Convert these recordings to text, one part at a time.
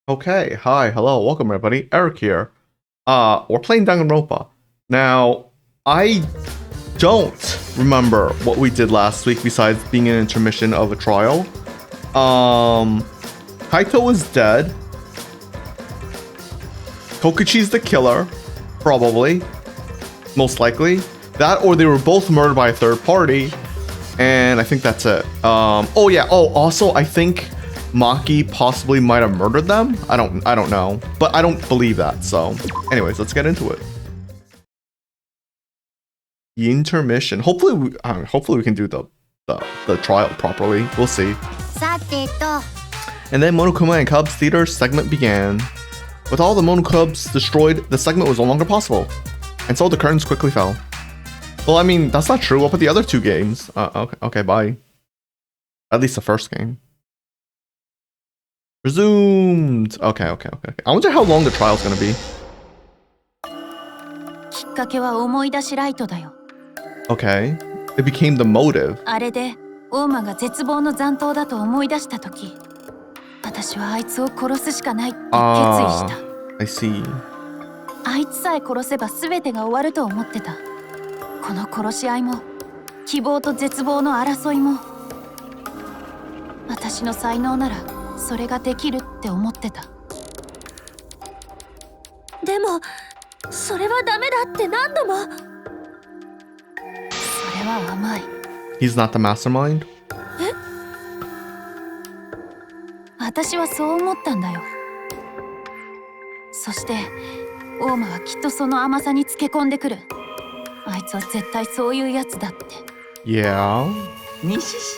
Okay, hi, hello, welcome everybody. Eric here. We're playing Danganronpa. Now, I don't remember what we did last week besides being an intermission of a trial. Kaito is dead. Kokichi's the killer, probably. Most likely. That or they were both murdered by a third party. And I think that's it. Also I think Maki possibly might have murdered them. I don't know, but I don't believe that. So, anyways, let's get into it. The intermission. Hopefully, we can do the trial properly. We'll see. And then Monokuma and Cub's theater segment began. With all the Monokubs destroyed, the segment was no longer possible, and so the curtains quickly fell. Well, I mean, that's not true. What about the other two games? Okay, bye. At least the first game. Resumed. Okay. I wonder how long the trial's gonna be. Okay. It became the motive. I see. あいつさえ殺せば全てが終わると思ってた。この殺し合いも希望と絶望の争いも私の才能ならそれができるって思ってた。でもそれはダメだって何度も。それは甘い。 He's not the mastermind? え？私はそう思ったんだよ。そして大間はきっとその甘さにつけ込んでくる。あいつは絶対そういうやつだって。Yeah. 西し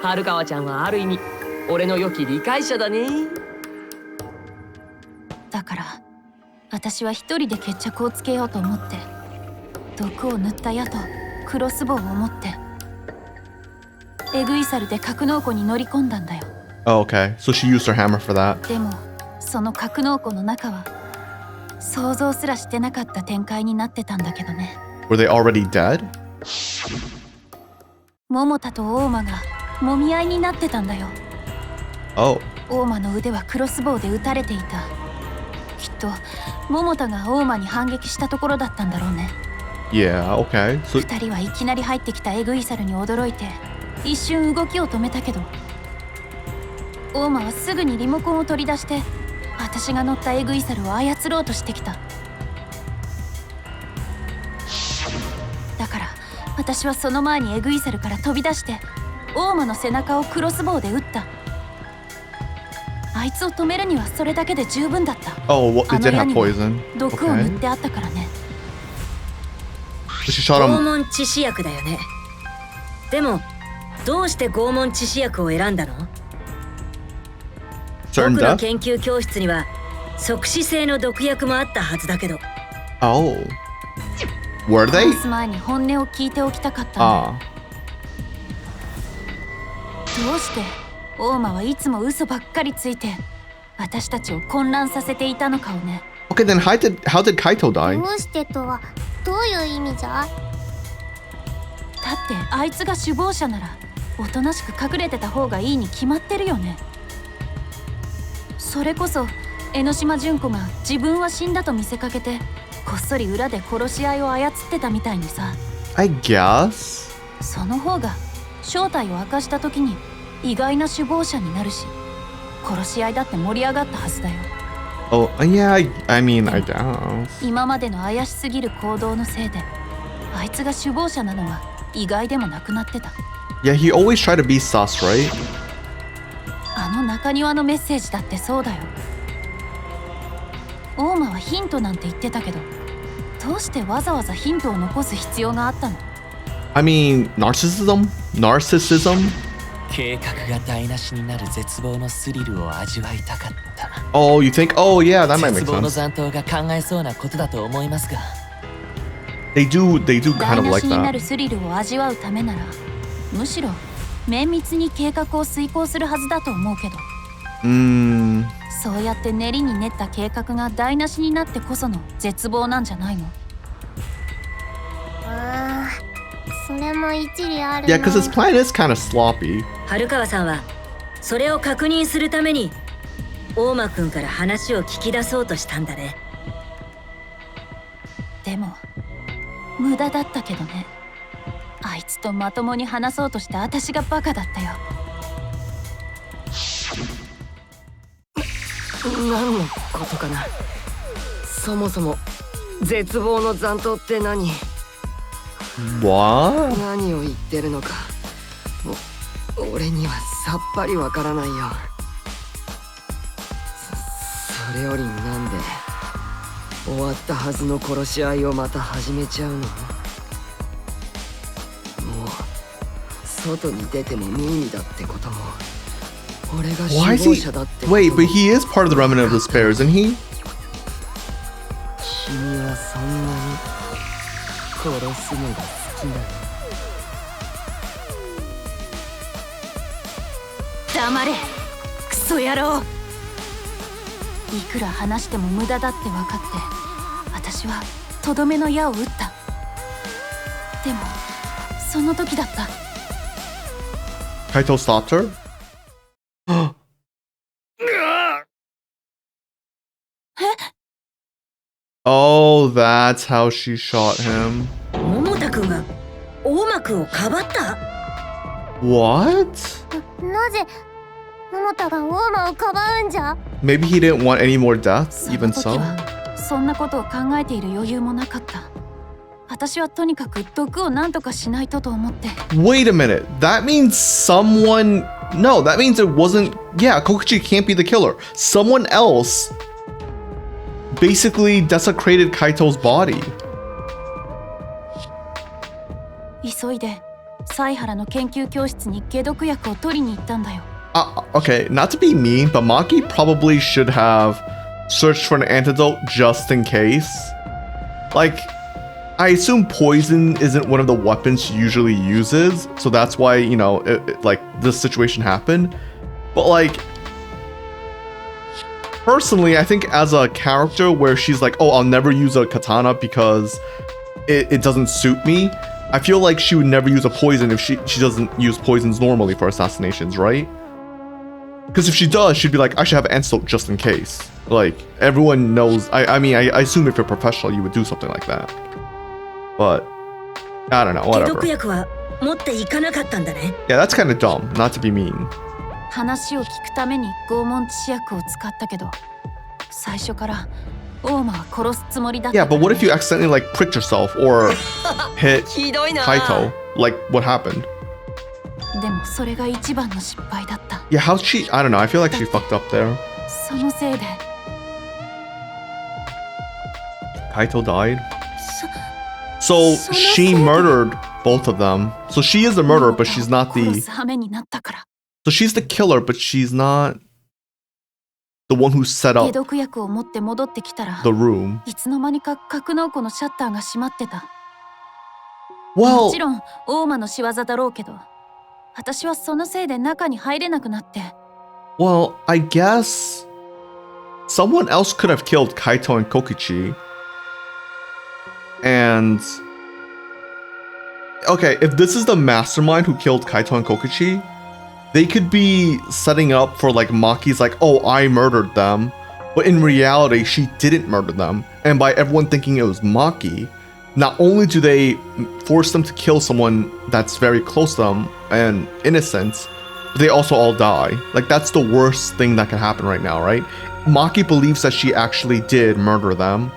春川ちゃんはある意味俺の良き理解者だね。だから私は一人で決着をつけようと思って毒を塗った矢とクロスボウを持ってエグイサルで格納庫に乗り込んだんだよ。Oh, okay. So she used her hammer for that. でもその格納庫の中は想像すらしてなかった展開になってたんだけどね。Were they already dead? 桃田と大間が揉み合いになってたんだよ。Oh. 大間の腕はクロスボウで撃たれていた。きっと桃田が大間に反撃したところだったんだろうね。Yeah, okay. So 二人はいきなり入ってきたエグイサルに驚いて一瞬動きを止めたけど大間はすぐにリモコンを取り出して私が乗ったエグイサルを操ろうとしてきた。だから私はその前にエグイサルから飛び出して大間の背中をクロスボウで撃った。あいつを止めるにはそれだけで十分だった。Oh, well, it did have poison. 毒を塗ってあったからね。拷問致死薬だよね。でもどうして拷問致死薬を選んだの？僕の研究教室には即死性の毒薬もあったはずだけど。Oh. Were they? 話す前に本音を聞いておきたかったんだ。どうして大間はいつも嘘ばっかりついて私たちを混乱させていたのかをね。Okay, then how did Kaito die? どうしてとはどういう意味じゃ？だってあいつが首謀者ならおとなしく隠れてた方がいいに決まってるよね。それこそ江ノ島純子が自分は死んだと見せかけてこっそり裏で殺し合いを操ってたみたいにさ。 I guess. その方が正体を明かした時に意外な首謀者になるし殺し合いだって盛り上がったはずだよ。Oh, yeah, I mean, I guess. 今までの怪しすぎる行動のせいであいつが首謀者なのは意外でもなくなってた。 Yeah, he always tried to be sus, right? あの中庭のメッセージだってそうだよ。大間はヒントなんて言ってたけどどうしてわざわざヒントを残す必要があったの？ I mean, narcissism? 計画が台無しになる絶望のスリルを味わいたかった。 Oh, you think? Oh, yeah, that might make 絶望の sense. 残党が考えそうなことだと思いますが。They do kind 台 of 無 like しにな that. るスリルを味わうためならむしろ綿密に計画を遂行するはずだと思うけど。そうやって練りに練った計画が台無しになってこその絶望なんじゃないの？それも一理あるな。 Yeah, because his plan is kind of sloppy. 春川さんはそれを確認するために大間くんから話を聞き出そうとしたんだね。でも無駄だったけどね。あいつとまともに話そうとして私がバカだったよ。何のことかな。そもそも絶望の残党って何？ What? 何を言ってるのか俺にはさっぱりわからないよ。それよりなんで終わったはずの殺し合いをまた始めちゃうの？もう外に出ても無意味だってことも俺が Why 首謀 is 者だって he? ことも Wait, but he is part of the remnant of despair, isn't he? 君はそんなに殺すのが好きなの？黙れクソ野郎。いくら話しても無駄だって分かって私はとどめの矢を打った。でもその時だった。 Kaito stopped her? Oh, that's how she shot him. 桃田くんが大間くんをかばった？ What? なぜ桃田が大間をかばうんじゃ？ Maybe he didn't want any more deaths, その even 時 so. はそんなことを考えている余裕もなかった。私はとにかく毒を何とかしないとと思って。 Wait a minute. That means someone. No, that means it wasn't. Yeah, Kokichi can't be the killer. Someone else basically desecrated Kaito's body. 急いで犀原の研究教室に解毒薬を取りに行ったんだよ。Okay, not to be mean, but Maki probably should have searched for an antidote just in case. Like, I assume poison isn't one of the weapons she usually uses, so that's why, you know, like, this situation happened. But, like, personally, I think as a character where she's like, oh, I'll never use a katana because it doesn't suit me, I feel like she would never use a poison if she doesn't use poisons normally for assassinations, right? Because if she does, she'd be like, I should have an antidote just in case. Like, everyone knows. I mean, I assume if you're professional, you would do something like that. But, I don't know, 解 whatever. 毒薬は持っていかなかったんだね。 Yeah, that's kind of dumb, not to be mean. 話を聞くために拷問致死薬を使ったけど、最初から大間は殺すつもりだった。 Yeah, but what if you accidentally, like, pricked yourself or hit ひどいな。 Kaito? Like, what happened? でもそれが一番の失敗だった。 Yeah, how'd she... I don't know, I feel like she fucked up there. そのせいで Kaito died? So, she murdered both of them. So she is the murderer, but she's not 殺 the... す羽目になったから。 So she's the killer, but she's not the one who set 解 up 毒薬を持って戻ってきたら the room. いつの間にか格納庫のシャッターが閉まってた。も Well, ちろん大間の仕業だろうけど、私はそのせいで中に入れなくなって。 well, I guess someone else could have killed Kaito and Kokichi. And okay, if this is the mastermind who killed Kaito and Kokichi, they could be setting up for like Maki's like, oh, I murdered them. But in reality, she didn't murder them. And by everyone thinking it was Maki, not only do they force them to kill someone that's very close to them and innocent, but they also all die. Like, that's the worst thing that can happen right now, right? Maki believes that she actually did murder them,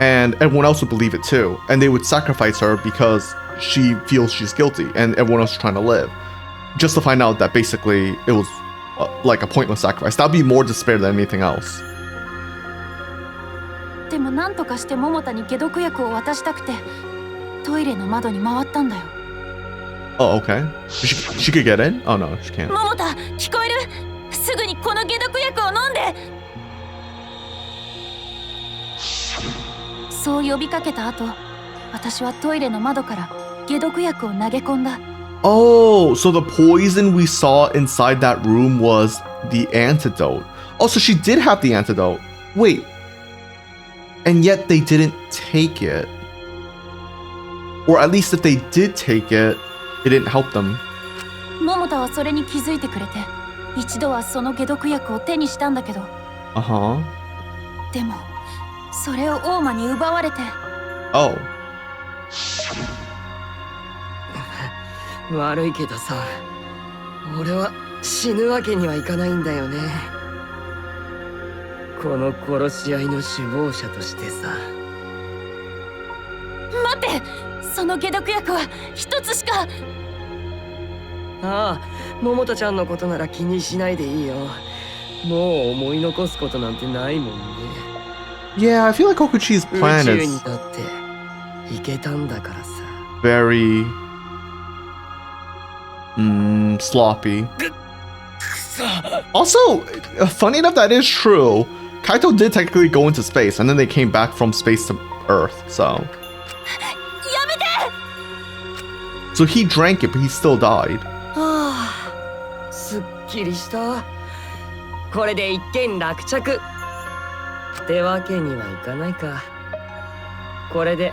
and everyone else would believe it too. And they would sacrifice her because she feels she's guilty and everyone else is trying to live. Just to find out that basically it was like a pointless sacrifice. That'd be more despair than anything else. でも何とかして桃田に解毒薬を渡したくてトイレの窓に回ったんだよ。 Oh, okay. She could get in? Oh no, she can't. 桃田、聞こえる？すぐにこの解毒薬を飲んで。そう呼びかけた後、私はトイレの窓から解毒薬を投げ込んだ。 Oh, so the poison we saw inside that room was the antidote. Oh, so she did have the antidote. Wait. And yet they didn't take it. Or at least if they did take it, it didn't help them. 桃田はそれに気づいてくれて、一度はその解毒薬を手にしたんだけど、Uh-huh. でもそれを大間に奪われて。 Oh. 悪いけどさ、俺は死ぬわけにはいかないんだよね。この殺し合いの首謀者としてさ。待って、その解毒薬は一つしか。ああ、桃太ちゃんのことなら気にしないでいいよ。もう思い残すことなんてないもんね。Yeah, I feel like Kokichi's 宇 plan 宙に is だって行けたんだからさ。 very sloppy. Also, funny enough, that is true. Kaito did technically go into space, and then they came back from space to Earth, so. やめて。 So he drank it, but he still died. はあ、すっきりした。これで一件落着ってわけにはいかないか。これで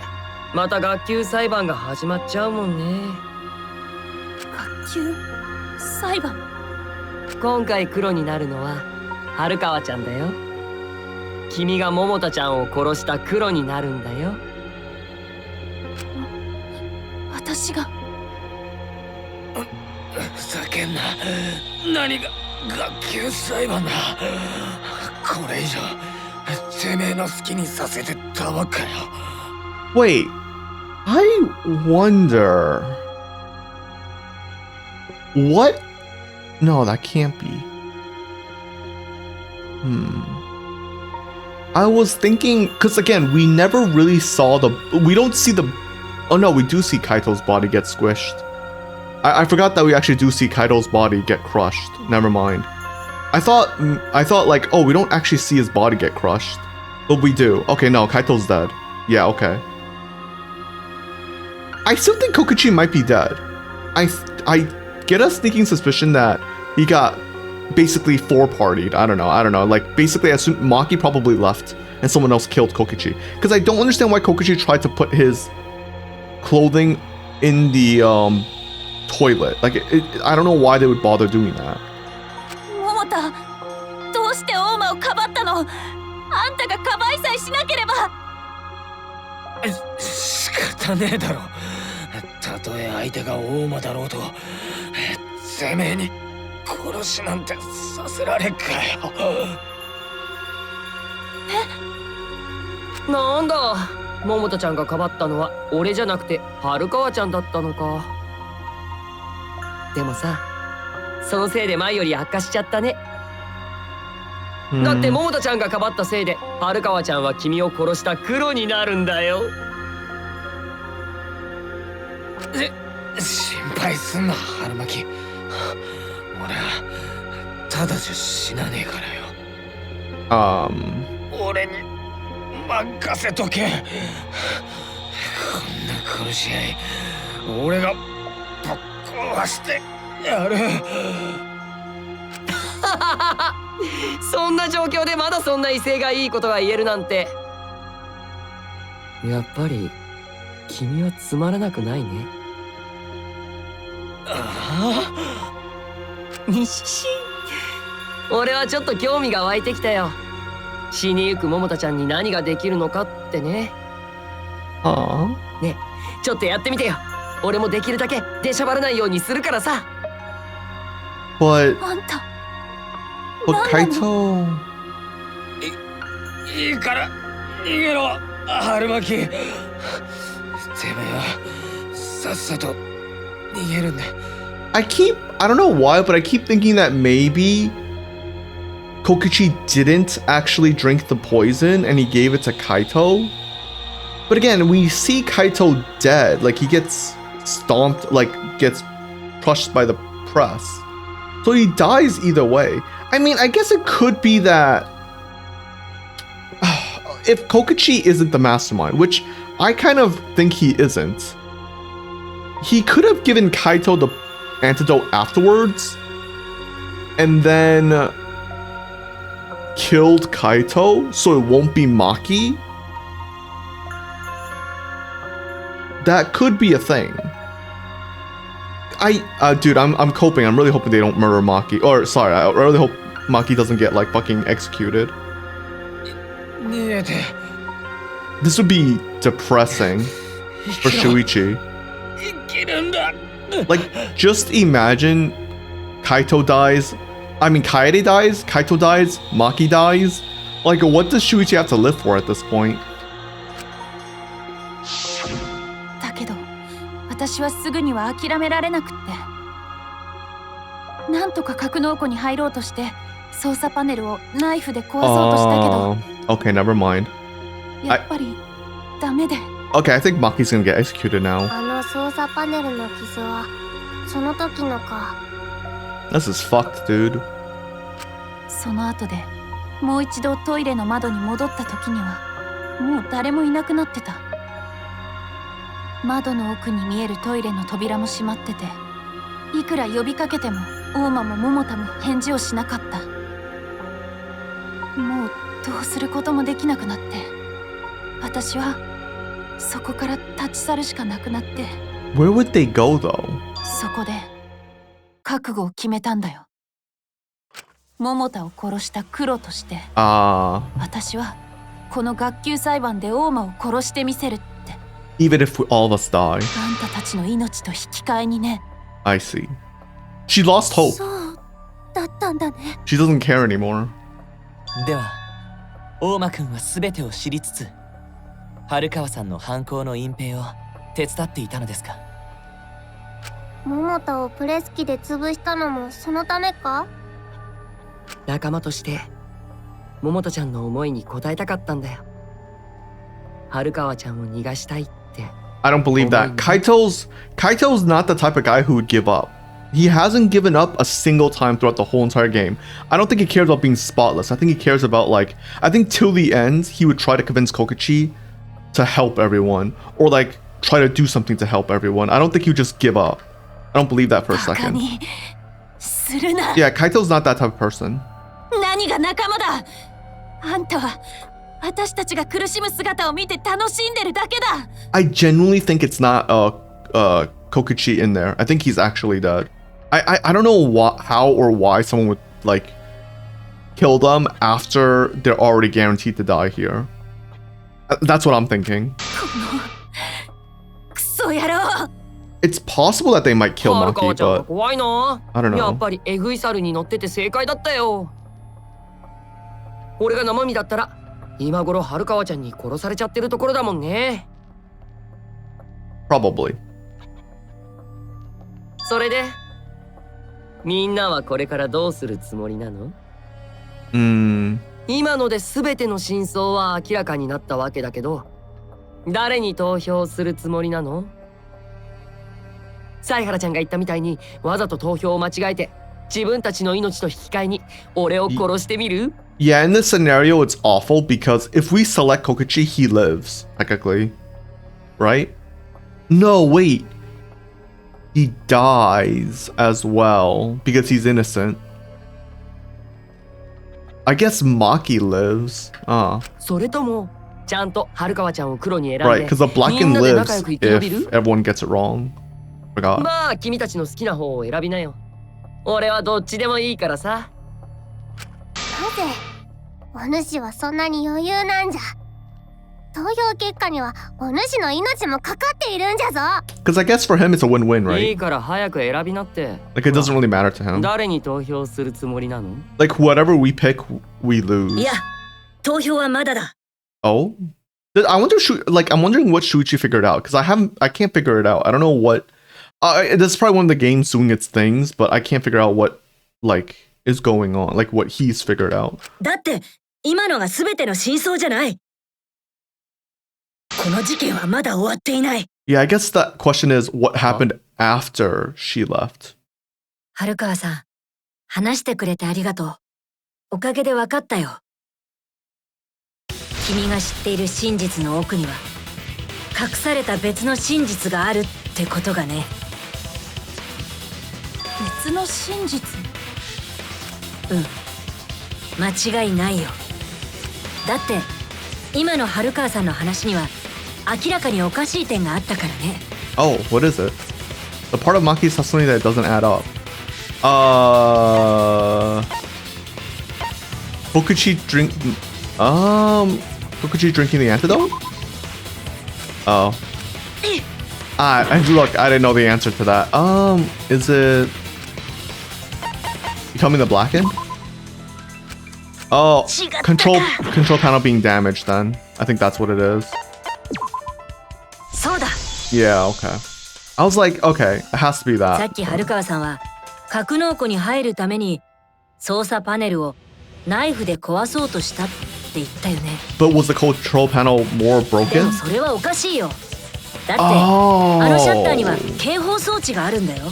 また学級裁判が始まっちゃうもんね。学級裁判。今回黒になるのは春川ちゃんだよ。君が桃太ちゃんを殺した黒になるんだよ。私が。ふざけんな。何が学級裁判だ。これ以上てめえの好きにさせてたまっかよ。 Wait, I wonder. What? No, that can't be. I was thinking, because again, we never really saw we don't see the, oh no, we do see Kaito's body get squished. I forgot that we actually do see Kaito's body get crushed. Never mind. I thought like, oh, we don't actually see his body get crushed. But we do. Okay, no, Kaito's dead. Yeah, okay. I still think Kokichi might be dead. I get a sneaking suspicion that he got basically four-partied. I don't know. Like, basically, I assume Maki probably left and someone else killed Kokichi. Because I don't understand why Kokichi tried to put his clothing in the toilet. Like, I don't know why they would bother doing that. 桃太、どうして大間をかばったの？あんたがかばいさえしなければ。仕方ねえだろ。たとえ相手が大間だろうと、てめえに殺しなんてさせられっかよ。なんだ、桃太ちゃんがかばったのは俺じゃなくて春川ちゃんだったのか。でもさ、そのせいで前より悪化しちゃったね。だって桃太ちゃんがかばったせいで春川ちゃんは君を殺した黒になるんだよ。心配すんな、春巻。俺はただじゃ死なねえからよ。俺に任せとけ。こんな殺し合い、俺がぶっ壊してやる。そんな状況でまだそんな威勢がいいことが言えるなんて。やっぱり君はつまらなくないね。にしし、俺はちょっと興味が湧いてきたよ。死にゆく桃太ちゃんに何ができるのかってね。ね、ちょっとやってみてよ。俺もできるだけ出しゃばらないようにするからさ。But あんた。Kaito. いいから逃げろ、春巻。てめえはさっさと逃げるんだ。I don't know why, but I keep thinking that maybe Kokichi didn't actually drink the poison and he gave it to Kaito. But again, we see Kaito dead, like he gets stomped, like gets crushed by the press. So he dies either way. I mean, I guess it could be that if Kokichi isn't the mastermind, which I kind of think he isn't, he could have given Kaito the antidote afterwards and then killed Kaito so it won't be Maki. That could be a thing. Dude, I'm coping. I'm really hoping they don't murder Maki. Or sorry, I really hope Maki doesn't get like fucking executed. 逃げて This would be depressing for Shuichi. 生きるんだ Like, just imagine Kaito dies. I mean, Kaede dies, Kaito dies, Maki dies. Like, what does Shuichi have to live for at this point? だけど私はすぐには諦められなくって、なんとか格納庫に入ろうとして操作パネルをナイフで壊そうとしたけど、 Okay, never mind. やっぱりダメで。 Okay, I think Maki's gonna get executed now. あの操作パネルの傷はその時のか。 This is fucked, dude. その後でもう一度トイレの窓に戻った時にはもう誰もいなくなってた。窓の奥に見えるトイレの扉も閉まってて、いくら呼びかけても大間も桃田も返事をしなかった。もうどうすることもできなくなって、私はそこから立ち去るしかなくなって。 Where would they go, though? そこで覚悟を決めたんだよ。桃田を殺した黒として、私はこの学級裁判で大間を殺してみせるって。 Even if all of us die. あんたたちの命と引き換えにね。 I see. She lost hope. そうだったんだね。 She doesn't care anymore. では大間くんは全てを知りつつ春川さんの犯行の隠蔽を手伝っていたのですか？桃田をプレス機で潰したのもそのためか？仲間として桃田ちゃんの思いに応えたかったんだよ。春川ちゃんを逃がしたいって。 I don't believe that. Kaito's not the type of guy who would give up. He hasn't given up a single time throughout the whole entire game. I don't think he cares about being spotless. I think he cares about, like, I think till the end he would try to convince Kokichi to help everyone, or like try to do something to help everyone. I don't think he would just give up. I don't believe that for a バカ second. にするな。 Yeah, Kaito's not that type of person. 何が仲間だ。あんたは私たちが苦しむ姿を見て楽しんでるだけだ。 I genuinely think it's not Kokichi in there. I think he's actually dead. I don't know how or why someone would like kill them after they're already guaranteed to die here. That's what I'm thinking. クソ野郎。 It's possible that they might kill 春 Maki, 川ちゃんが but 怖いな。 I don't know. やっぱりエグい猿に乗ってて正解だったよ。俺が生身だったら今頃春川ちゃんに殺されちゃってるところだもんね。 probably. それでみんなはこれからどうするつもりなの？今ので全ての真相は明らかになったわけだけど、誰に投票するつもりなの？犀原ちゃんが言ったみたいにわざと投票を間違えて自分たちの命と引き換えに俺を殺してみる？ Yeah, in this scenario, it's awful because if we select Kokichi, he lives, technically. Right? No, wait. He dies as well because he's innocent. I guess Maki lives. それともちゃんと春川ちゃんを黒に選んで Right, because the み Blacken んなで lives 仲良く生き延び if る？ everyone gets it wrong. Forgot. まあ君たちの好きな方を選びなよ。俺はどっちでもいいからさ。なぜお主はそんなに余裕なんじゃ。投票結果にはお主の命もかかっているんじゃぞ。 Because I guess for him it's a win-win, いい right? から早く選びなって。 Like it doesn't really matter to him. 誰に投票するつもりなの？ Like whatever we pick, we lose. いや、投票はまだだ。 Oh? I wonder, I'm wondering what Shuichi figured out because I can't figure it out. I don't know what. This is probably one of the games doing its things, but I can't figure out what like is going on, like what he's figured out. だって今のが全ての真相じゃない。この事件はまだ終わっていない。 Yeah, I guess that question is what happened after she left. 春川さん、話してくれてありがとう。おかげで分かったよ。君が知っている真実の奥には隠された別の真実があるってことがね。別の真実？うん、間違いないよ。だって今の春川さんの話には明らかにおかしい点があったからね。 Oh, what is it? The part of Maki's testimony that doesn't add up. Kokichi drink. Kokichi drinking the antidote? Oh. Look, I didn't know the answer to that. Is it becoming the blackened? Oh, control panel being damaged then. I think that's what it is. そうだ。 Yeah, okay. I was like, okay, it has to be さ that. っき春川さんは格納庫に入るために操作パネルをナイフで壊そうとしたって言ったよね。 But was the control panel more で broken? もそれはおかしいよ。だって、Oh. あのシャッターには警報装置があるんだよ。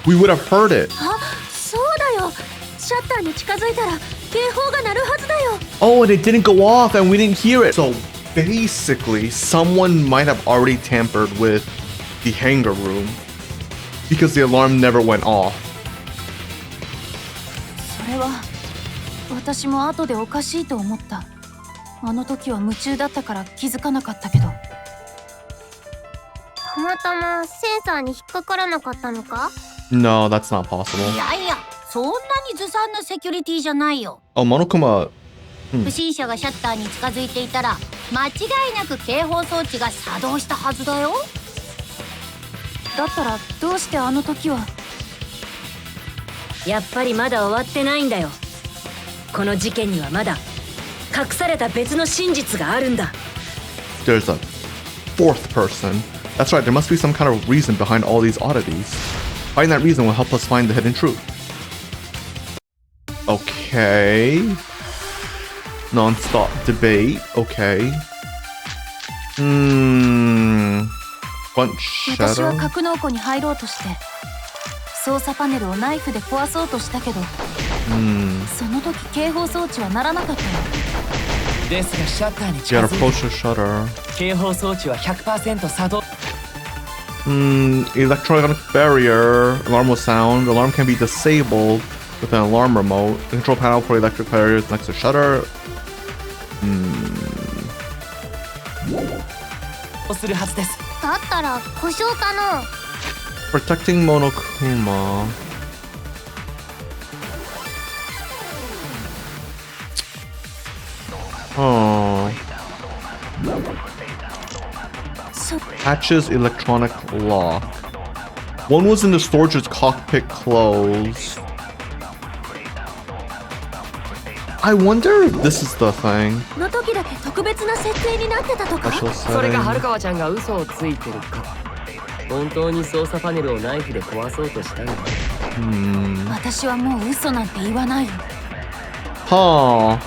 We would have heard it. あ、そうだよ。シャッターに近づいたら警報が鳴るはずだよ。 Oh, and it didn't go off and we didn't hear it. So basically, someone might have already tampered with the hangar room because the alarm never went off. それは私も後でおかしいと思った。あの時は夢中だったから気づかなかったけど。たまたまセンサーに引っかからなかったのか？ No, that's not possible. いやいや、そんなにずさんなセキュリティじゃないよ。 Oh, Monokuma. 不審者がシャッターに近づいていたら間違いなく警報装置が作動したはずだよ。だったらどうしてあの時は。やっぱりまだ終わってないんだよ。この事件にはまだ隠された別の真実があるんだ。 There's a fourth person. That's right, there must be some kind of reason behind all these oddities. Finding that reason will help us find the hidden truth. Okay. Non-stop debate. Okay. Front 私は shadow. 格納庫に入ろうとして操作パネルをナイフで壊そうとしたけど、その時警報装置は鳴らなかったよ。ですがシャッターに近 You づ gotta い approach the shutter. た警報装置は 100% 作動。 Electronic barrier. Alarm will sound. Alarm can be disabled with an alarm remote. The control panel for electric barriers next to shutter. するはずです。だったら故障かの？ Protecting Monokuma. Oh. Hatch's electronic lock. One was in the storage's cockpit closed. I wonder if this is the thing. の時だけ特別な設定になってたとか。 Special それが setting. 春川ちゃんが嘘をついてるか。本当に操作パネルをナイフで壊そうとしたのか。私はもう嘘なんて言わないよ。 Huh.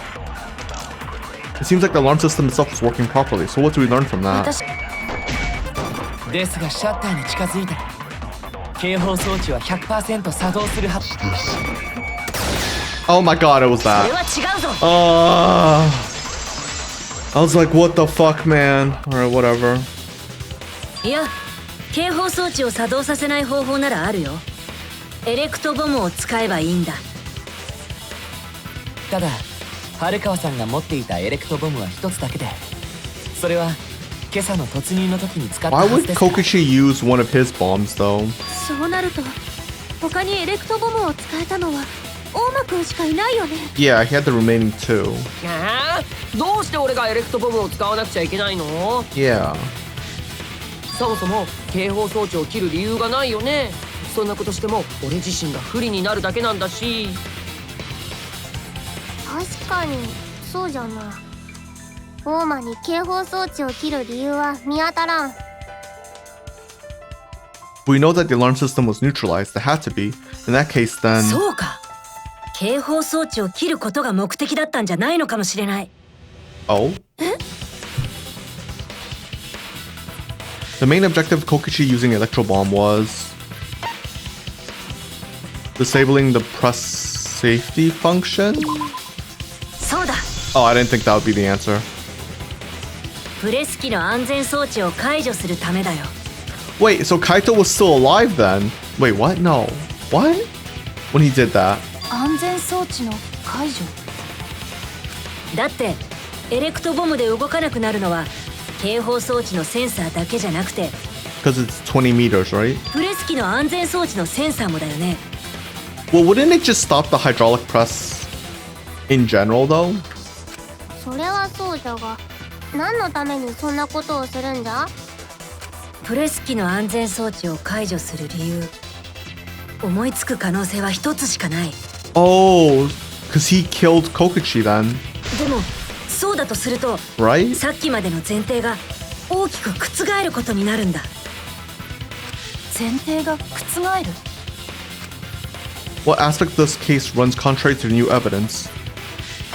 It seems like the alarm system itself is working properly. So what do we learn from that? 私ですがシャッターに近づいたら警報装置は 100% 作動するはず。 Oh my god, it was それ that. は違うぞ。 I was like, what the fuck, man? Alright, whatever. いや、警報装置を作動させない方法ならあるよ。エレクトボムを使えばいいんだ。ただ春川さんが持っていたエレクトボムは一つだけで、それは今朝の突入の時に使った Why はず would ですから。 Kokichi use one of his bombs, though? そうなると他にエレクトボムを使えたのは大間くんしかいないよね。 Yeah, he had the remaining two. どうして俺がエレクトボムを使わなくちゃいけないの？ Yeah. そもそも警報装置を切る理由がないよね。そんなことしても俺自身が不利になるだけなんだし。確かにそうじゃな。大間に警報装置を切る理由は見当たらん。 We know that the alarm system was neutralized. There had to be. In that case, then. そうか。警報装置を切ることが目的だったんじゃないのかもしれない。 Oh? The main objective of Kokichi using Electro Bomb was disabling the press safety function? そうだ。 Oh, I didn't think that would be the answer. プレス機の安全装置を解除するためだよ。 Wait, so Kaito was still alive then? Wait, what? No. What? When he did that? 安全装置の解除。だってエレクトボムで動かなくなるのは警報装置のセンサーだけじゃなくて Because it's 20 meters, right? プレス機の安全装置のセンサーもだよね。 Well, wouldn't it just stop the hydraulic press in general, though? それははそうじゃが、何のためにそんなことをするんじゃ？プレス機の安全装置を解除する理由、思いつく可能性は一つしかない。 Oh, because he killed Kokichi then. でもそうだとすると、 Right? さっきまでの前提が大きく覆ることになるんだ。前提が覆る？ What aspect of this case runs contrary to the new evidence?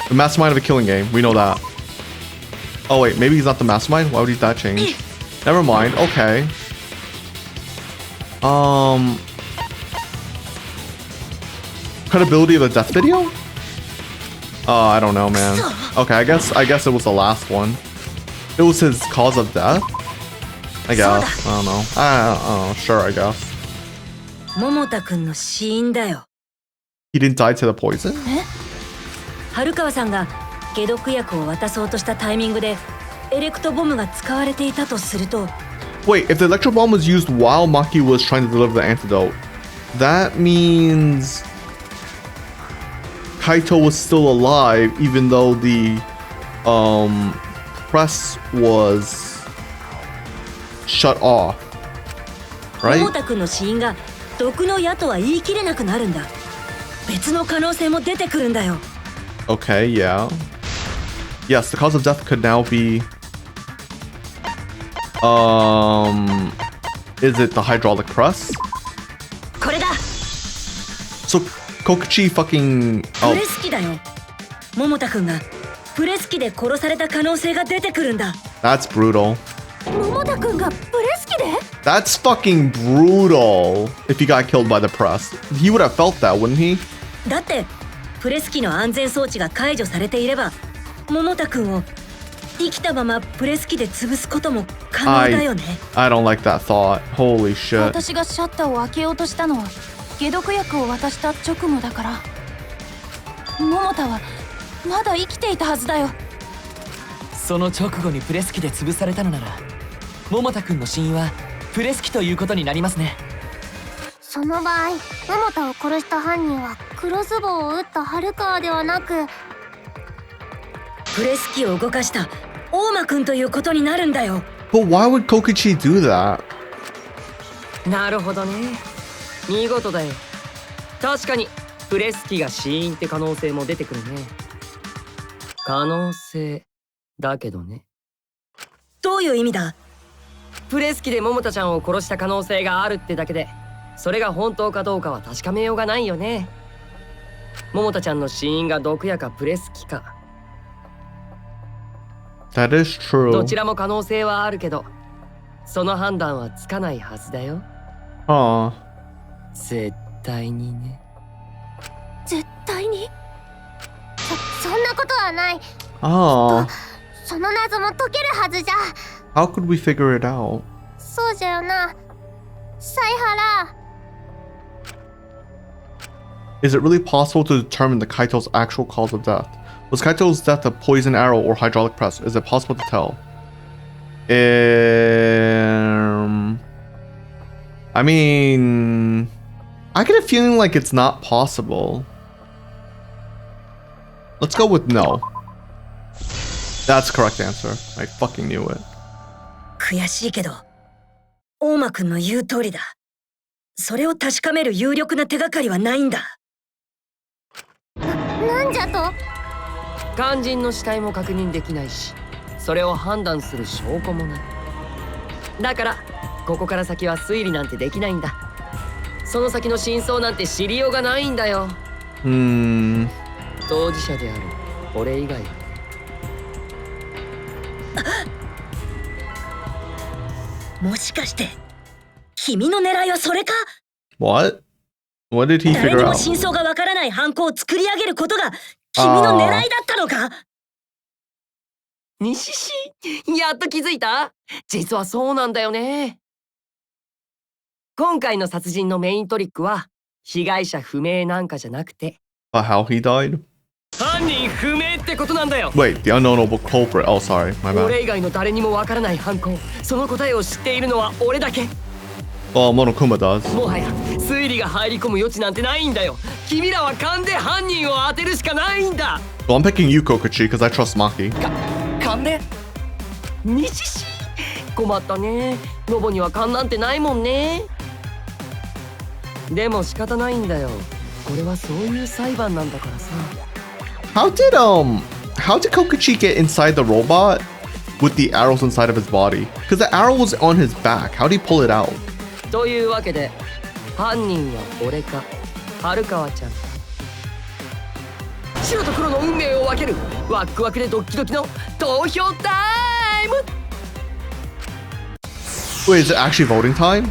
The mastermind of a killing game. We know that. Oh wait, maybe he's not the mastermind? Why would that change? Never mind. Okay. Credibility of the death video? I don't know, man. Okay, I guess it was the last one. It was his cause of death? I guess. I don't know. I don't know. Sure, I guess. 桃田くんの死因だよ。 He didn't die to the poison? 春川さんが解毒薬を渡そうとしたタイミングでエレクトボムが使われていたとすると、 Wait, if the electro bomb was used while Maki was trying to deliver the antidote, that means Kaito was still alive even though the press was shut off, 桃 right? 田くんの死因が毒の矢とは言い切れなくなるんだ。別の可能性も出てくるんだよ。 Okay, yeah. Yes, the cause of death could now be is it the hydraulic press? これだ。 So Kokichi fucking プレス機だよ。桃田くんがプレス機で殺された可能性が出てくるんだ。 that's brutal. 桃田くんがプレス機で？ That's fucking brutal. If he got killed by the press, he would have felt that, wouldn't he? だってプレス機の安全装置が解除されていれば、桃田くんを生きたままプレス機で潰すことも可能だよね。I don't like that thought. Holy shit. 私がシャッターを開けようとしたのは解毒薬を渡した直後だから、桃田はまだ生きていたはずだよ。その直後にプレス機で潰されたのなら、桃田くんの死因はプレス機ということになりますね。その場合、桃田を殺した犯人はクロスボウを撃った春川ではなく、プレス機を動かした大間くんということになるんだよ。 But why would Kokichi do that? なるほどね。見事だよ。確かにプレス機が死因って可能性も出てくるね。可能性だけどね。どういう意味だ？プレス機で桃田ちゃんを殺した可能性があるってだけで、それが本当かどうかは確かめようがないよね。桃田ちゃんの死因が毒矢かプレス機か。That is true. どちらも可能性はあるけど、その判断はつかないはずだよ。絶対にね。絶対に？そんなことはない。その謎も解けるはずじゃ。 How could we figure it out? そうじゃよな、犀原。 Is it really possible to determine the Kaito's actual cause of death? Was Kaito's death a poison arrow or hydraulic press? Is it possible to tell? I mean, I get a feeling like it's not possible. Let's go with no. That's the correct answer. I fucking knew it. 悔しいけど、大間くんの言う通りだ。それを確かめる有力な手がかりはないんだ。なんじゃと？肝心の死体も確認できないし、それを判断する証拠もない。だからここから先は推理なんてできないんだ。その先の真相なんて知りようがないんだよ。当事者である俺以外は。もしかして君の狙いはそれか？ What? What did he 誰 figure にも out? 真相がわからない犯行を作り上げることが君の狙いだったのか？西し、やっと気づいた？実はそうなんだよね。今回の殺人のメイントリックは被害者不明なんかじゃなくて、 About how he died? 犯人不明ってことなんだよ。 Wait, the unknownable culprit. Oh, sorry, my bad. 俺以外の誰にもわからない犯行、その答えを知っているのは俺だけ。 Well, Monokuma does. もはや推理が入り込む余地なんてないんだよ。君らは勘で犯人を当てるしかないんだ。 Well, I'm picking you, Kokichi, because I trust Maki. 勘で？にしし困ったね。ロボには勘なんてないもんね。でも仕方ないんだよ。これはそういう裁判なんだからさ。How did Kokichi get inside the robot with the arrows inside of his body? Because the arrow was on his back. How did he pull it out? というわけで犯人は俺か春川ちゃんか。白と黒の運命を分けるワックワクでドッキドキの投票タイム。 Wait, is it actually voting time?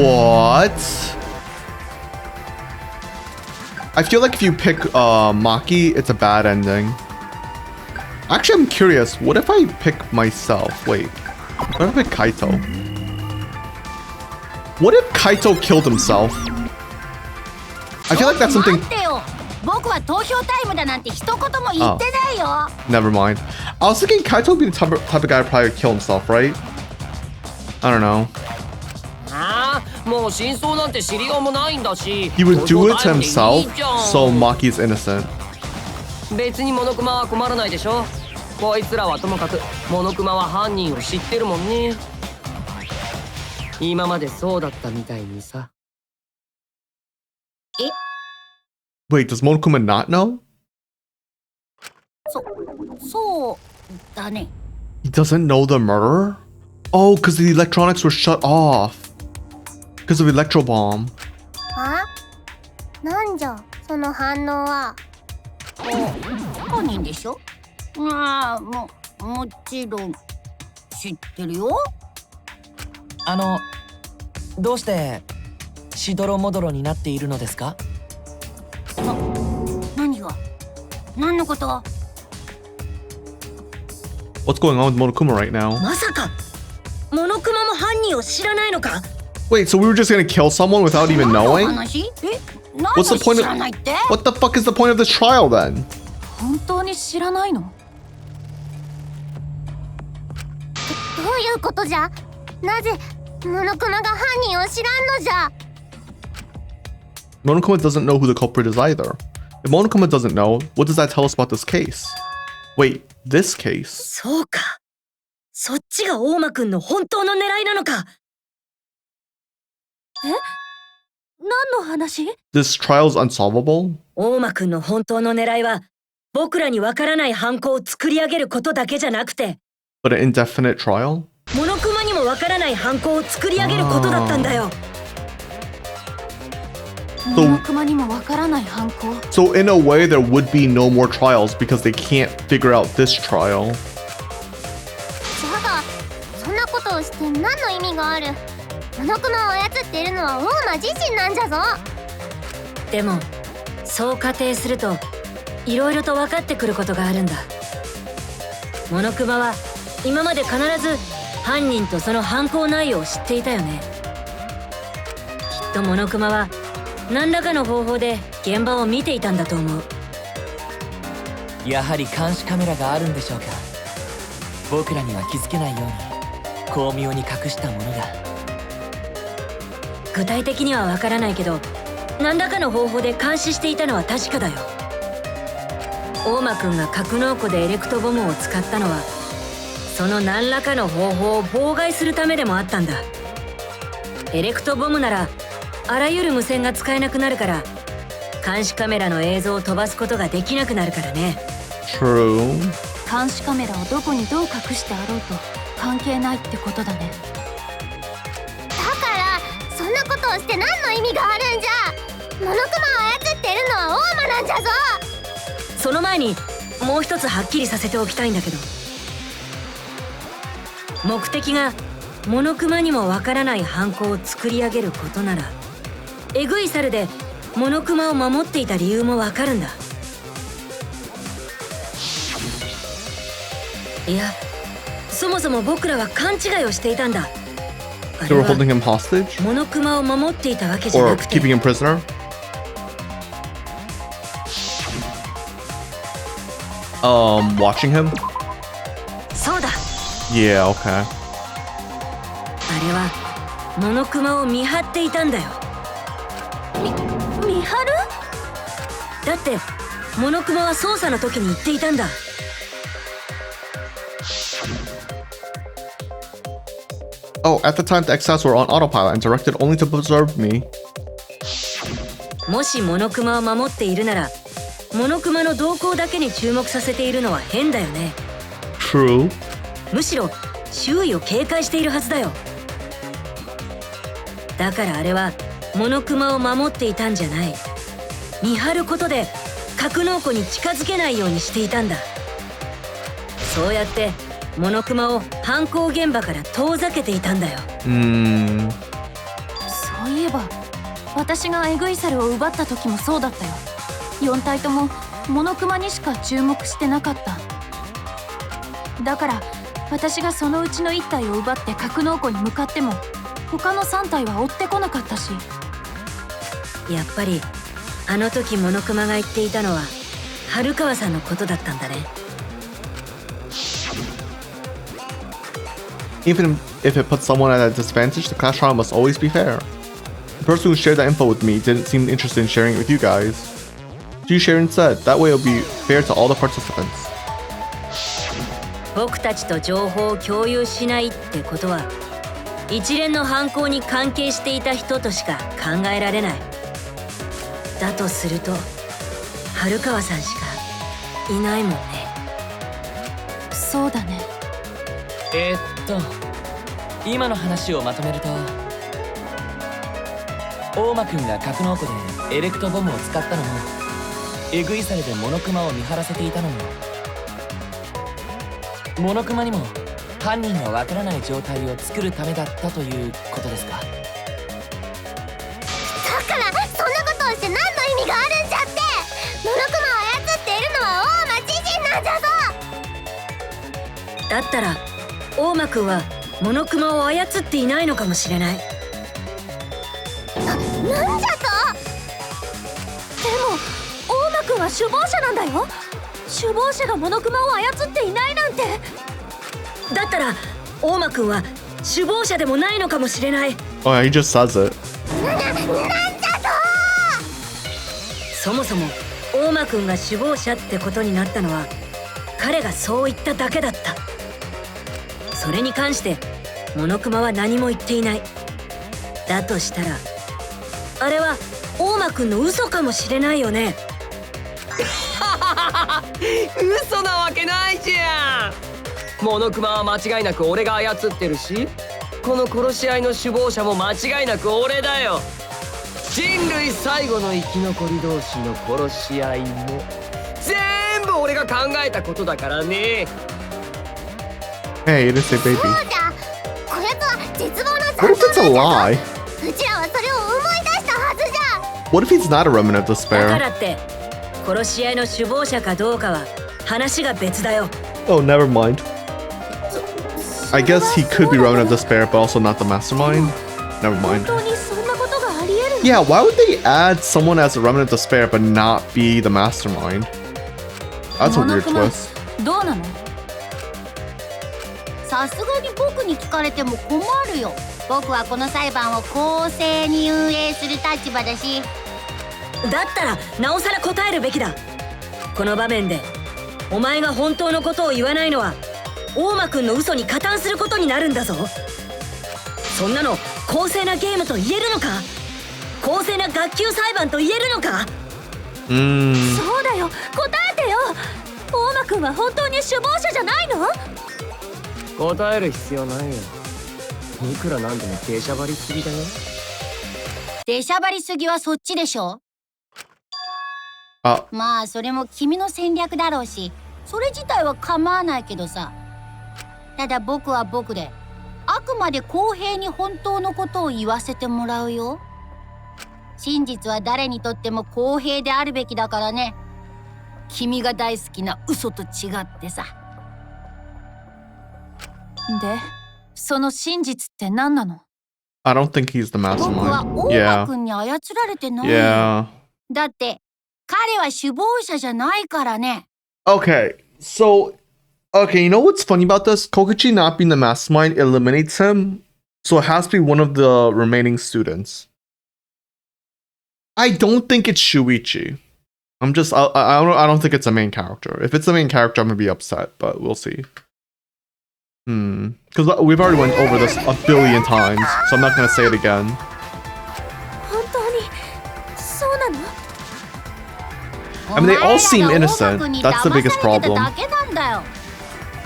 What? I feel like if you pick Maki, it's a bad ending. Actually, I'm curious. What if I pick myself? Wait. What if I pick Kaito? What if Kaito killed himself? I feel like that's something... 待ってよ。僕は投票タイムだなんて一言も言ってないよ。 Never mind. I was thinking Kaito would be the type of guy to probably kill himself, right? I don't know. ああ、もう真相なんて知りようもないんだし。 He would do it to himself, いいじゃん so Maki's innocent. 別にモノクマは困らないでしょ。こいつらはともかくモノクマは犯人を知ってるもんね。今までそうだったみたいにさ。Wait, does Monokuma not know? そうだね。 He doesn't know the murderer? Oh, because the electronics were shut off. Because of electro bomb. あ？なんじゃその反応は。本人でしょ。ああ、もちろん知ってるよ。どうしてしどろもどろになっているのですか？何が？何のこと？ What's going on with Monokuma right now? まさかモノクマも犯人を知らないのか？ Wait, so we were just gonna kill someone without even 何の knowing? 話？何 What's の the point 知 of... らないって？ What the fuck is the point of this trial then? 本当に知らないの？どういうことじゃ？なぜモノクマが犯人を知らんのじゃ？ Monokuma doesn't know who the culprit is either. If Monokuma doesn't know, what does that tell us about this case? Wait, this case? そうか。そっちが大間くんの本当の狙いなのか。何の話？ This trial's unsolvable? 大間くんの本当の狙いは僕らにわからない犯行を作り上げることだけじゃなくて、 But an indefinite trial? モノクマにもわからない犯行を作り上げることだったんだよ。モノクマにもわからない犯行。 So in a way, there would be no more trials because they can't figure out this trial. じゃがそんなことをして何の意味がある？モノクマを操っているのは大間自身なんじゃぞ。でもそう仮定するといろいろと分かってくることがあるんだ。モノクマは今まで必ず犯人とその犯行内容を知っていたよね。きっとモノクマは何らかの方法で現場を見ていたんだと思う。やはり監視カメラがあるんでしょうか。僕らには気づけないように巧妙に隠したものが。具体的には分からないけど何らかの方法で監視していたのは確かだよ。大間くんが格納庫でエレクトボムを使ったのはその何らかの方法を妨害するためでもあったんだ。エレクトボムならあらゆる無線が使えなくなるから監視カメラの映像を飛ばすことができなくなるからね。 True. 監視カメラをどこにどう隠してあろうと関係ないってことだね。だからそんなことをして何の意味があるんじゃ？モノクマを操っているのは大間なんじゃぞ。その前にもう一つはっきりさせておきたいんだけど、目的がモノクマにもわからない犯行を作り上げることならエグい猿でモノクマを守っていた理由もわかるんだ。いや、そもそも僕らは勘違いをしていたんだ。あ They れ were は holding him hostage? モノクマを守っていたわけじゃ Or なくて keeping him prisoner? Watching him? そうだ。 Yeah, okay. あれはモノクマを見張っていたんだよ。見張る？だってモノクマは捜査の時に言っていたんだ。Oh, at the time the exiles were on autopilot and directed only to observe me. もしモノクマを守っているなら、モノクマの動向だけに注目させているのは変だよね。True. むしろ周囲を警戒しているはずだよ。だからあれはモノクマを守っていたんじゃない。見張ることで格納庫に近づけないようにしていたんだ。そうやってモノクマを犯行現場から遠ざけていたんだよ。そういえば私がエグイサルを奪った時もそうだったよ。4体ともモノクマにしか注目してなかった。だから私がそのうちの1体を奪って格納庫に向かっても他の3体は追ってこなかったし。やっぱりあの時モノクマが言っていたのは春川さんのことだったんだね。Even if it puts someone at a disadvantage, the class trial must always be fair. The person who shared that info with me didn't seem interested in sharing it with you guys. So you share instead. That way it'll be fair to all the participants. 僕たちと情報を共有しないってことは一連の犯行に関係していた人としか考えられない。だとすると春川さんしかいないもんね。そうだね。今の話をまとめると、大間くんが格納庫でエレクトボムを使ったのも、エグイサルでモノクマを見張らせていたのも、モノクマにも犯人がわからない状態を作るためだったということですか？だからそんなことをして何の意味があるんじゃって。モノクマを操っているのは大間自身なんじゃぞ。だったら大間くんはモノクマを操っていないのかもしれない。なんじゃと。でも大間くんは首謀者なんだよ。首謀者がモノクマを操っていないなんて。だったら大間くんは首謀者でもないのかもしれない。Oh yeah, he just says it. なんじゃと。そもそも大間くんが首謀者ってことになったのは彼がそう言っただけだった。それに関してモノクマは何も言っていない。だとしたらあれは大間くんの嘘かもしれないよね。嘘なわけないじゃん。モノクマは間違いなく俺が操ってるし、この殺し合いの首謀者も間違いなく俺だよ。人類最後の生き残り同士の殺し合いも全部俺が考えたことだからね。Hey, it is a baby. そうじゃ。こやつは絶望の What if it's a lie? うちらはそれを思い出したはずじゃ。 What if he's not a remnant of だか despair? らって殺し合いの首謀者かどうかは話が別だよ。 Oh, never mind. I guess he could be remnant of despair, but also not the mastermind. Never 本 mind. 当にそんなことがありえるの？ Yeah, why would they add someone as a remnant of despair but not be the mastermind? That's a モノ weird クマ twist. どうなの？さすがに僕に聞かれても困るよ。僕はこの裁判を公正に運営する立場だし。だったらなおさら答えるべきだ。この場面でお前が本当のことを言わないのは大間くんの嘘に加担することになるんだぞ。そんなの公正なゲームと言えるのか？公正な学級裁判と言えるのか？そうだよ、答えてよ。大間くんは本当に首謀者じゃないの？答える必要ないよ。いくらなんでも出しゃばりすぎだよ。出しゃばりすぎはそっちでしょ。あ、まあそれも君の戦略だろうし、それ自体は構わないけどさ。ただ僕は僕であくまで公平に本当のことを言わせてもらうよ。真実は誰にとっても公平であるべきだからね。君が大好きな嘘と違ってさ。で、その真実って何なの？ I don't think he's the 僕は mastermind. 大 Yeah. 間君に操られてない。 Yeah. だって彼は首謀者じゃないからね。 Okay, so okay, you know what's funny about this? Kokichi not being the mastermind eliminates him, so it has to be one of the remaining students. I don't think it's Shuichi. I don't think it's a main character. If it's the main character, I'm gonna be upset, but we'll see. Because we've already went over this a billion times, so I'm not gonna say it again. 本当にそうなの？ I mean, they all seem innocent. That's the biggest problem. だけなんだよ。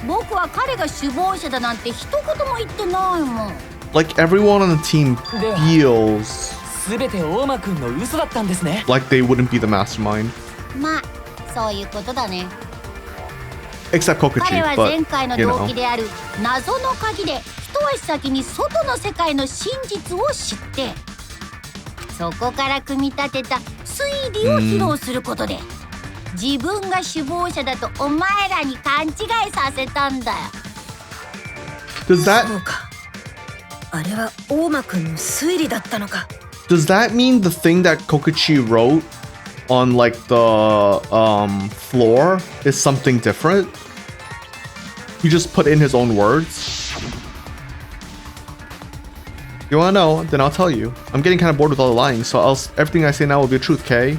僕は彼が首謀者だなんて一言も言ってないもん。Like everyone on the team feels 全て大間くんの嘘だったんですね。 like they wouldn't be the mastermind. まあ、そういうことだね。 Except 彼 Kokichi, は but 前回の you 動 know. 機である謎の鍵で一足先に外の世界の真実を知ってそこから組み立てた推理を披露することで自分が首謀者だとお前らに勘違いさせたんだよ。 Does that そうか。あれは大間くんの推理だったのか。 does that mean the thing that Kokichi wrote on like the floor is something different? He just put in his own words. You wanna know? Then I'll tell you. I'm getting kind of bored with all the lying, so everything I say now will be the truth, Kay.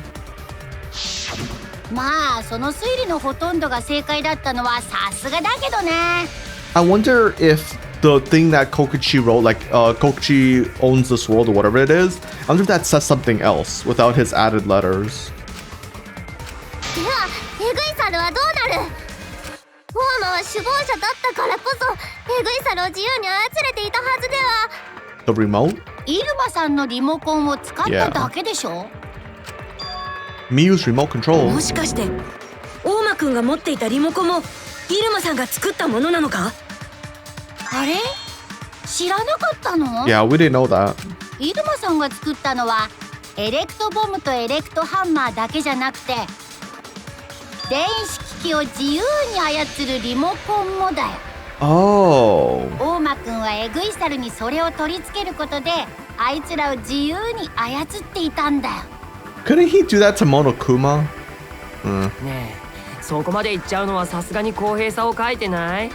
まあその推理のほとんどが正解だったのはさすがだけどね。 I wonder if the thing that Kokichi wrote, like Kokichi owns this world or whatever it is, I wonder if that says something else without his added letters. ではエグイサルはどうなる？オーマは首謀者だったからこそエグイサルを自由に操れていたはずでは。 The remote? イルマさんのリモコンを使っただけでしょ。 Miyu's remote control. もしかして大間くんが持っていたリモコンもイルマさんが作ったものなのか？あれ知らなかったの？ Yeah, we didn't know that. イルマさんが作ったのはエレクトボムとエレクトハンマーだけじゃなくて電子機器を自由に操るリモコンもだよ。 Oh. 大間くんはエグイサルにそれを取り付けることであいつらを自由に操っていたんだよ。 Couldn't he do that to Monokuma? ねえ、そこまで言っちゃうのはさすがに公平さを書いてない？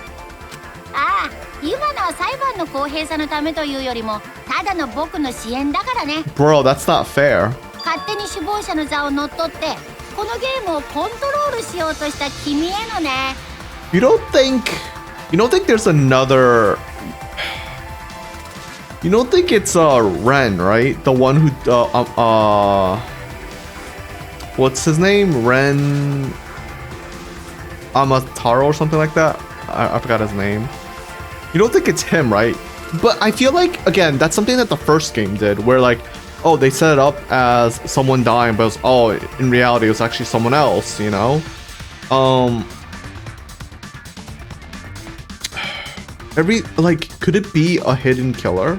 ああ、今のは裁判の公平さのためというよりもただの僕の支援だからね。 Bro, that's not fair. 勝手に首謀者の座を乗っ取ってこのゲームをコントロールしようとした君へのね。 You don't think there's another... You don't think it's Ren, right? The one who what's his name? Ren Amataro or something like that? I forgot his name. You don't think it's him, right? But I feel like, again, that's something that the first game did, where like, oh, they set it up as someone dying, but it was, in reality, it was actually someone else, you know? Could it be a hidden killer?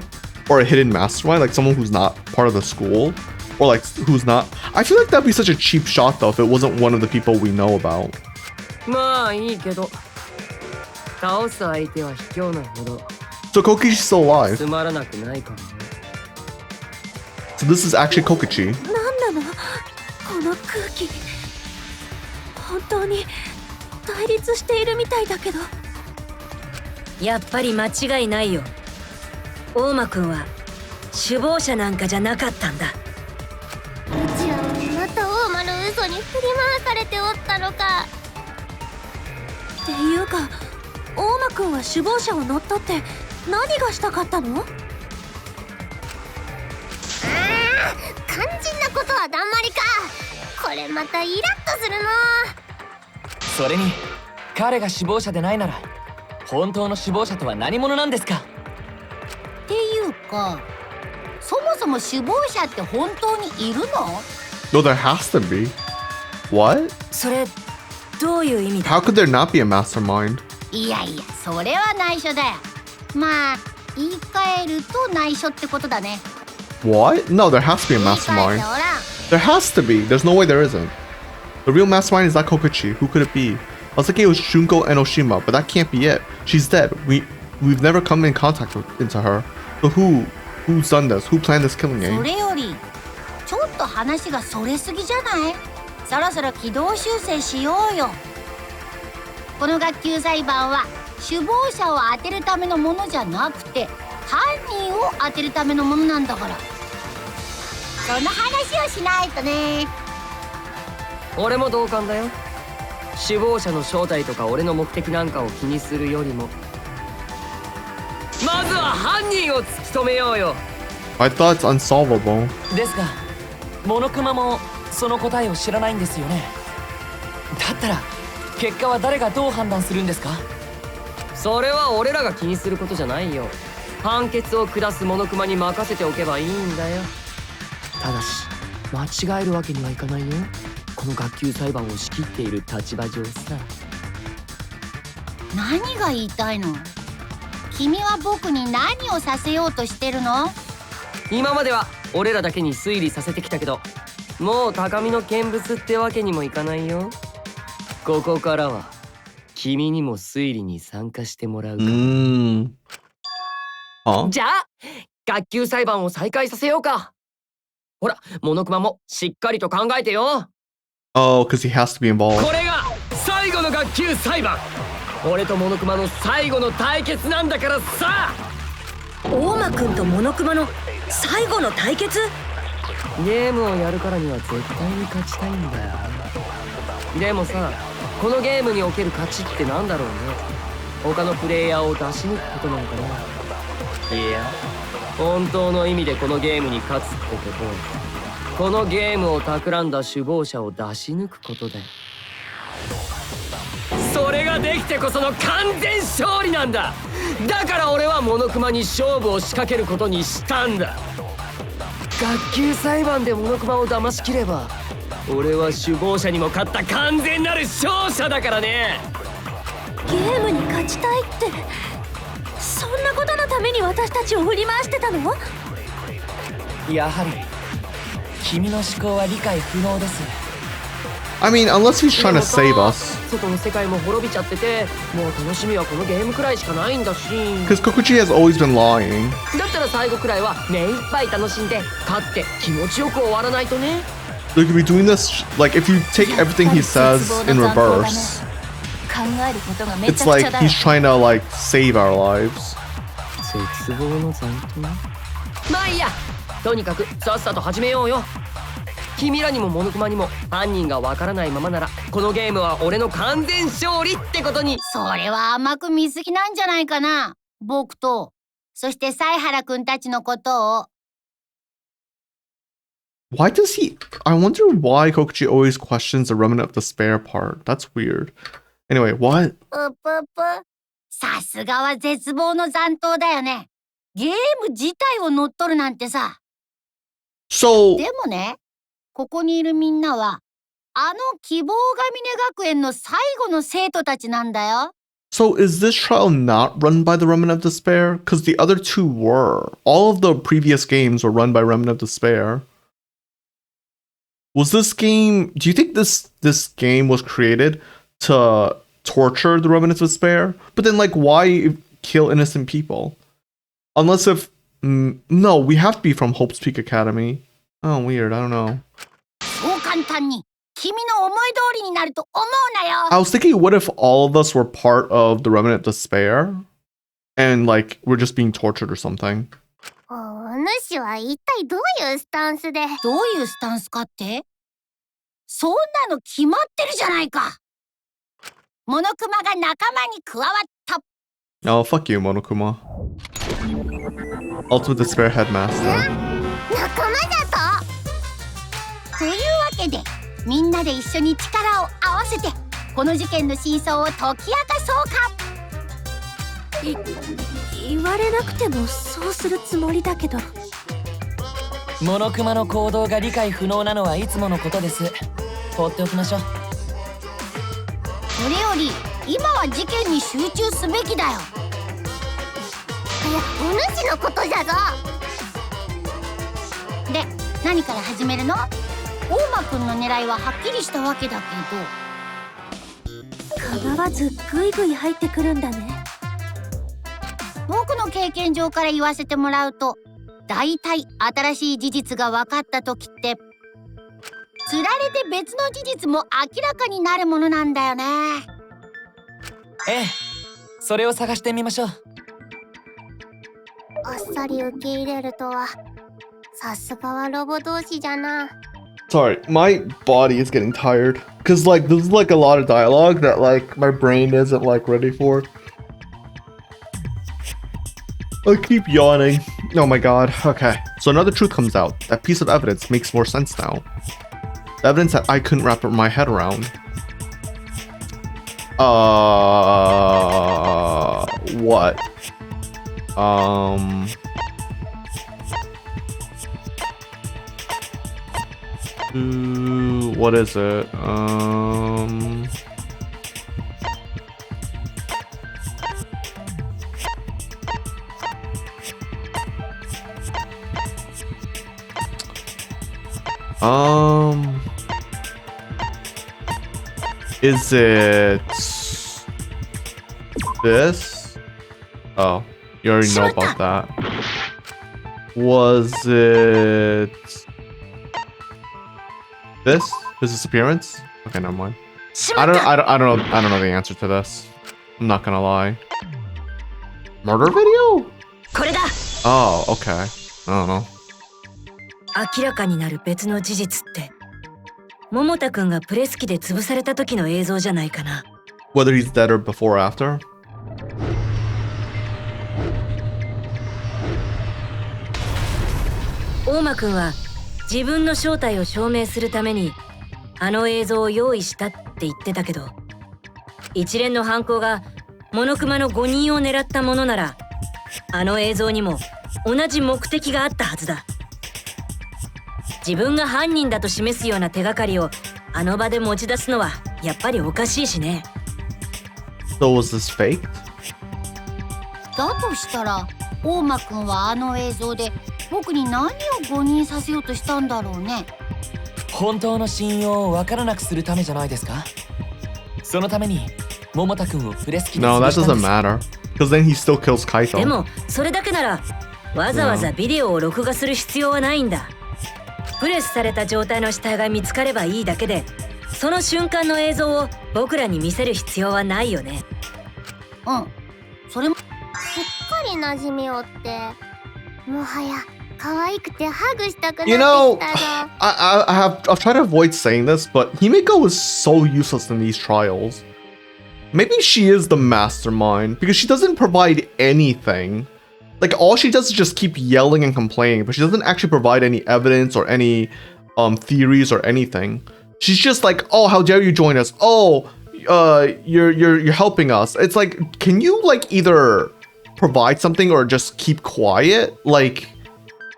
Or a hidden mastermind? Like someone who's not part of the school? Or like, who's not? I feel like that'd be such a cheap shot, though, if it wasn't one of the people we know about. まあいいけど、倒す相手は卑怯なほど So Kokichi's still alive. つまらなくないからね。 So this is actually Kokichi. 何なのこの空気。本当に対立しているみたいだけど。やっぱり間違いないよ。大間くんは首謀者なんかじゃなかったんだ。うちはまたオーマの嘘に振り回されておったのか。っていうか、大間くんは首謀者を乗っ取って何がしたかったの？肝心なことはだんまりか。これまたイラッとするの。それに彼が首謀者でないなら本当の首謀者とは何者なんですか？っていうか、そもそも首謀者って本当にいるの？ No, there has to be. What? それどういう意味だ？ How could there not be a mastermind? いやいや、それは内緒だよ。まあ、言い換えると内緒ってことだね。 What? No, there has to be a 言い換え mastermind. ておらん。 There has to be. There's no way there isn't. The real mastermind is not Kokichi. Who could it be? I was thinking it was Shunko Enoshima, but that can't be it. She's dead. We've never come in contact into her. So who's done this? Who planned this killing そ game? れより、ちょっと話がそれすぎじゃない？そろそろ軌道修正しようよ。この学級裁判は首謀者を当てるためのものじゃなくて犯人を当てるためのものなんだから。その話をしないとね。俺も同感だよ。首謀者の正体とか俺の目的なんかを気にするよりもまずは犯人を突き止めようよ。 I thought it's unsolvable. ですがモノクマもその答えを知らないんですよね。だったら結果は誰がどう判断するんですか？それは俺らが気にすることじゃないよ。判決を下すモノクマに任せておけばいいんだよ。ただし間違えるわけにはいかないよ。この学級裁判を仕切っている立場上さ。何が言いたいの？君は僕に何をさせようとしてるの？今までは俺らだけに推理させてきたけど、もう高みの見物ってわけにもいかないよ。ここからは君にも推理に参加してもらうか。じゃあ学級裁判を再開させようか。ほらモノクマもしっかりと考えてよ。 Oh, because he has to be involved. これが最後の学級裁判。俺とモノクマの最後の対決なんだからさ。大間くんとモノクマの最後の対決？ゲームをやるからには絶対に勝ちたいんだよ。でもさ、このゲームにおける勝ちってなんだろうね。他のプレイヤーを出し抜くことなのかな。いや、本当の意味でこのゲームに勝つってこと、このゲームを企んだ首謀者を出し抜くことだよ。それができてこその完全勝利なんだ。だから俺はモノクマに勝負を仕掛けることにしたんだ。学級裁判でモノクマを騙しきれば俺は首謀者にも勝った完全なる勝者だからね。ゲームに勝ちたいって、そんなことのために私たちを振り回してたの？やはり君の思考は理解不能です。 I mean, unless he's trying to save us. 外の世界も滅びちゃってて、もう楽しみはこのゲームくらいしかないんだし。 Because Kokichi has always been lying. だったら最後くらいは目いっぱい楽しんで勝って気持ちよく終わらないとね。 They could be doing this, like, if you take everything he says in reverse, 考えることがめち it's ゃく like ちゃだよ。 he's trying to, like, save our lives. 絶望の残党。まあいいや、とにかくさっさと始めようよ。君らにもモノクマにも犯人がわからないままならこのゲームは俺の完全勝利ってことに。それは甘く見すぎなんじゃないかな。僕と、そして犀原くんたちのことを。Why does he... I wonder why Kokichi always questions the remnant of despair part. That's weird. Anyway, what? ぷぷぷ。さすがは絶望の残党だよね。ゲーム自体を乗っ取るなんてさ。 So... でもね、ここにいるみんなは、あの希望が峰学園の最後の生徒たちなんだよ。So is this trial not run by the Remnant of Despair? Because the other two were. All of the previous games were run by Remnant of Despair. Was this game... Do you think this game was created to torture the Remnant of Despair? But then, like, why kill innocent people? Unless if... no, we have to be from Hope's Peak Academy. Oh, weird. I don't know. そう簡単に君の思い通りになると思うなよ。 I was thinking, what if all of us were part of the Remnant of Despair? And, like, we're just being tortured or something. お主は一体どういうスタンスで。どういうスタンスかって？そんなの決まってるじゃないか。モノクマが仲間に加わった。 Oh, fuck you, Monokuma. Ultimate Despair Headmaster. 仲間だと。というわけで、みんなで一緒に力を合わせてこの事件の真相を解き明かそうか。言われなくてもそうするつもりだけど。モノクマの行動が理解不能なのはいつものことです。放っておきましょう。それより今は事件に集中すべきだよ。いや、お主のことじゃぞ。で、何から始めるの？大間くんの狙いははっきりしたわけだけど。構わずグイグイ入ってくるんだね。僕の経験上から言わせてもらうと、だいたい新しい事実が分かった時ってつられて別の事実も明らかになるものなんだよね。ええ、それを探してみましょう。あっさり受け入れるとは、さすがはロボ同士じゃな。 Sorry, my body is getting tired. Because, like, this is, like, a lot of dialogue that, like, my brain isn't, like, ready for. I keep yawning. Oh my god. Okay. So another truth comes out. That piece of evidence makes more sense now. The evidence that I couldn't wrap my head around. What? What is it? Is it this? Oh, you already know about that. Was it this? His disappearance? Okay, never mind. I don't know the answer to this. I'm not gonna lie. Murder video? これだ。 Oh, okay. I don't know. 明らかになる別の事実って桃田くんがプレス機で潰された時の映像じゃないかな。 Whether he's dead or before or after? 大間くんは自分の正体を証明するためにあの映像を用意したって言ってたけど、一連の犯行がモノクマの5人を狙ったものならあの映像にも同じ目的があったはずだ。自分が犯人だと示すような手がかりをあの場で持ち出すのはやっぱりおかしいしね。 So was this faked? だとしたら大間くんはあの映像で僕に何を誤認させようとしたんだろうね。本当の信用を分からなくするためじゃないですか。そのために桃田くんをプレス機で No, 潰 that したん doesn't です。 matter. Because then he still kills で Kaito. もそれだけならわざわざビデオを録画する必要はないんだ。プレスされた状態の死体が見つかればいいだけで、その瞬間の映像を僕らに見せる必要はないよね。うん。それもすっかり馴染みおって、もはや可愛くてハグしたくなって You き know, たぞ。I've tried to avoid saying this, but Himiko was so useless in these trials. Maybe she is the mastermind because she doesn't provide anything. Like all she does is just keep yelling and complaining, but she doesn't actually provide any evidence or any theories or anything. She's just like, "Oh, how dare you join us? Oh, you're helping us." It's like, can you like either provide something or just keep quiet? Like,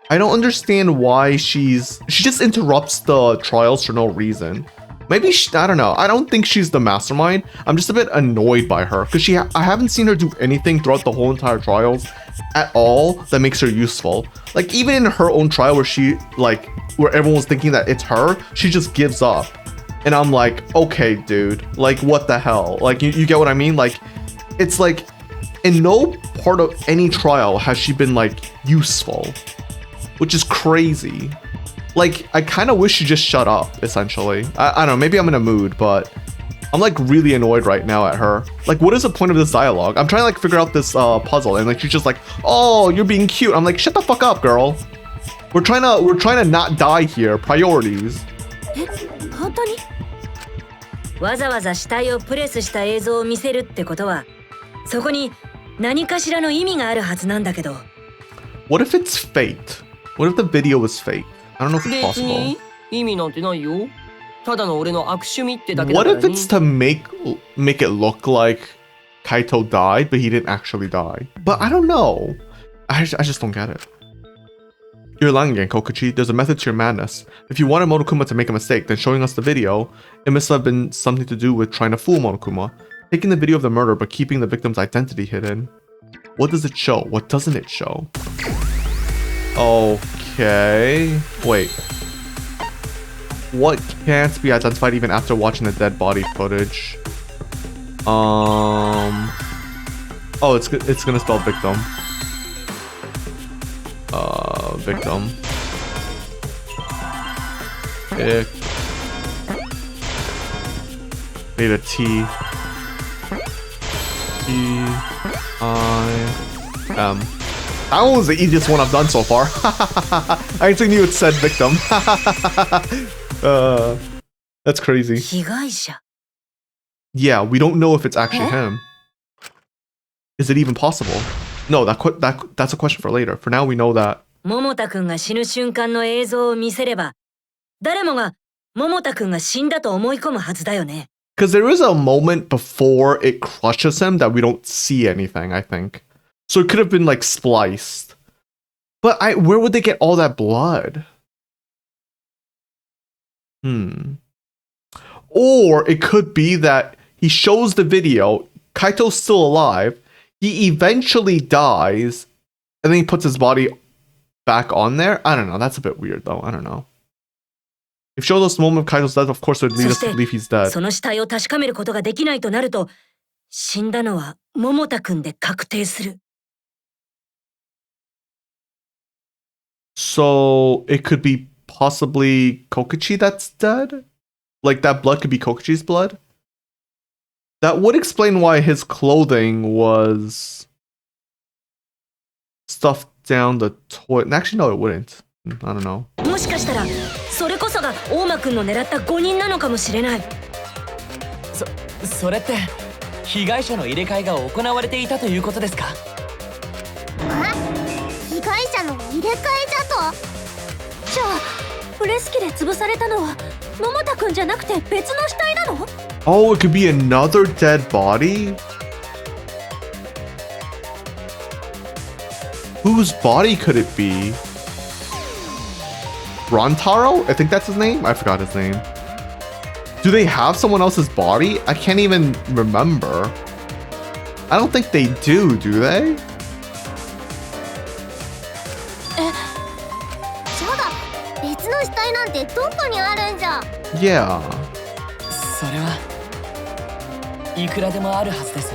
I don't understand why she just interrupts the trials for no reason. Maybe I don't know. I don't think she's the mastermind. I'm just a bit annoyed by her because I haven't seen her do anything throughout the whole entire trials at all that makes her useful. Like even in her own trial where everyone was thinking that it's her, she just gives up. And I'm like, okay, dude, like what the hell? Like you get what I mean? Like it's like in no part of any trial has she been like useful, which is crazy. Like, I kind of wish you just shut up, essentially. I don't know, maybe I'm in a mood, but I'm like really annoyed right now at her. Like, what is the point of this dialogue? I'm trying to like figure out this puzzle, and like she's just like, "Oh, you're being cute." I'm like, "Shut the fuck up, girl. We're trying to not die here. Priorities." 本当にわざわざ死体をプレスした映像を見せるってことは、そこに何かしらの意味があるはずなんだけど。What if it's fate? What if the video was fake? I don't know if it's 別 possible. に意味なんてないよ。ただの俺の悪趣味ってだけだ What から if ね。 it's to make it look like Kaito died, but he didn't actually die? But I don't know. I just don't get it. You're lying again, Kokichi. There's a method to your madness. If you wanted Monokuma to make a mistake, then showing us the video, it must have been something to do with trying to fool Monokuma. Taking the video of the murder, but keeping the victim's identity hidden. What does it show? What doesn't it show? Okay. Wait. What can't be identified even after watching the dead body footage? Oh, it's gonna spell victim. Victim. Need a T. T-I-M. That one was the easiest one I've done so far. I actually knew it said victim. That's crazy. 被害者。 Yeah, we don't know if it's actually him. Is it even possible? No, that's a question for later. For now, we know that. 桃田くんが死ぬ瞬間の映像を見せれば、誰もが桃田くんが死んだと思い込むはずだよね。Because there is a moment before it crushes him that we don't see anything, I think. So it could have been like spliced. But where would they get all that blood? Or it could be that he shows the video, Kaito's still alive, he eventually dies, and then he puts his body back on there? I don't know, that's a bit weird though, I don't know. If show us the moment of Kaito's death, of course it would lead us to believe he's dead. その死体を確かめることができないとなると、死んだのは桃田くんで確定する。So it could be possibly Kokichi that's dead? Like that blood could be Kokichi's blood? That would explain why his clothing was stuffed down the toilet. Actually, no, it wouldn't. I don't know. もしかしたらそれこそが大間くんの狙った5人なのかもしれない。それって被害者の入れ替えが行われていたということですか？被害者の入れ替えだと？じゃあプレス機で潰されたのは桃田くんじゃなくて別の死体なの？ Oh, it could be another dead body? Whose body could it be? Rontaro? I think that's his name? I forgot his name. Do they have someone else's body? I can't even remember. I don't think they do they? じゃが別の死体なんてどこにあるんじゃ？ Yeah. それはいくらでもあるはずです。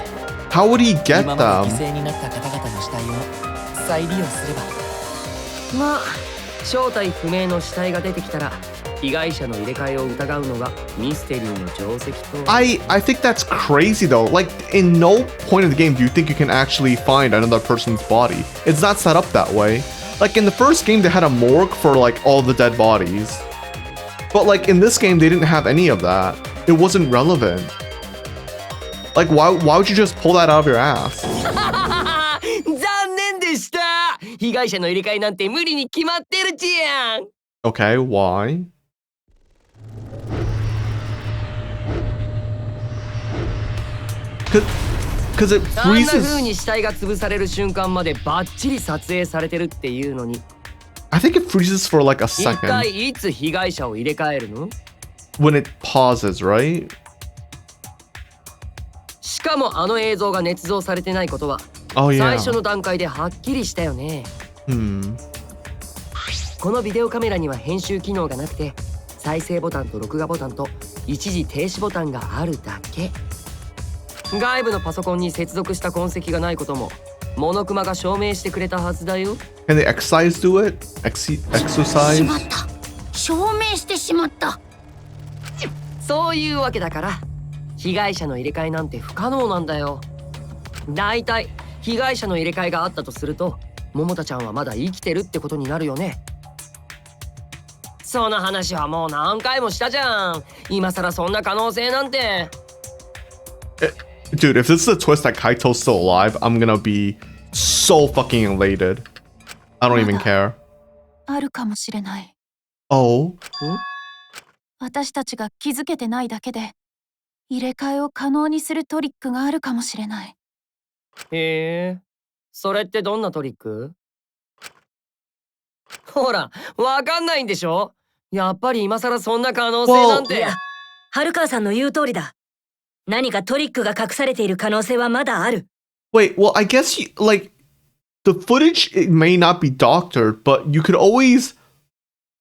How would he get 今まで them? 犠牲になった方々の死体を再利用すれば。まあ正体不明の死体が出てきたら被害者の入れ替えを疑うのがミステリーの定石と。 I think that's crazy though. Like, in no point of the game do you think you can actually find another person's body. It's not set up that way. Like in the first game they had a morgue for like all the dead bodies. But like in this game they didn't have any of that. It wasn't relevant. Like why would you just pull that out of your ass? 残念でした。被害者の入れ替えなんて無理に決まってるじゃん。 Okay, why? Cause it あんな風 freezes. に死体が潰される瞬間までバッチリ撮影されてるっていうのに、 I think it freezes for like a 一 second 体いつ被害者を入れ替えるの？ when it pauses, right? しかもあの映像が捏造されてないことは Oh 最 yeah. 初の段階ではっきりしたよね。Hmm. このビデオカメラには編集機能がなくて、再生ボタンと録画ボタンと一時停止ボタンがあるだけ。外部のパソコンに接続した痕跡がないこともモノクマが証明してくれたはずだよ。 Can the exercise do it? し Exercise? まった。証明してしまった。そういうわけだから被害者の入れ替えなんて不可能なんだよ。だいたい被害者の入れ替えがあったとすると桃田ちゃんはまだ生きてるってことになるよね。その話はもう何回もしたじゃん。今さらそんな可能性なんて。 Dude, if this is a twist that Kaito's still alive, I'm gonna be so fucking elated. I don't even care. あるかもしれない。 Oh? 私たちが気づけてないだけで入れ替えを可能にするトリックがあるかもしれない。へえ、それってどんなトリック？ほら、わかんないんでしょ？やっぱり今さらそんな可能性なんて。いや、春川さんの言う通りだ。何かトリックが隠されている可能性はまだある。 Wait, well, I guess like the footage, it may not be doctored, but you could always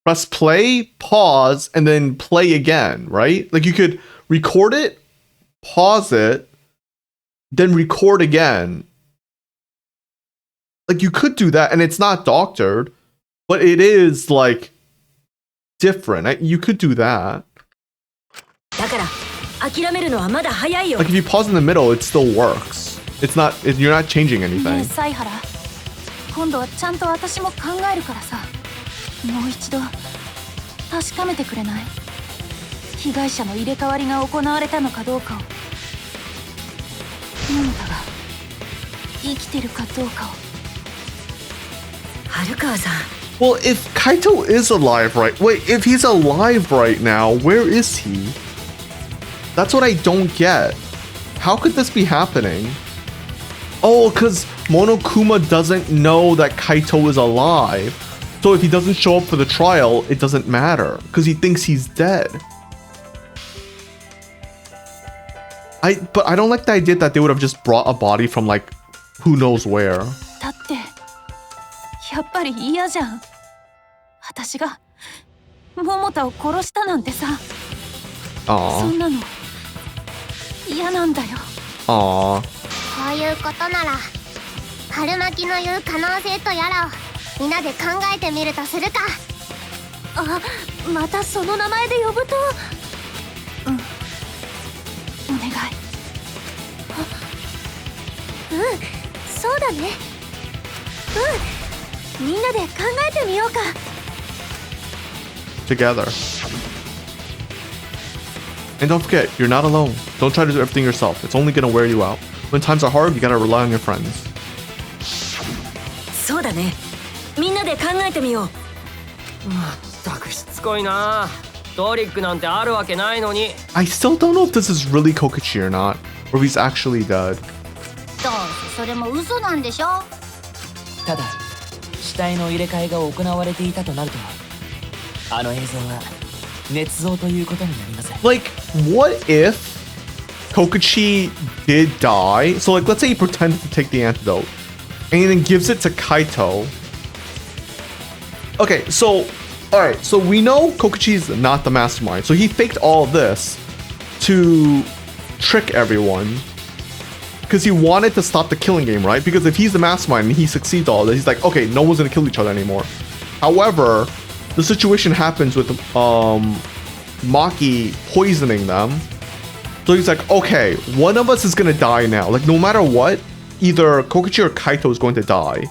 press play, pause, and then play again, right? Like you could record it, pause it, then record again. Like you could do that, and it's not doctored, but it is like different. You could do that. だから諦めるのはまだ早いよ。 Like if you pause in the middle, it still works. It's not. You're not changing ねえ anything. 犀原、今度はちゃんと私も考えるからさ、もう一度確かめてくれない？被害者の入れ替わりが行われたのかどうかを。桃田が生きてるかどうかを。春川さん、 Well, if Kaito is alive wait, if he's alive right now, where is he? That's what I don't get. How could this be happening? Oh, because Monokuma doesn't know that Kaito is alive. So if he doesn't show up for the trial, it doesn't matter because he thinks he's dead. But I don't like the idea that they would have just brought a body from like who knows where. だってやっぱり嫌じゃん。私が桃田を殺したなんてさ。そ Aww. んなの嫌なんだよ。 Aww. こういうことなら春巻の言う可能性とやらをみんなで考えてみるとするか。あ、またその名前で呼ぶと。うん。お願い。そうだね。みんなで考えてみようか。 Together. And don't forget, you're not alone. Don't try to do everything yourself. It's only gonna wear you out. When times are hard, you gotta rely on your friends. そうだね。みんなで考えてみよう。まったくしつこいな。トリックなんてあるわけないのに。 I still don't know if this is really Kokichi or not, or if he's actually dead. どうせそれも嘘なんでしょ。ただ死体の入れ替えが行われていたとなると、あの映像は捏造ということになります。 Like, what if Kokichi did die? So, like, let's say he pretended to take the antidote and he then gives it to Kaito. Okay, so, alright, so we know Kokichi's not the mastermind. So he faked all of this to trick everyone because he wanted to stop the killing game, right? Because if he's the mastermind and he succeeds all this, he's like, okay, no one's gonna kill each other anymore. However, the situation happens with Maki poisoning them. So he's like, okay, one of us is gonna die now. Like, no matter what, either Kokichi or Kaito is going to die.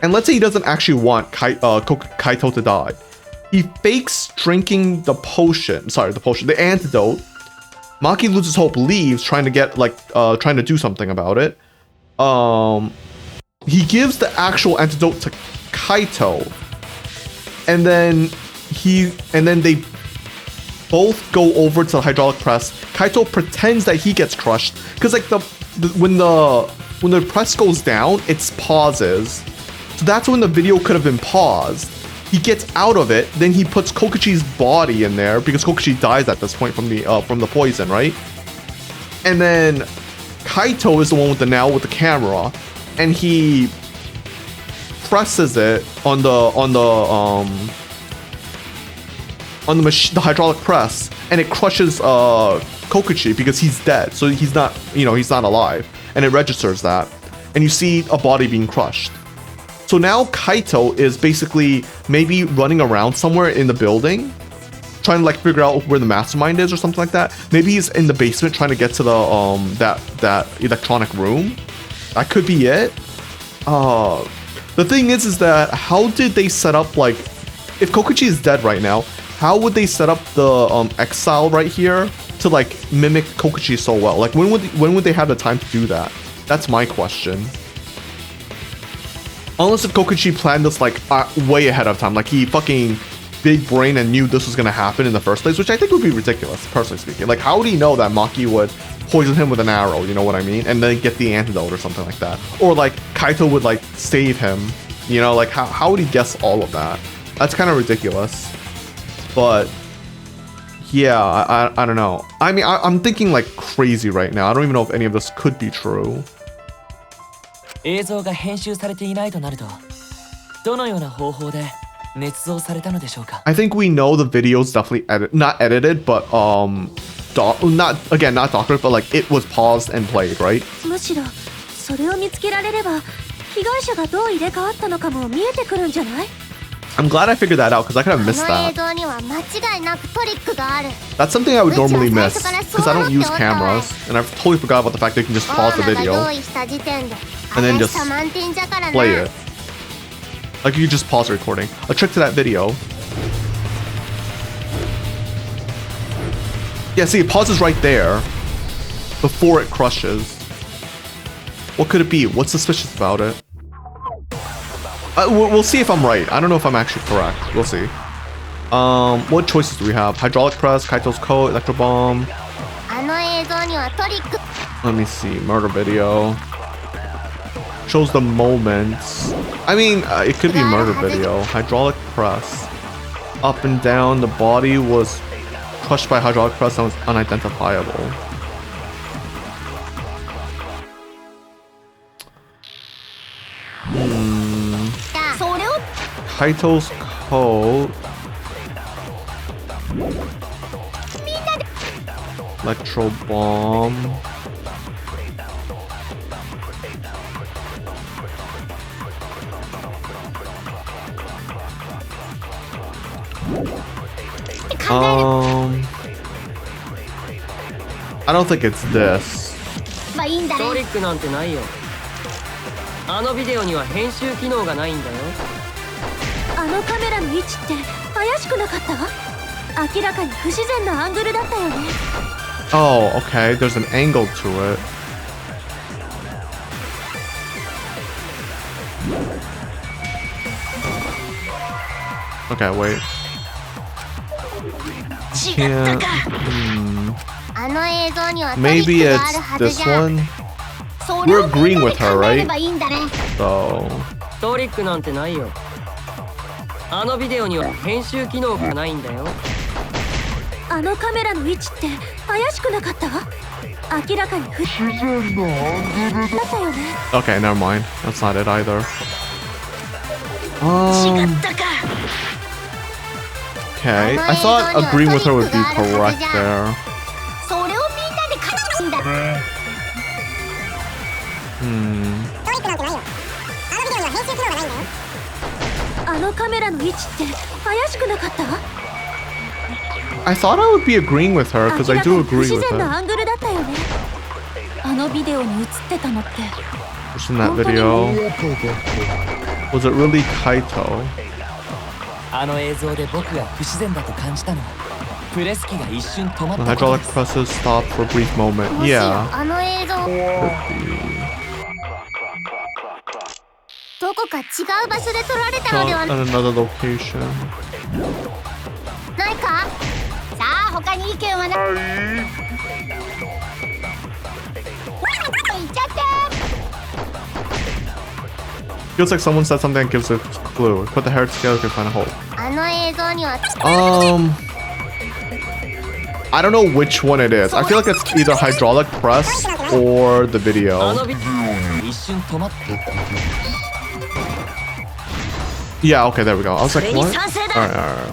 And let's say he doesn't actually want Kaito to die. He fakes drinking the antidote. Maki loses hope, leaves, trying to do something about it. He gives the actual antidote to Kaito. And then they both go over to the hydraulic press. Kaito pretends that he gets crushed because like when the press goes down, it pauses. So that's when the video could have been paused. He gets out of it, then he puts Kokichi's body in there because Kokichi dies at this point from the poison, right? And then Kaito is the one with the camera, and he presses it on the hydraulic press, and it crushes Kokichi because he's dead, so he's not alive, and it registers that, and you see a body being crushed. So now Kaito is basically maybe running around somewhere in the building, trying to like figure out where the mastermind is or something like that. Maybe he's in the basement trying to get to the that electronic room. That could be it. The thing is that how did they set up, like, if Kokichi is dead right now, how would they set up the exile right here to like mimic Kokichi so well? Like when would they have the time to do that? That's my question. Unless if Kokichi planned this like way ahead of time, like he fucking big brain and knew this was gonna happen in the first place, which I think would be ridiculous, personally speaking. Like how would he know that Maki would poison him with an arrow, you know what I mean? And then get the antidote or something like that. Or like Kaito would like save him, you know, like how would he guess all of that? That's kind of ridiculous. But yeah, I don't know. I mean, I'm thinking like crazy right now. I don't even know if any of this could be true. 映像が編集されていないとなると、どのような方法で捏造されたのでしょうか。 I think we know the video is definitely not edited, but not doctored, but like it was paused and played, right? むしろそれを見つけられれば被害者がどう入れ替わったのかも見えてくるんじゃない？ I'm glad I figured that out because I could have missed この映 that. 像には間違いなくトリックがある。 That's something I would normally miss because I don't use cameras, and I've totally forgot about the fact that you can just pause the オーナが video 同意した時点で and then 怪 just しさ満点じゃからな。 play it. Like you could just pause the recording. A trick to that video. Yeah, see, it pauses right there before it crushes. What could it be? What's suspicious about it? We'll see if I'm right. I don't know if I'm actually correct. We'll see. What choices do we have? Hydraulic press, Kaito's coat, electro bomb. Let me see. Murder video. Shows the moments. I mean, it could be murder video. Hydraulic press. Up and down. The body was crushed by hydraulic press and was unidentifiable. Kaito's coat. Electro bomb. I don't think it's this. トリックなんてないよ。あのビデオには編集機能がないんだよ。あのカメラの位置って怪しくなかった？明らかに不自然なアングルだったよね。Oh, okay. There's an angle to it. Okay, wait. Can't. Maybe it's this one. We're agreeing with her, right? So. トリックなんてないよ。あのビデオには編集機能がないんだよ。あのカメラの位置って怪しくなかった？明らかに不自然なアングルだったよね。Okay, never mind. That's not it either. Okay, I thought agreeing with her would be correct there. I thought I would be agreeing with her because I do agree with her. What's in that video? Was it really Kaito? あの映像で僕が不自然だと感じたのはプレス機が一瞬止まった Hydraulic presses stop for a brief moment. Yeah. どこか違う場所で撮られたのでは At another location. ないか？さあ他に意見はない。言っちゃって。 Feels like someone said something that gives a clue. Put the hair together to find a hole. あの映像には I don't know which one it is. I feel like it's either hydraulic press or the video. あのビデオ一瞬止まった。 Yeah, okay, there we go. I was like, what? Alright.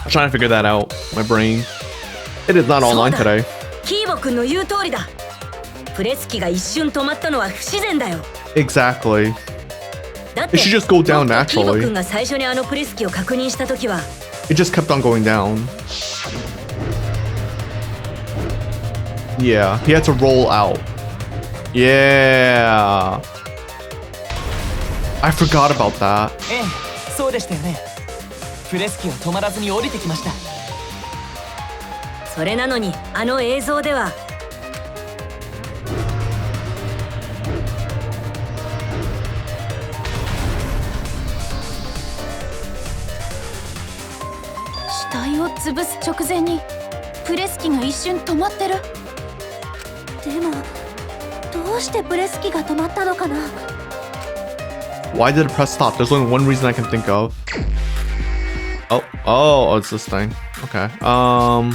I'm trying to figure that out. My brain. It is not online today. キーボ君の言う通りだ。プレス機が一瞬止まったのは不自然だよ。 Exactly. だって It should just go down キーボ naturally. 君が最初にあのプレス機を確認したときは It just kept on going down. Yeah, he had to roll out. Yeah. I forgot about that. ええ、そうでしたよね。プレス機は止まらずに降りてきました。それなのにあの映像では死体を潰す直前にプレス機が一瞬止まってる。でもどうしてプレス機が止まったのかな。 Why did it press stop? There's only one reason I can think of. Oh, it's this thing. Okay. I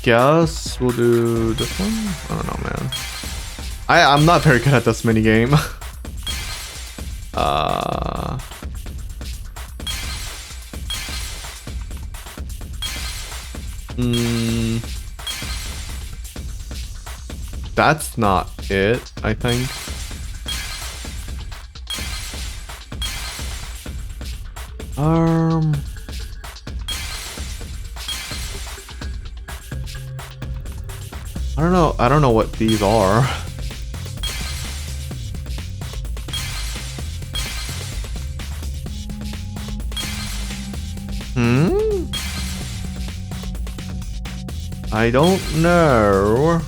guess we'll do this one. I don't know, man. I'm not very good at this mini game. That's not it, I think. I don't know what these are. I don't know.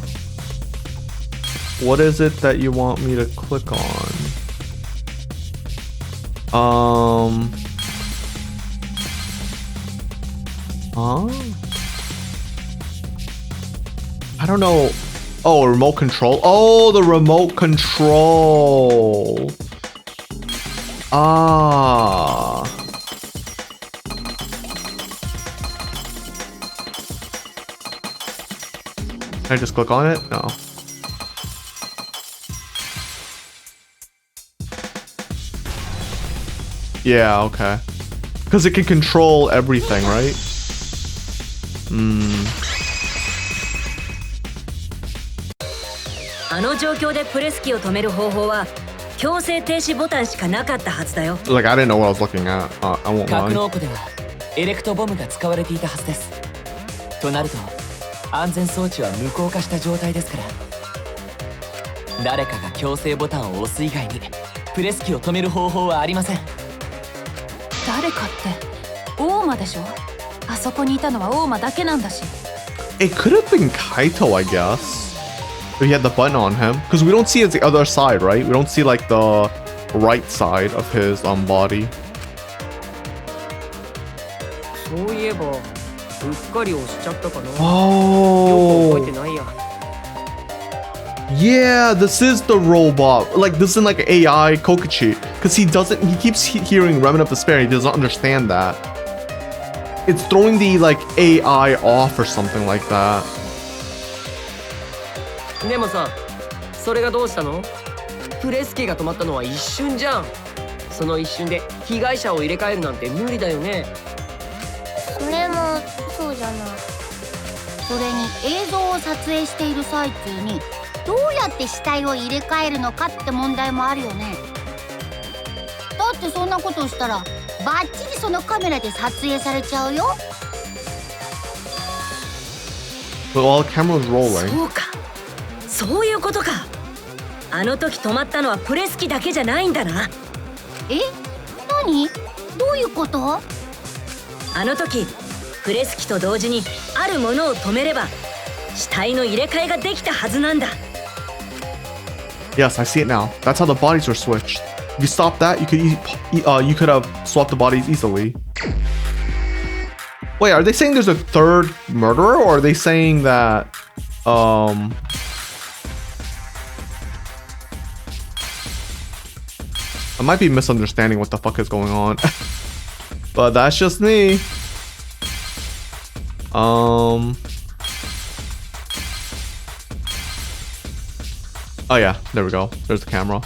What is it that you want me to click on? Huh? I don't know. Oh, remote control. Oh, the remote control. Ah. Can I just click on it? No. Yeah, okay. Because it can control everything, right? Hmm. あの状況でプレス機を止める方法は強制停止ボタンしかなかったはずだよ。Like, I didn't know what I was looking at. I won't 格 lie. 納庫ではエレクトボムが使われていたはずです。となると安全装置は無効化した状態ですから、誰かが強制ボタンを押す以外にプレス機を止める方法はありません。誰かって大間でしょ。あそこにいたのは大間だけなんだし。 It could have been Kaito, I guess. If he had the button on him. Because we don't see it's the other side, right? We don't see like the right side of his body. そういえばうっかり押しちゃったかな。よく Oh. 覚えてないや。 Yeah, this is the robot. Like, this is like AI Kokichi. Because he keeps hearing Remnant of Despair. He doesn't understand that. It's throwing the, like, AI off or something like that. でもさ、それがどうしたの？プレス機が止まったのは一瞬じゃん。その一瞬で被害者を入れ替えるなんて無理だよね。それもそうじゃな。それに映像を撮影している最中にどうやって死体を入れ替えるのかって問題もあるよね。だってそんなことをしたらバッチリそのカメラで撮影されちゃうよ。 But while the camera's rolling. そうか、そういうことか。あの時止まったのはプレス機だけじゃないんだな。え？何？どういうこと？あの時プレス機と同時にあるものを止めれば死体の入れ替えができたはずなんだ。 Yes, I see it now. That's how the bodies were switched. If you stop that, you could have swapped the bodies easily. Wait, are they saying there's a third murderer, or are they saying that I might be misunderstanding what the fuck is going on. But that's just me. Oh yeah, there we go. There's the camera.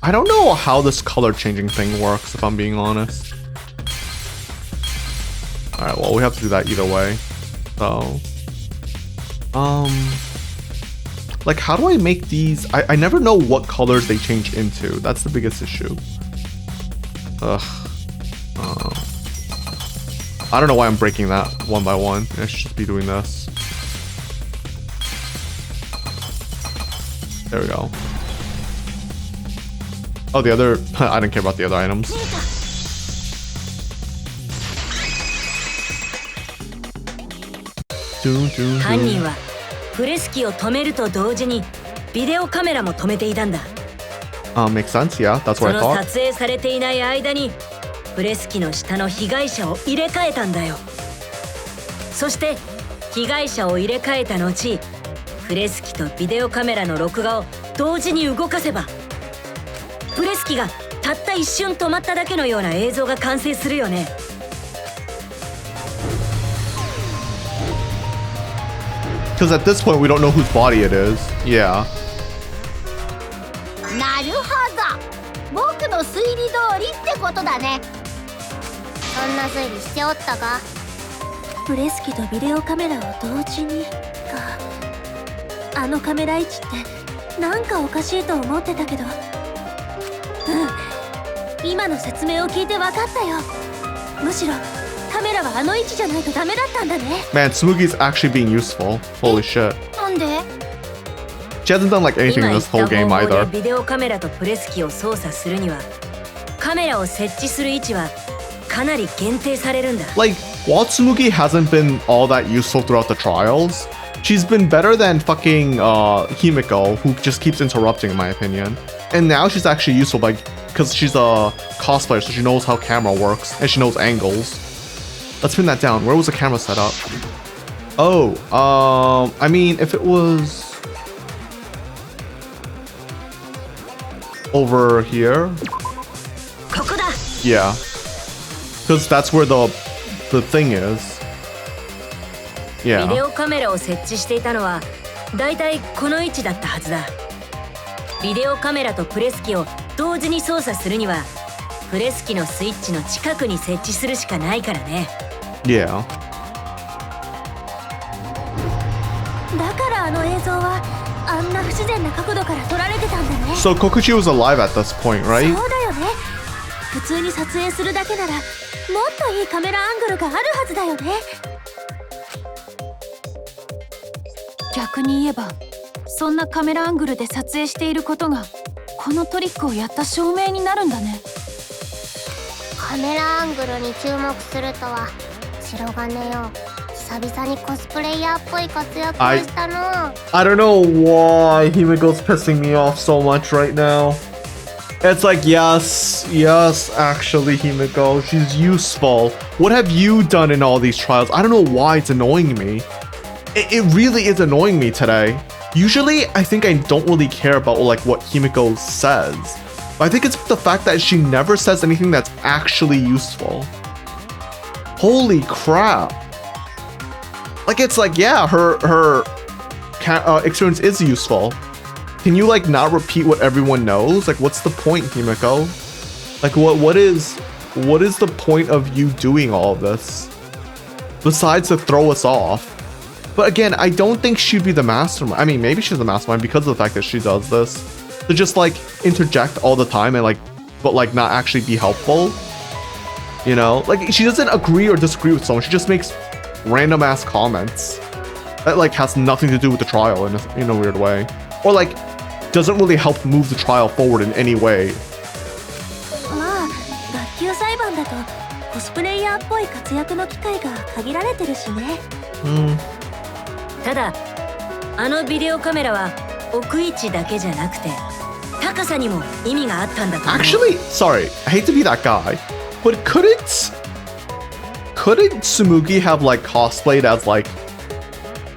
I don't know how this color changing thing works, if I'm being honest. Alright, well, we have to do that either way. So, like, how do I make these? I never know what colors they change into. That's the biggest issue. Ugh. I don't know why I'm breaking that one by one. I should just be doing this. There we go. Oh, the other... I didn't care about the other items. Doo, doo, doo. 犯人はプレス機を止めると同時にビデオカメラも止めていたんだ。 Makes sense, yeah. That's そ what I の thought. 撮影されていない間にプレス機の下の被害者を入れ替えたんだよ。そして被害者を入れ替えた後、プレス機とビデオカメラの録画を同時に動かせば、プレス機がたった一瞬止まっただけのような映像が完成するよね。Because at this point, we don't know whose body it is. Yeah. なるほど。僕の推理通りってことだね。そんな推理しておったか。プレス機とビデオカメラを同時にか。あのカメラ位置ってなんかおかしいと思ってたけど、今の説明を聞いて分かったよ。むしろカメラはあの位置じゃないとダメだったんだね。 Man, Smokey's actually being useful. Holy shit. なんで？ She hasn't done like anything in this whole game 今言った方法 either. でビデオカメラとプレス機を操作するにはカメラを設置する位置はかなり限定されるんだ。 Like, while Tsumugi hasn't been all that useful throughout the trials, she's been better than fucking Himiko, who just keeps interrupting, in my opinion. And now she's actually useful because she's a cosplayer, so she knows how camera works and she knows angles. Let's pin that down. Where was the camera set up? Oh, I mean, if it was over here, ここだ。 yeah, because that's where the thing is. ビデ Yeah. オカメラを設置していたのはだいたいこの位置だったはずだ。ビデオカメラとプレス機を同時に操作するにはプレス機のスイッチの近くに設置するしかないからね。 Yeah. だからあの映像はあんな不自然な角度から撮られてたんだね。 So Kokichi was alive at this point, そう right? だよね。普通に撮影するだけならもっといいカメラアングルがあるはずだよね。逆に言えばそんなカメラアングルで撮影していることがこのトリックをやった証明になるんだね。カメラアングルに注目するとは白金よ。久々にコスプレイヤーっぽい活躍をしたの。 I don't know why Himiko's pissing me off so much right now. It's like, yes, actually, Himiko, she's useful. What have you done in all these trials? I don't know why it's annoying me. It really is annoying me today. Usually, I think I don't really care about like what Himiko says. But I think it's the fact that she never says anything that's actually useful. Holy crap. Like, it's like, yeah, her experience is useful. Can you like not repeat what everyone knows? Like, what's the point, Himiko? Like, what is the point of you doing all of this besides to throw us off? But again, I don't think she'd be the mastermind. I mean, maybe she's the mastermind because of the fact that she does this to just like interject all the time and like, but like not actually be helpful. You know, like she doesn't agree or disagree with someone. She just makes random ass comments that like has nothing to do with the trial in a weird way, or like doesn't really help move the trial forward in any way. まあ学級裁判だとコスプレイヤーっぽい活躍の機会が限られてるしね。ただあのビデオカメラは置く位置だけじゃなくて高さにも意味があったんだと思う。 Actually, sorry, I hate to be that guy, but couldn't Tsumugi have like cosplayed as like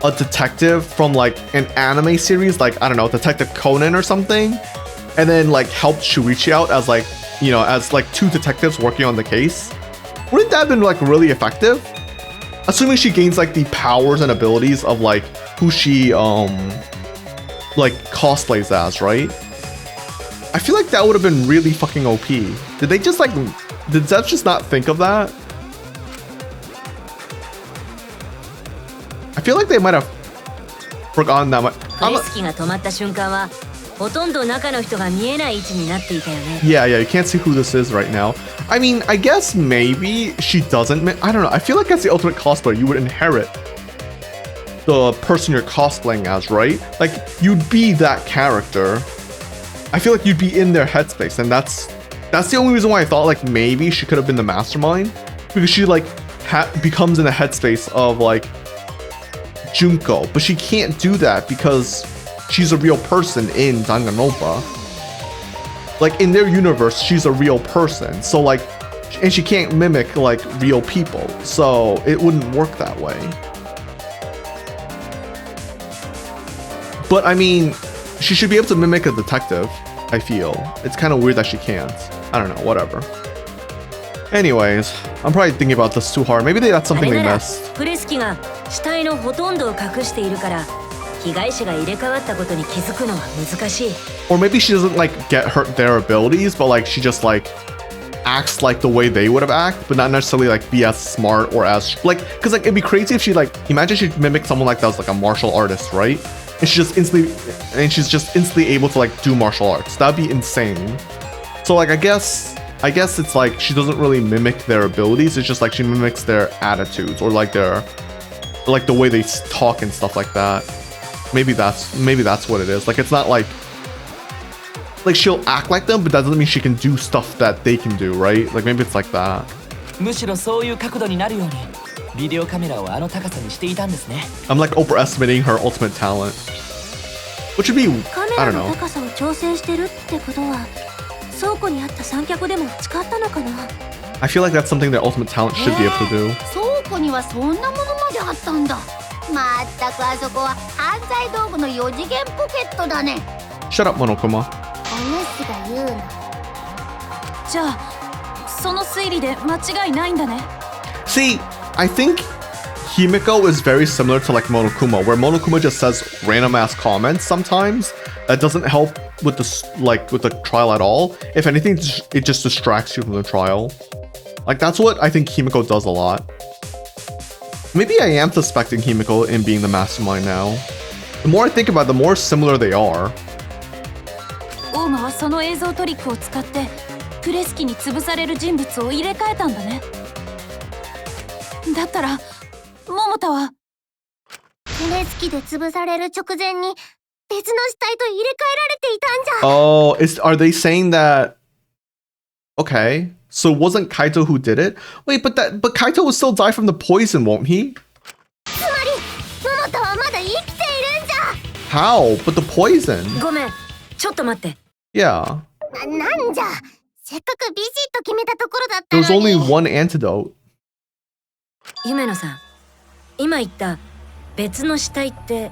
a detective from like an anime series, like I don't know, Detective Conan or something, and then like helped Shuichi out as like, you know, as like two detectives working on the case? Wouldn't that have been like really effective? Assuming she gains like the powers and abilities of like who she like cosplays as, right? I feel like that would have been really fucking OP. Did they just like, did Zev just not think of that? I feel like they might have forgotten that much. プレス機が止まった瞬間はほとんど中の人が見えない位置になっていたよね。 Yeah, you can't see who this is right now. I mean, I guess maybe she doesn't. I don't know. I feel like as the ultimate cosplayer, you would inherit the person you're cosplaying as, right? Like, you'd be that character. I feel like you'd be in their headspace, and that's the only reason why I thought like maybe she could have been the mastermind, because she like becomes in the headspace of like Junko, but she can't do that because she's a real person in Danganronpa. Like in their universe, she's a real person. So like, and she can't mimic like real people. So it wouldn't work that way. But I mean, she should be able to mimic a detective, I feel. It's kind of weird that she can't. I don't know, whatever. Anyways, I'm probably thinking about this too hard. Maybe that's あ something れ they なら missed. プレス機が死体のほとんどを隠しているから被害者が入れ替わったことに気づくのは難しい。 Or maybe she doesn't like get hurt their abilities, but like she just like acts like the way they would have acted, but not necessarily like be as smart or as like, because like it'd be crazy if she like, imagine she mimicked someone like that was like a martial artist, right? And she's just instantly able to like do martial arts. That'd be insane. So like I guess it's like she doesn't really mimic their abilities. It's just like she mimics their attitudes or like their like the way they talk and stuff like that. Maybe that's what it is. Like it's not like like she'll act like them, but that doesn't mean she can do stuff that they can do, right? Like maybe it's like that. むしろそういう角度になるようにビデオカメラをあの高さにしていたんですね。 I'm like overestimating her ultimate talent, which would be カメ I ラ don't の know. 高さを調整してるってことは倉庫にあった三脚でも使ったのかな。 I feel like that's something that ultimate talent should be able to do. 倉庫にはそんなものまであったんだ。まったくあそこは犯罪道具の4次元ポケットだね。 Shut up, Monokuma. お主が言うな。じゃあその推理で間違いないんだね。 See, I think Himiko is very similar to like Monokuma, where Monokuma just says random ass comments sometimes that doesn't help with the trial at all. If anything, it just distracts you from the trial. Like that's what I think Himiko does a lot. Maybe I am suspecting Himiko in being the mastermind now. The more I think about it, the more similar they are. 大間はその映像トリックを使ってプレス機に潰される人物を入れ替えたんだね。だったら桃田はプレス機で潰される直前に別の死体と入れ替えられていたんじゃ。 Oh, are they saying that? Okay, so it wasn't Kaito who did it? Wait, but Kaito will still die from the poison, won't he? つまり桃田はまだ生きているんじゃ。 How? But the poison. ごめん、ちょっと待って。 Yeah. なんじゃ。せっかくビシッと決めたところだった There の was に。 only one antidote. 夢野さん、今言った別の死体って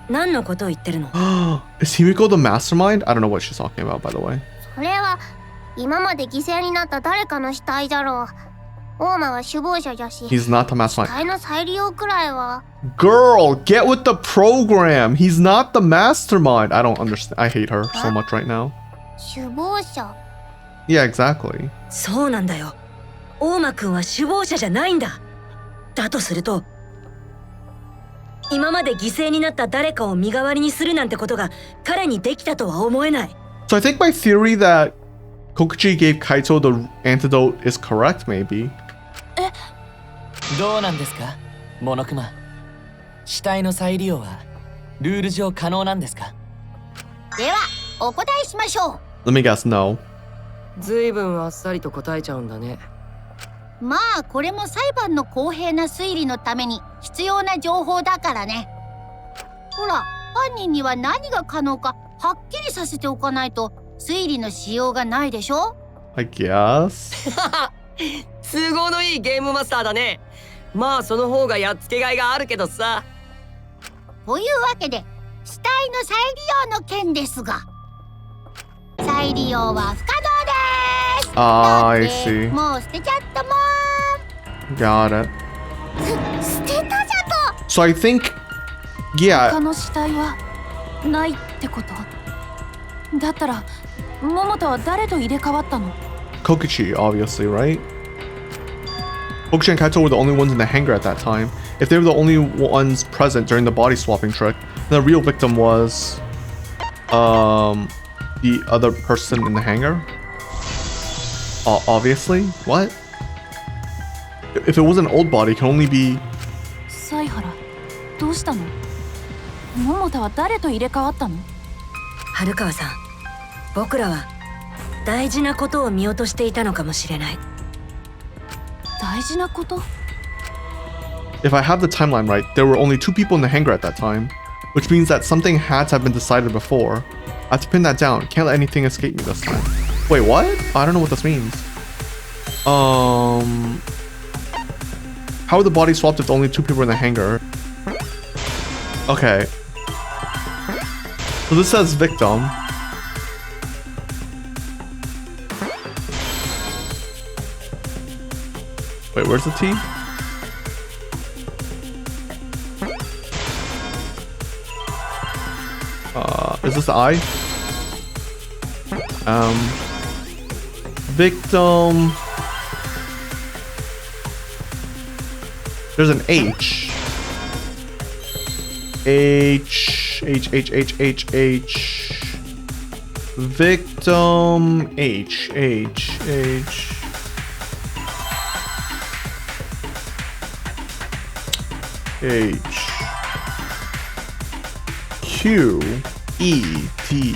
何のことを言ってるの？ Is Himiko the mastermind? I don't know what she's talking about, by the way. それは今まで犠牲になった誰かの死体じゃろう。大間は首謀者じゃし。 He's not the 死 mastermind. 体の再利用くらいは。 Girl, get with the program. He's not the mastermind. I don't understand. I hate her so much right now. 首謀者。 Yeah, exactly. そうなんだよ。大間くんは首謀者じゃないんだ。だとすると、今まで犠牲になった誰かを身代わりにするなんてことが彼にできたとは思えない。 So I think my theory that Kokichi gave Kaito the antidote is correct, maybe. どうなんですか、モノクマ。死体の再利用はルール上可能なんですか？ではお答えしましょ Let me guess, no. ずいぶんあっさりと答えちゃうんだね。う。まあこれも裁判の公平な推理のために必要な情報だからね。ほら、犯人には何が可能かはっきりさせておかないと推理のしようがないでしょ。 I guess. 都合のいいゲームマスターだね。まあその方がやっつけがいがあるけどさ。というわけで死体の再利用の件ですが、再利用は不可能です。 I だって see. もう捨てちゃったもん。 Got it. 捨てたじゃと。 So I think, yeah. 他の死体はないってこと。だったら桃田は誰と入れ替わったの？ Kokichi, obviously, right? Kokichi and Kaito were the only ones in the hangar at that time. If they were the only ones present during the body swapping trick, then the real victim was the other person in the hangar. Obviously. What? If it was an old body, it can only be. 犀原、どうしたの？桃田は誰と入れ替わったの？春川さん、僕らは大事なことを見落としていたのかもしれない。大事なこと？ If I have the timeline right, there were only 2 people in the hangar at that time, which means that something had to have been decided before. I have to pin that down. Can't let anything escape me this time. Wait, what? I don't know what this means. How would the body swapped if only 2 people were in the hangar? Okay. So this says victim. Wait, where's the T? Is this the I? Victim. There's an H. H. Victim. H. Q. E. T.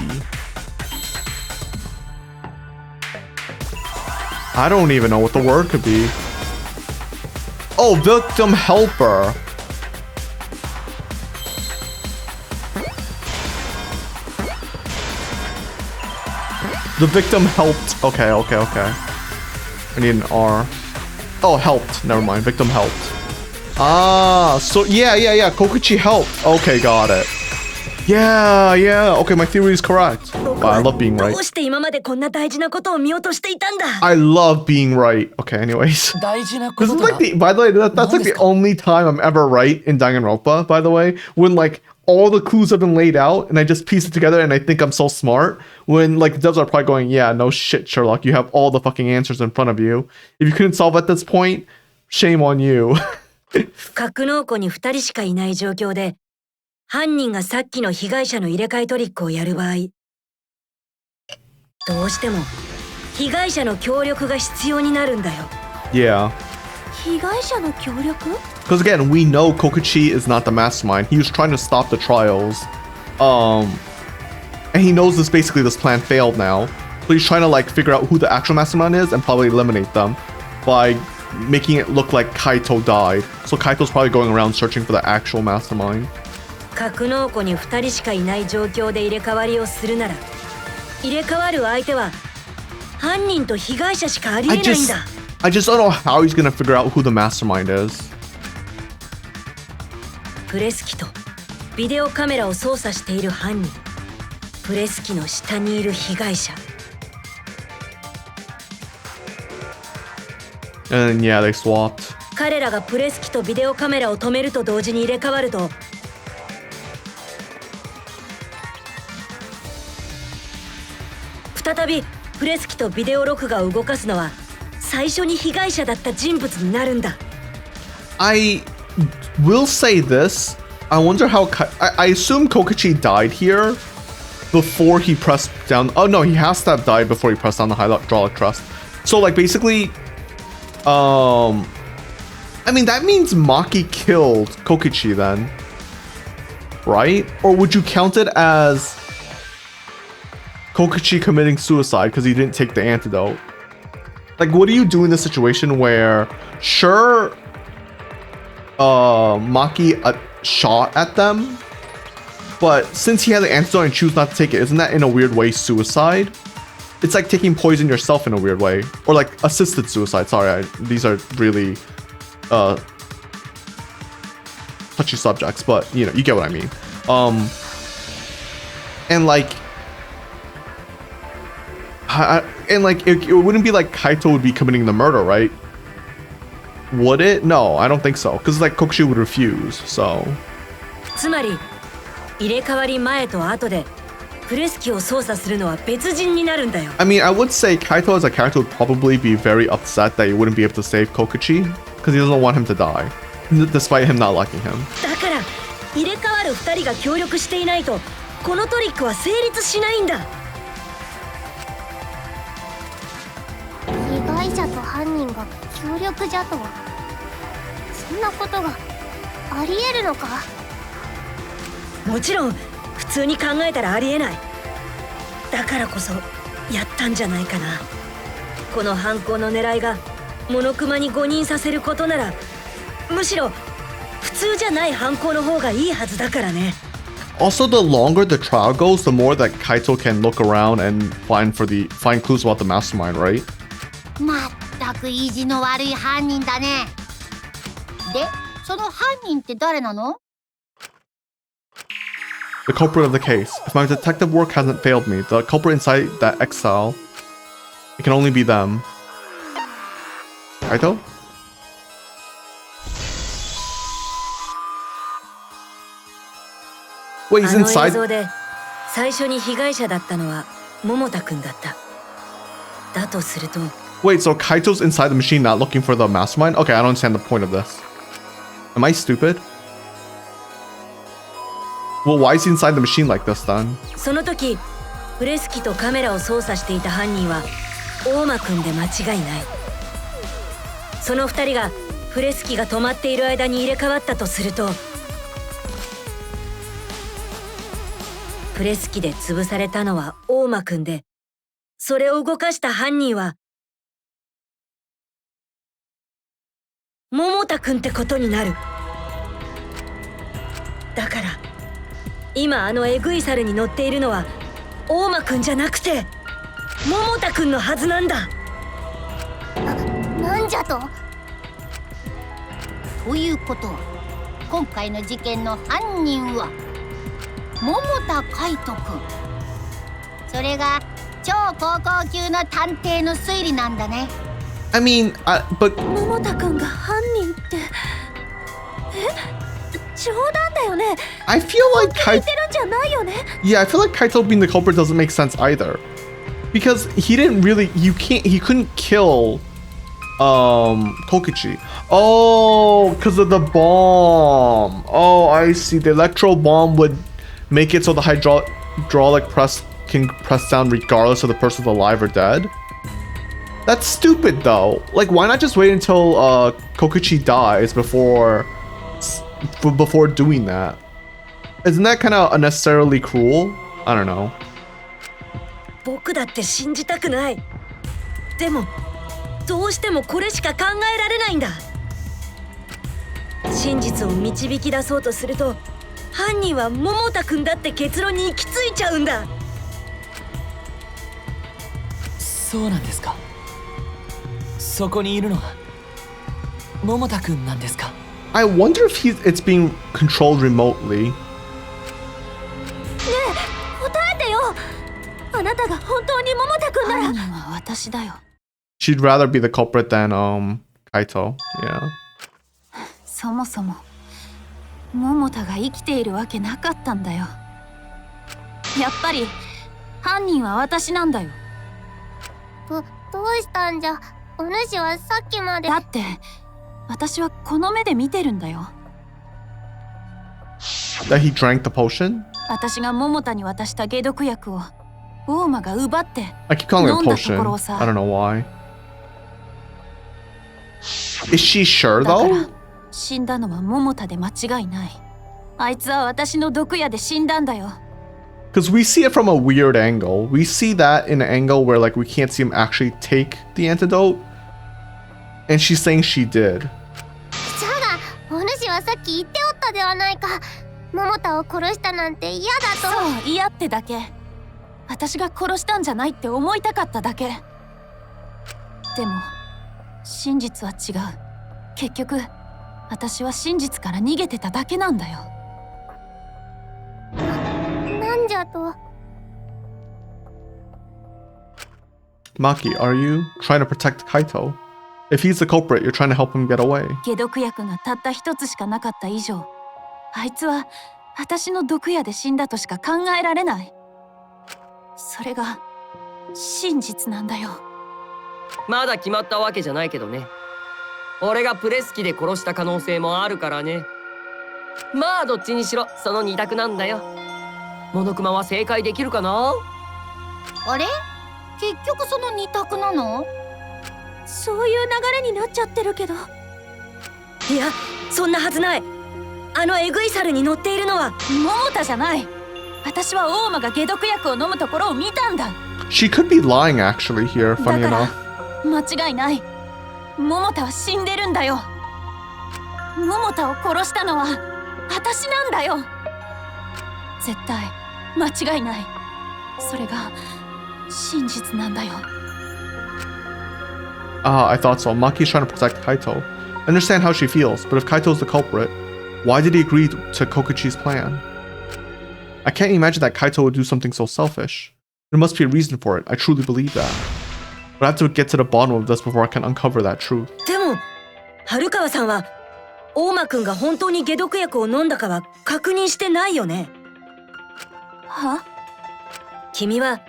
I don't even know what the word could be. Oh, victim helper. The victim helped. Okay. I need an R. Oh, helped. Never mind. Victim helped. Ah, so yeah. Kokichi helped. Okay, got it. Yeah. Okay, my theory is correct. Wow, I love being right. どうして今までこんな大事なことを見落としていたんだ I love being right. Okay, anyways. 大事なこ This と is とは like the, by the way, that's like the only time I'm ever right in Danganronpa, by the way, when like all the clues have been laid out and I just piece it together and I think I'm so smart, when like the devs are probably going, yeah, no shit, Sherlock, you have all the fucking answers in front of you. If you couldn't solve at this point, shame on you. 格納庫に2人しかいない状況で犯人がさっきの被害者の入れ替えトリックをやる場合、どうしても被害者の協力が必要になるんだよ。 Yeah. 被害者の協力 Because again, we know Kokichi is not the mastermind. He was trying to stop the trials. And he knows this plan failed now. So he's trying to like figure out who the actual mastermind is and probably eliminate them by making it look like Kaito died. So Kaito's probably going around searching for the actual mastermind. 格納庫に2人しかいない状況で入れ替わりをするなら、入れ替わる相手は犯人と被害者しかありえないんだ。I just don't know how he's gonna figure out who the mastermind is. プレス機とビデオカメラを操作している犯人、プレス機の下にいる被害者。 And yeah, they swapped. 彼らがプレス機とビデオカメラを止めると同時に入れ替わると、再びプレス機とビデオ録画を動かすのは最初に被害者だった人物になるんだ。 I will say this. I wonder how... I assume Kokichi died here before he pressed down... Oh no, he has to have died before he pressed down the hydraulic truss. So like basically... I mean, that means Maki killed Kokichi then. Right? Or would you count it as Kokichi committing suicide because he didn't take the antidote? Like, what do you do in this situation where, sure, Maki shot at them, but since he had the antidote and chose not to take it, isn't that in a weird way suicide? It's like taking poison yourself in a weird way, or like assisted suicide. Sorry, these are really touchy subjects, but you know, you get what I mean. And like, it wouldn't be like Kaito would be committing the murder, right? Would it? No, I don't think so. Because like Kokichi would refuse, so. つまり入れ替わり前と後でプレス機を操作するのは別人になるんだよ。 I mean, I would say Kaito as a character would probably be very upset that he wouldn't be able to save Kokichi because he doesn't want him to die, despite him not liking him. だから入れ替わる2人が協力していないとこのトリックは成立しないんだ。被害者と犯人が協力じゃとは、そんなことがありえるのか？もちろん普通に考えたらありえない。だからこそやったんじゃないかな。この犯行の狙いがモノクマに誤認させることなら、むしろ普通じゃない犯行の方がいいはずだからね。 Also, the longer the trial goes, the more that Kaito can look around and find clues about the mastermind, right? まったく意地の悪い犯人だね。で、その犯人って誰なの？ The culprit of the case. If my detective work hasn't failed me, the culprit inside that exile, it can only be them. Kaito? Wait, he's あの映 inside? 像で最初に被害者だったのは桃田くんだった。だとすると Wait, so Kaito's inside the machine not looking for the mastermind? Okay, I don't understand the point of this. Am I stupid? Well, why is he inside the machine like this then? その時プレス機とカメラを操作していた犯人は大間くんで間違いない。その2人がプレス機が止まっている間に入れ替わったとすると、プレス機で潰されたのは大間くんで、それを動かした犯人は桃田くんってことになる。だから今あのエグい猿に乗っているのは大間くんじゃなくて桃田くんのはずなんだ。なんじゃと。ということは今回の事件の犯人は桃田海斗くん。それが超高校級の探偵の推理なんだね。I mean, but 桃田くんが犯人って。冗談だよね。 I feel like 聞いてるんじゃないよね。 Yeah, I feel like Kaito being the culprit doesn't make sense either. Because he didn't really, he couldn't kill, Kokichi. Oh, because of the bomb. Oh, I see. The electro bomb would make it so the hydraulic press can press down regardless of the person's alive or dead. That's stupid though. Like, why not just wait until, Kokichi dies before doing that? Isn't that kind of unnecessarily cruel? I don't know. 僕だって信じたくない。でもどうしてもこれしか考えられないんだ。真実を導き出そうとすると犯人は桃田くんだって結論に行き着いちゃうんだ。そうなんですか。そこにいるのは桃田くんなんですか。I wonder if it's being controlled remotely. ねえ、答えてよ。あなたが本当に桃田くんなら。犯人は私だよ。 She'd rather be the culprit than Kaito. Yeah. そもそも桃田が生きているわけなかったんだよ。やっぱり犯人は私なんだよ。どうしたんじゃ。お主はさっきまで。だって私はこの目で見てるんだよ。 That he drank the potion? 私が桃田に渡した解毒薬を大間が奪って I keep calling it a 飲んだと potion. ころをさ。 I don't know why. Is she sure だから though? 死んだのは桃田で間違いない。あいつは私の毒矢で死んだんだよ。 Because we see it from a weird angle. We see that in an angle where like we can't see him actually take the antidote. And she's saying she did. じゃがお主はさっき言っておったではないか。桃田を殺したなんて嫌だと。そう、嫌ってだけ。私が殺したんじゃないって思いたかっただけ。でも真実は違う。結局私は真実から逃げてただけなんだよ。なんじゃと。 Maki, are you trying to protect Kaito? If he's the culprit, you're trying to help him get away. 解毒薬がたった一つしかなかった以上、あいつは私の毒矢で死んだとしか考えられない。それが真実なんだよ。まだ決まったわけじゃないけどね。俺がプレス機で殺した可能性もあるからね。まあどっちにしろその二択なんだよ。モノクマは正解できるかな。あれ、結局その二択なの？そういう流れになっちゃってるけど。いや、そんなはずない。あのエグい猿に乗っているのは桃田じゃない。私は大間が解毒薬を飲むところを見たんだ。 She could be lying actually here, funny だか enough. ら間違いない。桃田は死んでるんだよ。桃田を殺したのは私なんだよ。絶対間違いない。それが真実なんだよ。I thought so. Maki's trying to protect Kaito. I understand how she feels, but if Kaito's the culprit, why did he agree to Kokichi's plan? I can't imagine that Kaito would do something so selfish. There must be a reason for it. I truly believe that. But I have to get to the bottom of this before I can uncover that truth. でも春川さんは大間くんが本当に解毒薬を飲んだかは確認してないよね。は？君は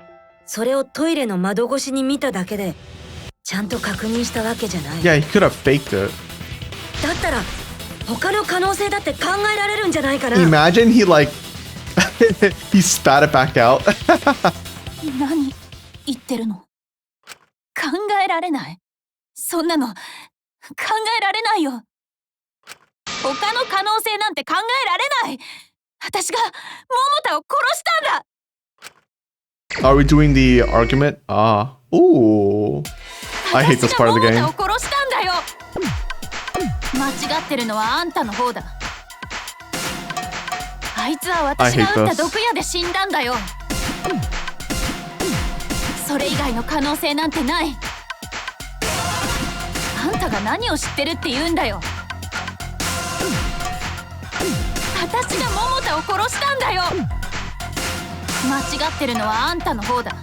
それをトイレの窓越しに見ただけでちゃんと確認したわけじゃない。 Yeah, he could have faked it. だったら他の可能性だって考えられるんじゃないかな。 Imagine he like he spat it back out. 何言ってるの？考えられない。そんなの考えられないよ。他の可能性なんて考えられない。私が桃田を殺したんだ。 Are we doing the argument? Ooh. I hate this part of the 私が game. 桃田を殺したんだよ。間違ってるのはあんたの方だ。あいつは私が打った毒矢で死んだんだよ。それ以外の可能性なんてない。あんたが何を知ってるって言うんだよ。私が桃田を殺したんだよ。間違ってるのはあんたの方だ。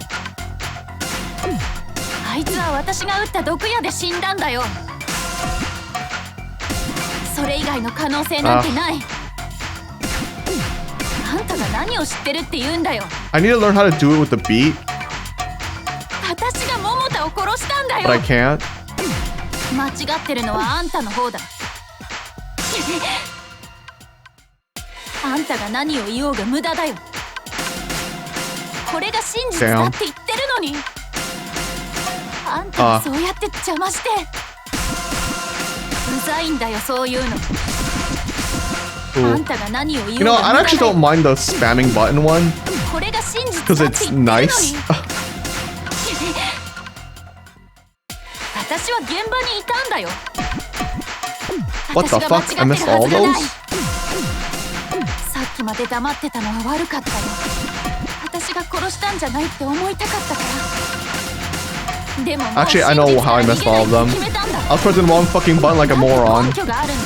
あいつは私が打った毒矢で死んだんだよ。それ以外の可能性なんてない。あんたが何を知ってるって言うんだよ。 I need to learn how to do it with the beat, 私が桃田を殺したんだ but I よ。 can't. 間違ってるのはあんたの方だ。あんたが何を言おうが無駄だよ。これが真実だって言ってるのに、あんたはそうやって邪魔して。うざいんだよそういうの。あんたが何を言 You おう know, が I 無駄だ actually よ。 don't mind the spamming button one これが真実 because だって it's 言ってるのに。 nice. 私は現場にいたんだよ。 What the 私が fuck? I 間違って missed るは all ずがない。 those? さっきまで黙ってたのは悪かったよ。私が殺したんじゃないって思いたかったから。でももう Actually, I know how I missed all of them. 決めたんだ。 I was pressing the wrong fucking button like a 根 moron. 拠があるんだ。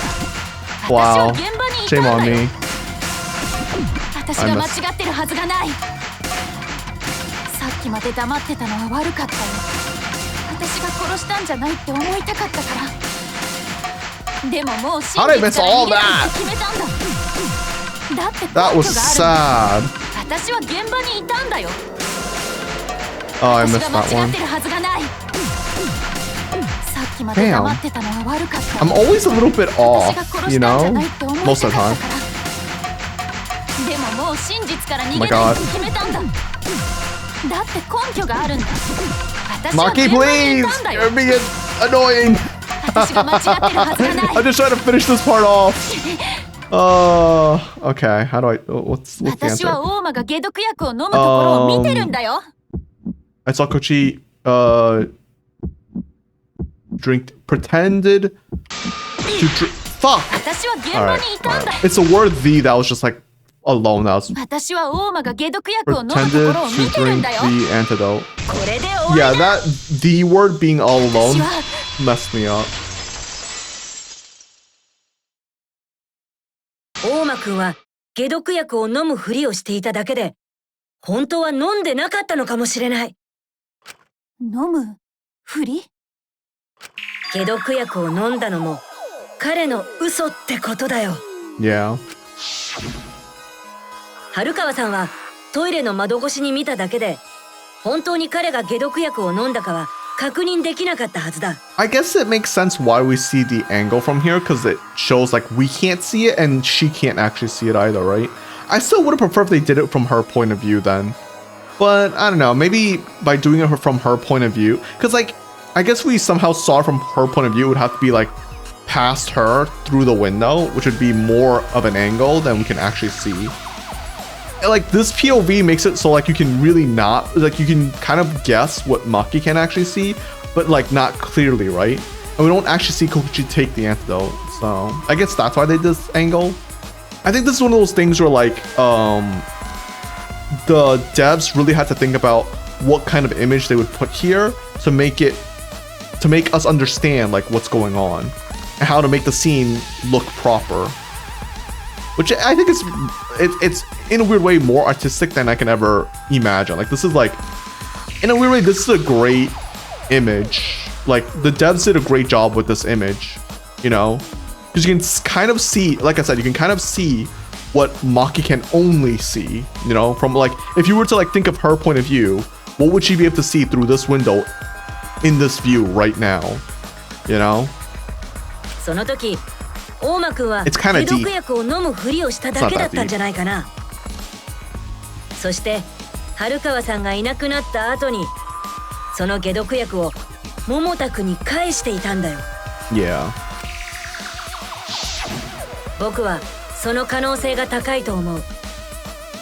Wow. 私は現場にいた Shame んだ on よ。 me. 私が間違ってるはずがない。さっきまで黙ってたのは悪かったよ。私が殺したんじゃないって思いたかったから。でももう真 How did I 実 miss から all 逃げない that? って決めたんだ。だって根拠 That がある was んだ。 sad. 私は現場にいたんだよ。 Oh, I 私 missed が that 間違 one. ってるはずがない。さっきまで黙ってたのは悪かった。 I'm always a little bit 私 off, が殺 you したんじゃ know? ないって思いた Most か of っ the た time. から。でももう真実から逃 Oh my げない god. って決めたんだ。だって根拠があるんだ。私は Marky, 現場にい please! たんだよ。 You're being annoying. 私が間違ってるはずがない。 I'm just trying to finish this part off. Okay. How do I? What's the 私 answer? は大間が解毒薬を飲むところを見てるんだよ。 I saw Kokichi pretended to fuck. 私は現 All 場 right, にいたん all だ。 right. It's a word "the" that was just like alone. That was 私は大間が解毒薬を飲むとこ pretended ろを to 見てるん drink だよ。 the antidote. これで終 Yeah, わりだ。 that "the" word being all alone 私は messed me up. 大間くんは解毒薬を飲むふりをしていただけで、本当は飲んでなかったのかもしれない。飲むふり？解毒薬を飲んだのも彼の嘘ってことだよ。 Yeah. 春川さんはトイレの窓越しに見ただけで、本当に彼が解毒薬を飲んだかは確認できなかったはずだ。 I guess it makes sense why we see the angle from here because it shows like we can't see it and she can't actually see it either, right? I still would have preferred if they did it from her point of view then. But I don't know, maybe by doing it from her point of view, because like I guess we somehow saw it from her point of view, it would have to be like past her through the window, which would be more of an angle than we can actually see. And, like this POV makes it so like you can really not like you can kind of guess what Maki can actually see, but like not clearly, right? And we don't actually see Kokichi take the antidote, so I guess that's why they did this angle. I think this is one of those things where like the devs really had to think about what kind of image they would put here to make us understand like what's going on and how to make the scene look proper. Which I think it's in a weird way more artistic than I can ever imagine. Like this is like, in a weird way, this is a great image. Like the devs did a great job with this image, you know, because you can kind of see, like I said, you can kind of see what Maki can only see, you know, from like, if you were to like think of her point of view, what would she be able to see through this window in this view right now, you know? その時大間くんは It's kinda 解毒薬を飲むふりをしただけだったんじゃないかな。そして春川さんがいなくなった後にその解毒薬を桃田くんに返していたんだよ。 Yeah. 僕はその可能性が高いと思う。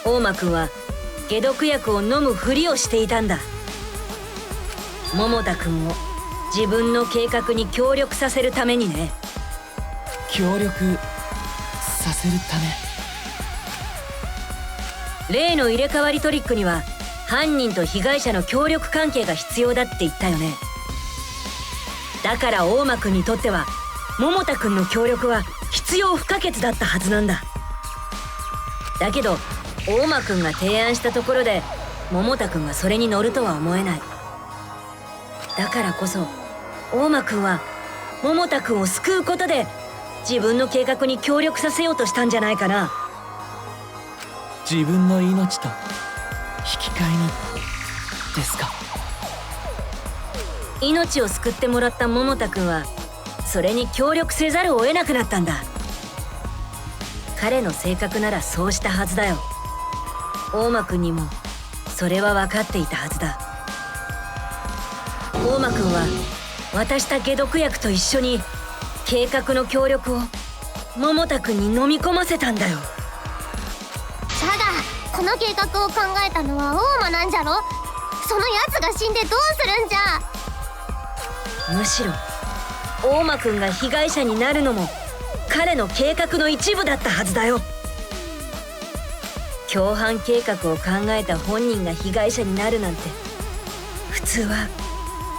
大間くんは解毒薬を飲むふりをしていたんだ。桃田くんを自分の計画に協力させるためにね。協力させるため。例の入れ替わりトリックには犯人と被害者の協力関係が必要だって言ったよね。だから大間くんにとっては桃田くんの協力は必要不可欠だったはずなんだ。だけど大間くんが提案したところで桃田くんがそれに乗るとは思えない。だからこそ大間くんは桃田くんを救うことで自分の計画に協力させようとしたんじゃないかな。自分の命と引き換えにですか。命を救ってもらった桃田くんはそれに協力せざるを得なくなったんだ。彼の性格ならそうしたはずだよ。大間くんにもそれは分かっていたはずだ。大間くんは渡した解毒薬と一緒に計画の協力を桃田くんに飲み込ませたんだよ。じゃがこの計画を考えたのは大間なんじゃろ。そのやつが死んでどうするんじゃ。むしろ大間くんが被害者になるのも彼の計画の一部だったはずだよ。共犯計画を考えた本人が被害者になるなんて普通は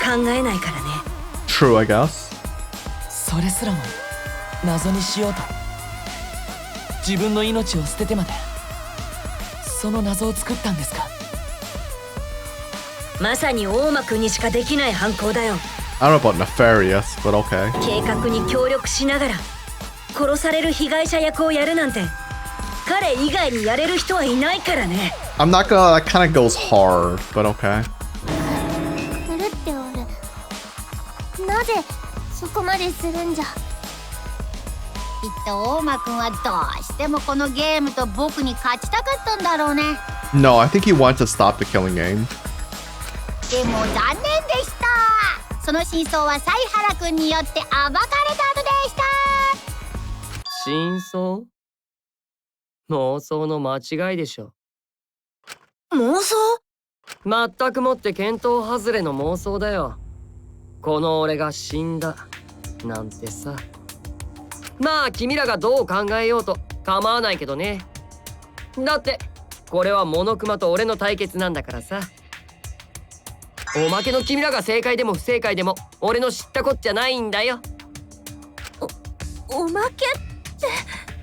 考えないからね。 True, I guess. それすらも謎にしようと自分の命を捨ててまでその謎を作ったんですか。まさに大間くんにしかできない犯行だよ。 I don't know about nefarious, but okay. 計画に協力しながら殺される被害者役をやるなんて彼以外にやれる人はいないからね。 I'm not gonna, that kind of goes hard, but okay. 狂っておる。なぜそこまでするんじゃ。きっと大間くんはどうしてもこのゲームと僕に勝ちたかったんだろうね。 No, I think he wants to stop the killing game. でも残念でした。その真相は犀原くんによって暴かれたのでした。真相？妄想の間違いでしょ。妄想？全くもって見当外れの妄想だよ。この俺が死んだなんてさ。まあ君らがどう考えようと構わないけどね。だってこれはモノクマと俺の対決なんだからさ。おまけの君らが正解でも不正解でも俺の知ったこっちゃないんだよ。おまけって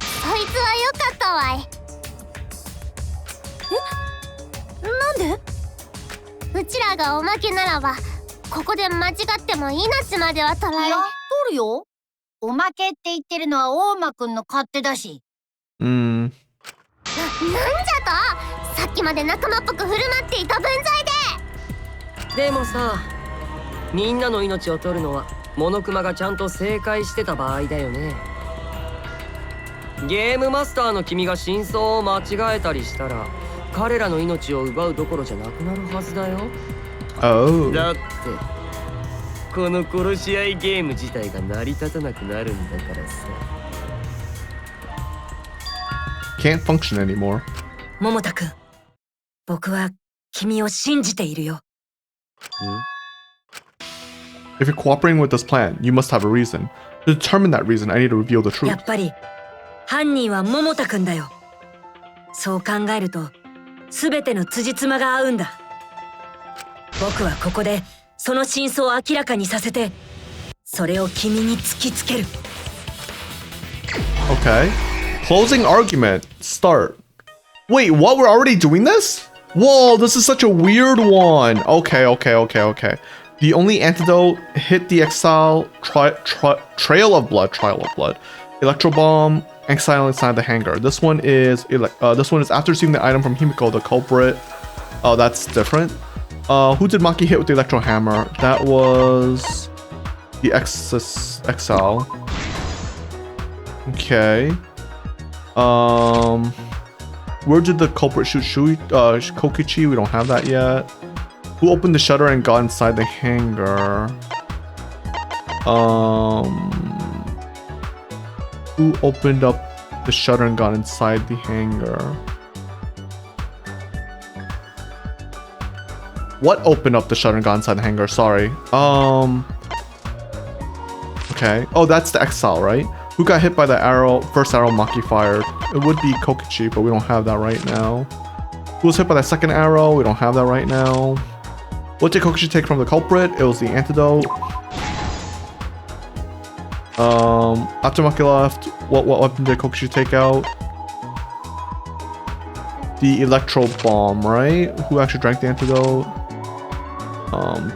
そいつは良かったわい。なんで？うちらがおまけならばここで間違っても命までは取られ。いや、取るよ。おまけって言ってるのは大間くんの勝手だし。なんじゃと？さっきまで仲間っぽく振る舞っていた分際で。でもさ、みんなの命を取るのはモノクマがちゃんと正解してた場合だよね。ゲームマスターの君が真相を間違えたりしたら彼らの命を奪うどころじゃなくなるはずだよ。Oh. だってこの殺し合いゲーム自体が成り立たなくなるんだからさ。Can't function anymore. 桃田くん、僕は君を信じているよ。If you're cooperating with this plan, you must have a reason. To determine that reason, I need to reveal the や truth. っぱり犯人は桃田くんだよ。そう考えると全ての辻褄が合うんだ。僕はここでその真相を明らかにさせてそれを君に突きつける。 Okay. Closing argument. Start. Wait, what? We're already doing this? Whoa, this is such a weird one. Okay. The only antidote, hit the exile, trail of blood, electro bomb, exile inside the hangar. This one is after receiving the item from Himiko, the culprit. Oh, that's different. Who did Maki hit with the electro hammer? That was the exile. Okay. Where did the culprit shoot? Kokichi? We don't have that yet. Who opened the shutter and got inside the hangar? Who opened up the shutter and got inside the hangar? What opened up the shutter and got inside the hangar? Sorry. Okay. Oh, that's the exile, right? Who got hit by the arrow? First arrow Maki fired. It would be Kokichi, but we don't have that right now. Who was hit by that second arrow? We don't have that right now. What did Kokichi take from the culprit? It was the antidote. After Maki left, what weapon did Kokichi take out? The electro bomb, right? Who actually drank the antidote?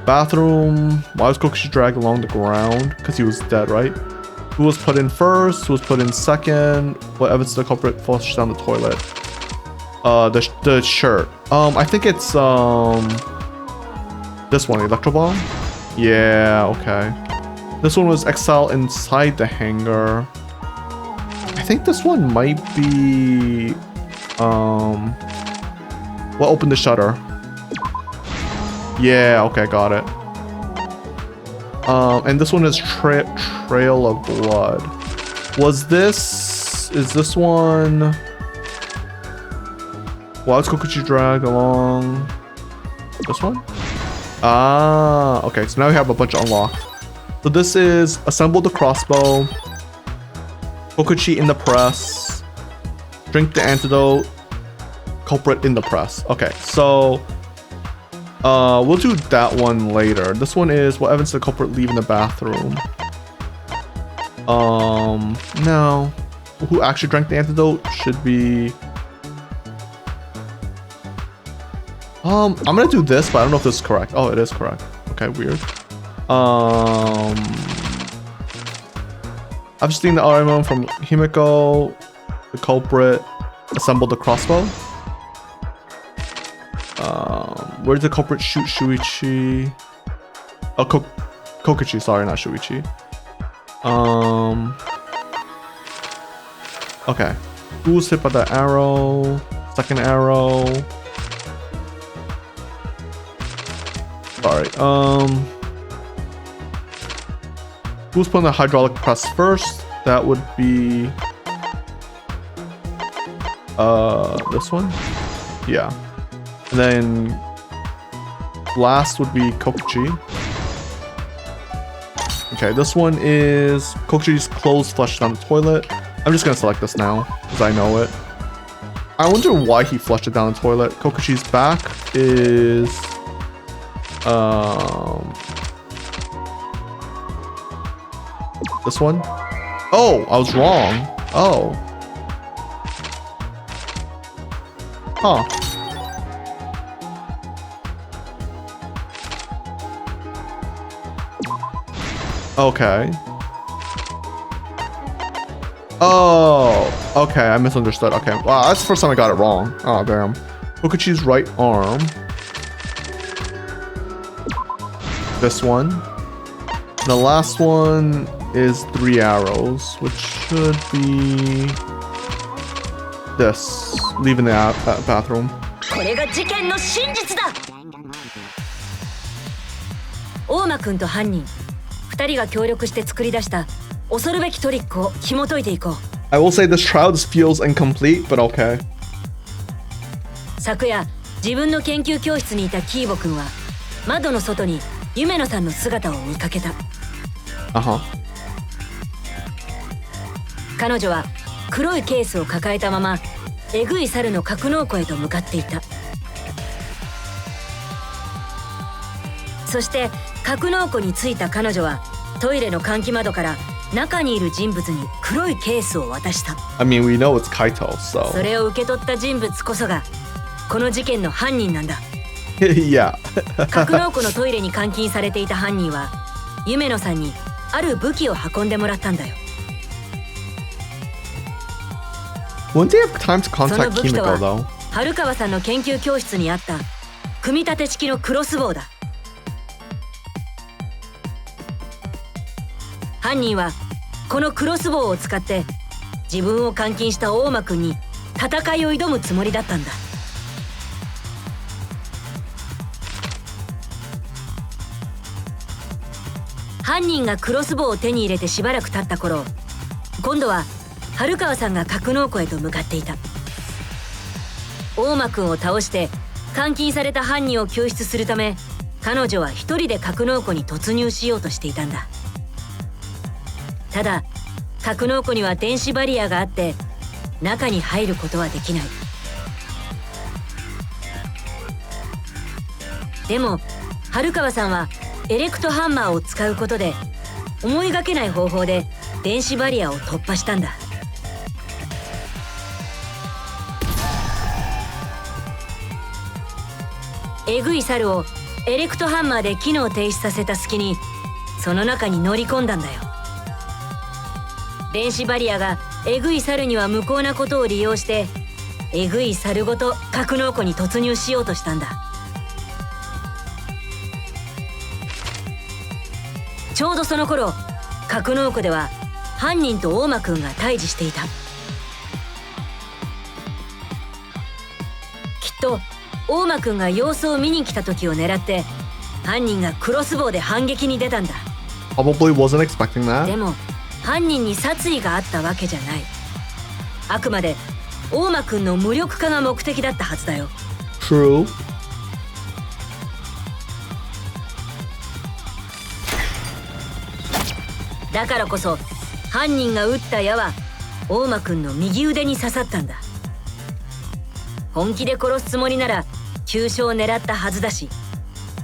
Bathroom. Why was Kokichi dragged along the ground? Because he was dead, right? Who was put in first? Who was put in second? What evidence did the culprit flushed down the toilet? The shirt. I think it's this one, electro bomb. Yeah, okay. This one was exiled inside the hangar. I think this one might be what opened the shutter? Yeah, okay, got it. And this one is Trail of Blood. Is this one? Why was Kokichi dragged along? This one? Ah, okay, so now we have a bunch unlocked. So this is assemble the crossbow, Kokichi in the press, drink the antidote, culprit in the press. Okay, so we'll do that one later. This one is what evidence did the culprit leave in the bathroom? No. Who actually drank the antidote should be I'm gonna do this, but I don't know if this is correct. Oh, it is correct. Okay, weird. I've just seen the RMO from Himiko, the culprit, assembled the crossbow. Where did the culprit shoot Shuichi? Oh, Kokichi, sorry, not Shuichi. Okay. Who was hit by the arrow? Second arrow. Sorry. Who's putting the hydraulic press first? That would be this one? Yeah. And then last would be Kokichi. Okay, this one is Kokichi's clothes flushed down the toilet. I'm just gonna select this now because I know it. I wonder why he flushed it down the toilet. Kokichi's back is this one. Oh, I was wrong. Oh. Huh. Okay. Oh, okay, I misunderstood. Okay, wow, that's the first time I got it wrong. Oh, damn. Kokichi's right arm. This one. The last one is 3 arrows, which should be this. Leaving the bathroom. これが事件の真実だ。大間くんと犯人2人が協力して作り出した恐るべきトリックを紐解いていこう。I will say this trial just feels incomplete, but okay. 昨夜自分の研究教室にいたキーボくんは窓の外に夢野さんの姿を見かけた。彼女は黒いケースを抱えたままえぐい猿の格納庫へと向かっていた。そして格納庫に着いた彼女はトイレの換気窓から中にいる人物に黒いケースを渡した。I mean, we know it's Kaito, so. それを受け取った人物こそがこの事件の犯人なんだ。Yeah. 格納庫のトイレに監禁されていた犯人は夢野さんにある武器を運んでもらったんだよ。Wouldn't they have time to その contact 武器と Kimiko は though? 春川さんの研究教室にあった組み立て式のクロスボウだ。犯人はこのクロスボウを使って自分を監禁した大間くんに戦いを挑むつもりだったんだ。犯人がクロスボウを手に入れてしばらく経った頃、今度は春川さんが格納庫へと向かっていた。大間くんを倒して監禁された犯人を救出するため彼女は一人で格納庫に突入しようとしていたんだ。ただ格納庫には電子バリアがあって中に入ることはできない。でも春川さんはエレクトハンマーを使うことで思いがけない方法で電子バリアを突破したんだ。えぐい猿をエレクトハンマーで機能停止させた隙にその中に乗り込んだんだよ。電子バリアがえぐい猿には無効なことを利用してえぐい猿ごと格納庫に突入しようとしたんだ。ちょうどその頃格納庫では犯人と大間くんが対峙していた。きっと大間くんが様子を見に来た時を狙って犯人がクロスボウで反撃に出たんだ。 Probably wasn't expecting that. でも犯人に殺意があったわけじゃない。あくまで大間くんの無力化が目的だったはずだよ。 True. だからこそ犯人が撃った矢は大間くんの右腕に刺さったんだ。本気で殺すつもりなら急所を狙ったはずだし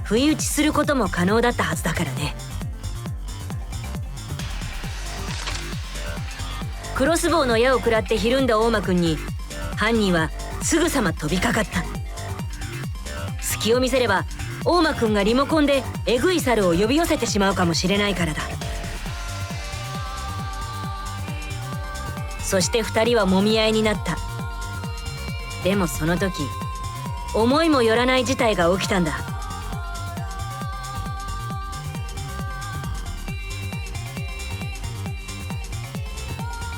不意打ちすることも可能だったはずだからね。クロスボウの矢を食らってひるんだ大間くんに犯人はすぐさま飛びかかった。隙を見せれば大間くんがリモコンでえぐい猿を呼び寄せてしまうかもしれないからだ。そして2人はもみ合いになった。でもその時思いもよらない事態が起きたんだ。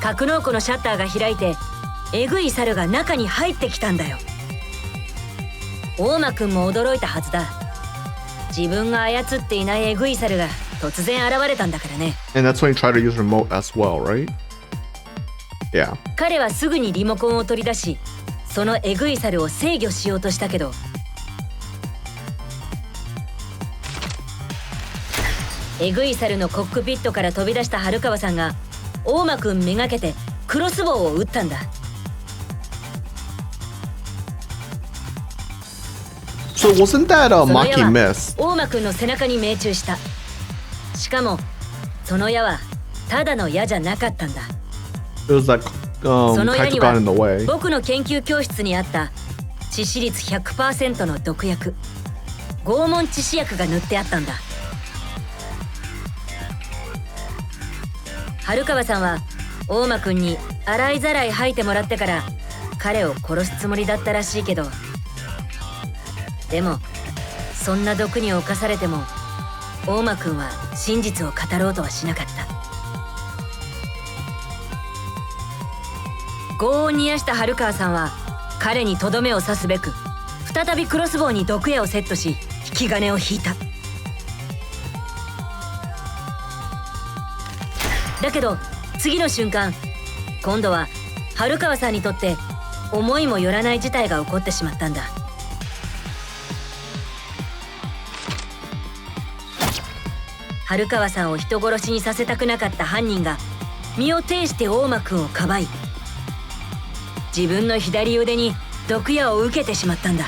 格納庫のシャッターが開いてえぐい猿が中に入ってきたんだよ。大間くんも驚いたはずだ。自分が操っていないえぐい猿が突然現れたんだからね。 And that's when he tried to use remote as well, right? Yeah. 彼はすぐにリモコンを取り出しそのえぐい猿を制御しようとしたけどえぐい猿のコックピットから飛び出した春川さんが大間くんめがけてクロスボウを撃ったんだ。So wasn't that a その矢 Maki は miss? 大間くんの背中に命中した。しかもその矢はただの矢じゃなかったんだ。 It was like その矢 Kaito に got は in the way. 僕の研究教室にあった致死率 100% の毒薬拷問致死薬が塗ってあったんだ。春川さんは大間くんに洗いざらい吐いてもらってから彼を殺すつもりだったらしいけどでもそんな毒に侵されても大間くんは真実を語ろうとはしなかった。業を煮やした春川さんは彼にとどめを刺すべく再びクロスボウに毒矢をセットし引き金を引いた。だけど次の瞬間今度は春川さんにとって思いもよらない事態が起こってしまったんだ。春川さんを人殺しにさせたくなかった犯人が身を挺して大間くんをかばい自分の左腕に毒矢を受けてしまったんだ。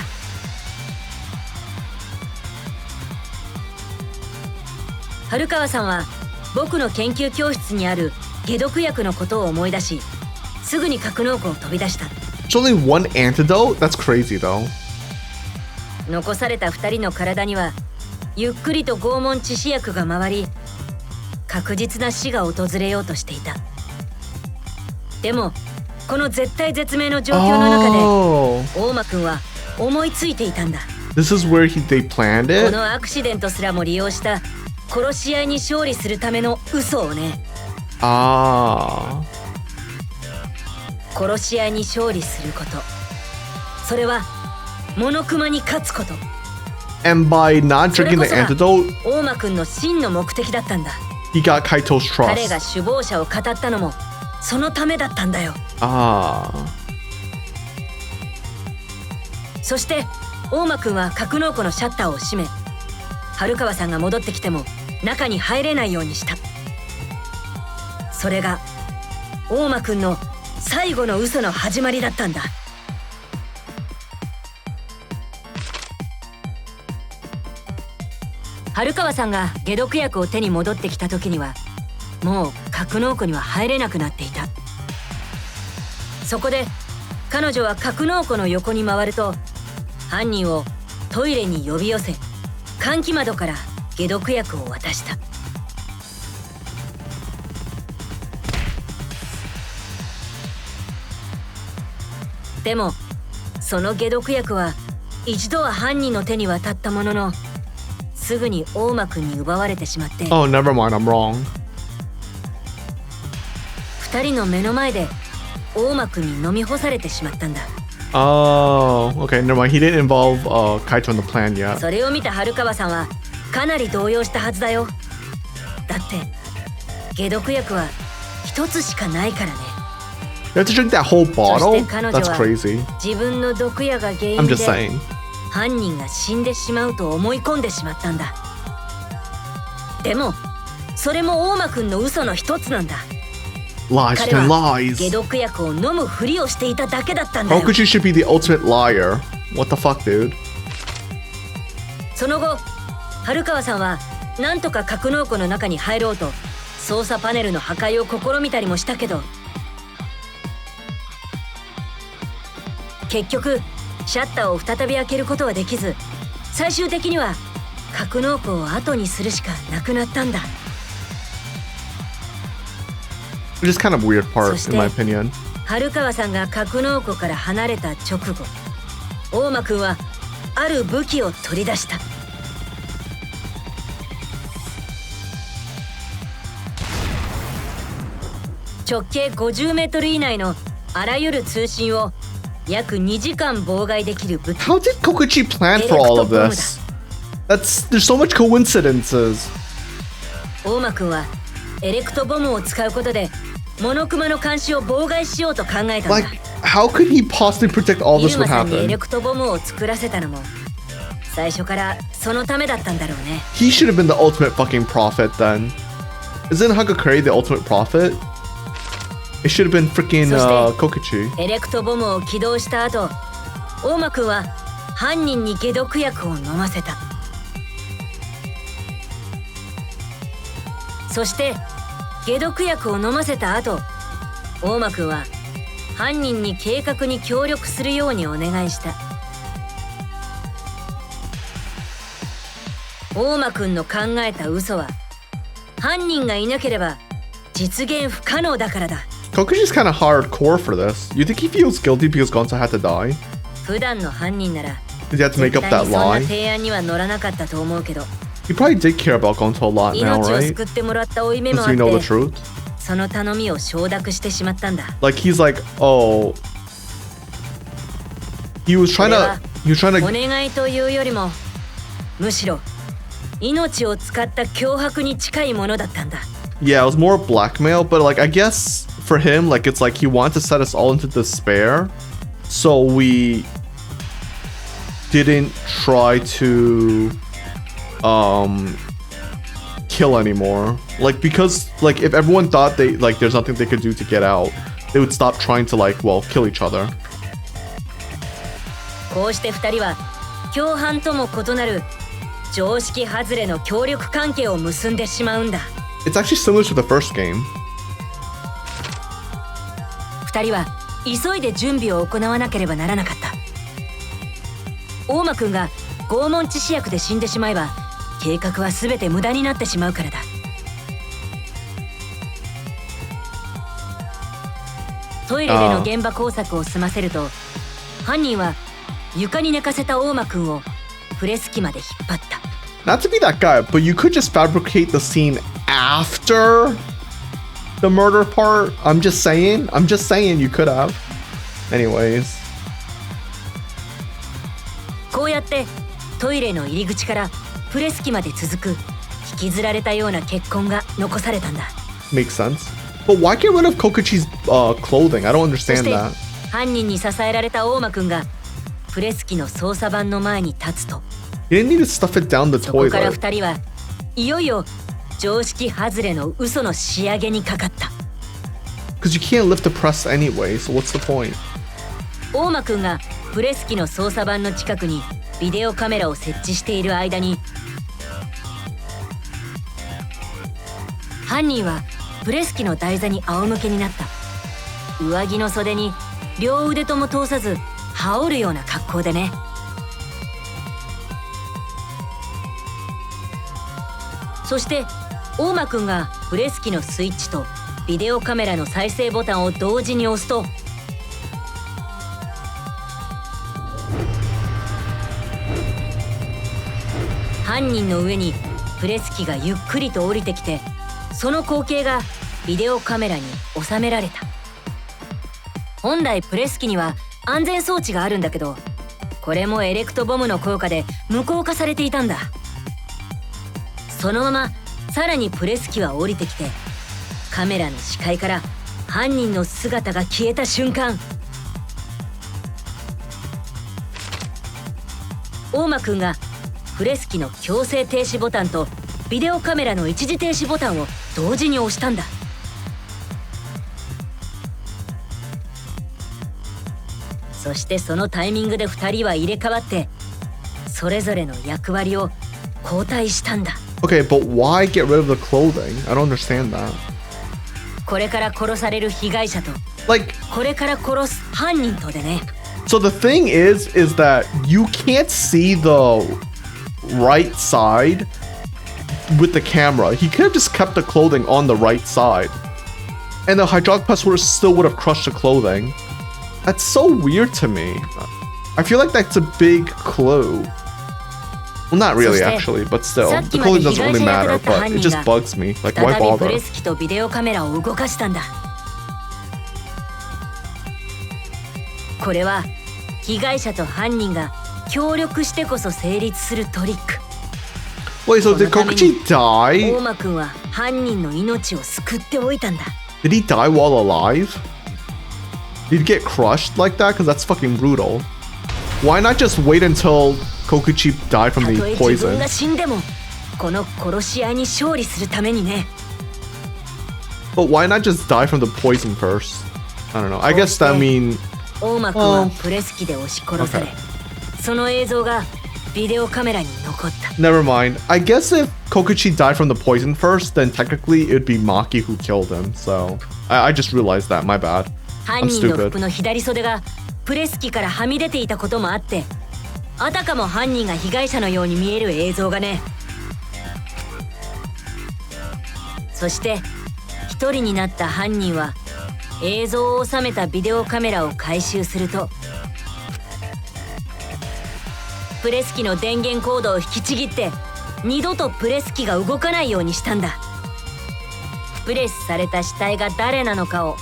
春川さんは僕の研究教室にある解毒薬のことを思い出しすぐに格納庫を飛び出した。 There's only one antidote? That's crazy though. 残された2人の体にはゆっくりと拷問致死薬が回り確実な死が訪れようとしていた。でもこの絶体絶命の状況の中で Oh, 大間くんは思いついていたんだ。 this is where they planned こ it? のアクシデントすらも利用した殺し合いに勝利するための嘘をね。 Ah. 殺し合いに勝利することそれはモノクマに勝つこと。 And by not それ drinking こ the そが antidote, 大間くんの真の目的だったんだ。 he got Kaito's 彼が trust. 首謀者を語ったのもそのためだったんだよ。 Ah. そして大間くんは格納庫のシャッターを閉め春川さんが戻ってきても中に入れないようにした。それが大間くんの最後の嘘の始まりだったんだ。春川さんが解毒薬を手に戻ってきた時にはもう格納庫には入れなくなっていた。そこで彼女は格納庫の横に回ると犯人をトイレに呼び寄せ換気窓から解毒薬を渡した。でもその解毒薬は一度は犯人の手に渡ったもののすぐに大間くんに奪われてしまって、 Oh, never mind, I'm wrong. 二人の目の前で大間くんに飲み干されてしまったんだ。 Oh, okay, never mind. He didn't involve Kaito in the plan yet. それを見た春川さんはかなり動揺したはずだよ。だって解毒薬は一つしかないからね。 You have to drink that whole そ bottle? して彼女 That's は crazy. 自分の毒矢が原 I'm 因 just で saying. 犯人が死んでしまうと思い込んでしまったんだ。でもそれも大間くんの嘘の一つなんだ。 Lies 彼 and は lies. 解毒薬を飲むふりをしていただけだったんだ How よ。 could you should be the ultimate liar? What the fuck, dude? その後春川さんはなんとか格納庫の中に入ろうと操作パネルの破壊を試みたりもしたけど結局シャッターを再び開けることはできず最終的には格納庫を後にするしかなくなったんだ。 Which is kind of a weird part, そして in my opinion. 春川さんが格納庫から離れた直後大間くんはある武器を取り出した。直径50メートル以内のあらゆる通信を約2時間妨害できる武器。 How did Kokichi plan for all of this? There's so much coincidences. 大間くんはエレクトボムを使うことでモノクマの監視を妨害しようと考えたんだ。 Like, how could he possibly predict all イ this ル would マさんにエ happen? レクトボムを作らせたのも最初からそのためだったんだろうね。 He should have been the ultimate fucking prophet then. Isn't Hagakure the ultimate prophet? It should have been freaking Kokichi. エレクトボムを起動した後大間くんは犯人に解毒薬を飲ませた。そして解毒薬を飲ませた後大間くんは犯人に計画に協力するようにお願いした。大間くんの考えた嘘は犯人がいなければ実現不可能だからだ。 Kokichi's kind of hardcore for this. You think he feels guilty because Gonzo had to die? 普段の犯人なら Did he have to make 絶 up 対 that にそんな lie? 提案には乗らなかったと思うけど He probably did care about Gonzo a lot now, 命を right? 救ってもらった負い目も Since あっ we know the て truth. その頼みを承諾してしまったんだ。 Like he's like, oh, he was trying to お願いというよりもむしろ命を使った脅迫に近いものだったんだ。 yeah, it was more blackmail, but like I guess for him, like it's like he wanted to set us all into despair, so we didn't try to kill anymore. Like because like if everyone thought they like there's nothing they could do to get out, they would stop trying to like kill each other. こうして二人は共犯とも異なる常識外れの協力関係を結んでしまうんだ。 It's actually similar to the first game. 二人は急いで準備を行わなければならなかった。大間くんが拷問致死薬で死んでしまえば計画は全て無駄になってしまうからだ。トイレでの現場工作を済ませると犯人は床に寝かせた大間くんをプレス機まで引っ張った。 Not to be that guy, but you could just fabricate the scene after the murder part. I'm just saying you could have. Anyways. こうやってトイレの入り口からプレス機まで続く引きずられたような血痕が残されたんだ。 Makes sense. But why get rid of Kokichi's clothing? I don't そ understand して that. 犯人に支えられた大間くんがプレス機の操作盤の前に立つと You didn't need to stuff it down the そこから toilet. 二人はいよいよ常識外れの嘘の仕上げにかかった。Because you can't lift the press anyway, so what's the point? 大間くんがプレス機の操作盤の近くにビデオカメラを設置している間に、犯人はプレス機の台座に仰向けになった。上着の袖に両腕とも通さず羽織るような格好でね。そして大間くんがプレス機のスイッチとビデオカメラの再生ボタンを同時に押すと、犯人の上にプレス機がゆっくりと降りてきて、その光景がビデオカメラに収められた。本来プレス機には安全装置があるんだけど、これもエレクトボムの効果で無効化されていたんだ。そのままさらにプレス機は降りてきて、カメラの視界から犯人の姿が消えた瞬間、大間くんがプレス機の強制停止ボタンとビデオカメラの一時停止ボタンを同時に押したんだ。そしてそのタイミングで2人は入れ替わってそれぞれの役割を交代したんだ。 Okay, but why get rid of the clothing? I don't understand that. これから殺される被害者と Like, これから殺す犯人とでね。 so the thing is that you can't see the right side with the camera. He could have just kept the clothing on the right side, and the hydraulic press still would have crushed the clothing. That's so weird to me. I feel like that's a big clue. Well, not really actually, but still. The clothing doesn't really matter, but it just bugs me. Like, why 再びプ bother? レス機とビデオカメラを動かしたんだ。これは被害者と犯人が協力してこそ成立するトリック。 Wait, so did Kokichi 大 die? 間くんは犯人の命を救っておいたんだ。 Did he die while alive? Did he get crushed like that? Because that's fucking brutal. Why not just wait until Kokichi died from た the とえ自分 poison? が死んでもこの殺し合いに勝利するためにね。 But why not just die from the poison first? I don't know. I guess that mean 大間くんはプレス機で押し殺され、 Okay. その映像がビデオカメラに残った。 never mind. I guess if Kokichi died from the poison first, then technically it'd be Maki who killed him. So I just realized that. My bad. 犯 I'm 人の stupid. 服の左袖がプレス機からはみ出ていたこともあって、あたかも犯人が被害者のように見える映像がね。そして一人になった犯人は映像を収めたビデオカメラを回収すると、プレス機の電源コードを引きちぎって二度とプレス機が動かないようにしたんだ。プレスされた死体が誰なのかを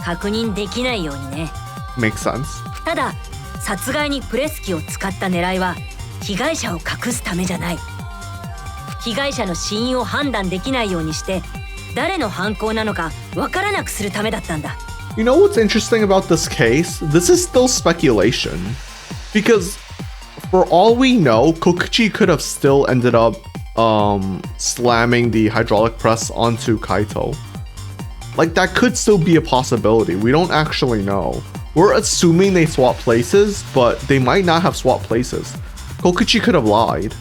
確認できないようにね。 Makes sense. ただ殺害にプレス機を使った狙いは被害者を隠すためじゃない。被害者の死因を判断できないようにして誰の犯行なのかわからなくするためだったんだ。 You know what's interesting about this case? This is still speculation. Because for all we know, Kokichi could have still ended up slamming the hydraulic press onto Kaito. Like, that could still be a possibility. We don't actually know. We're assuming they swapped places, but they might not have swapped places. Kokichi could have lied.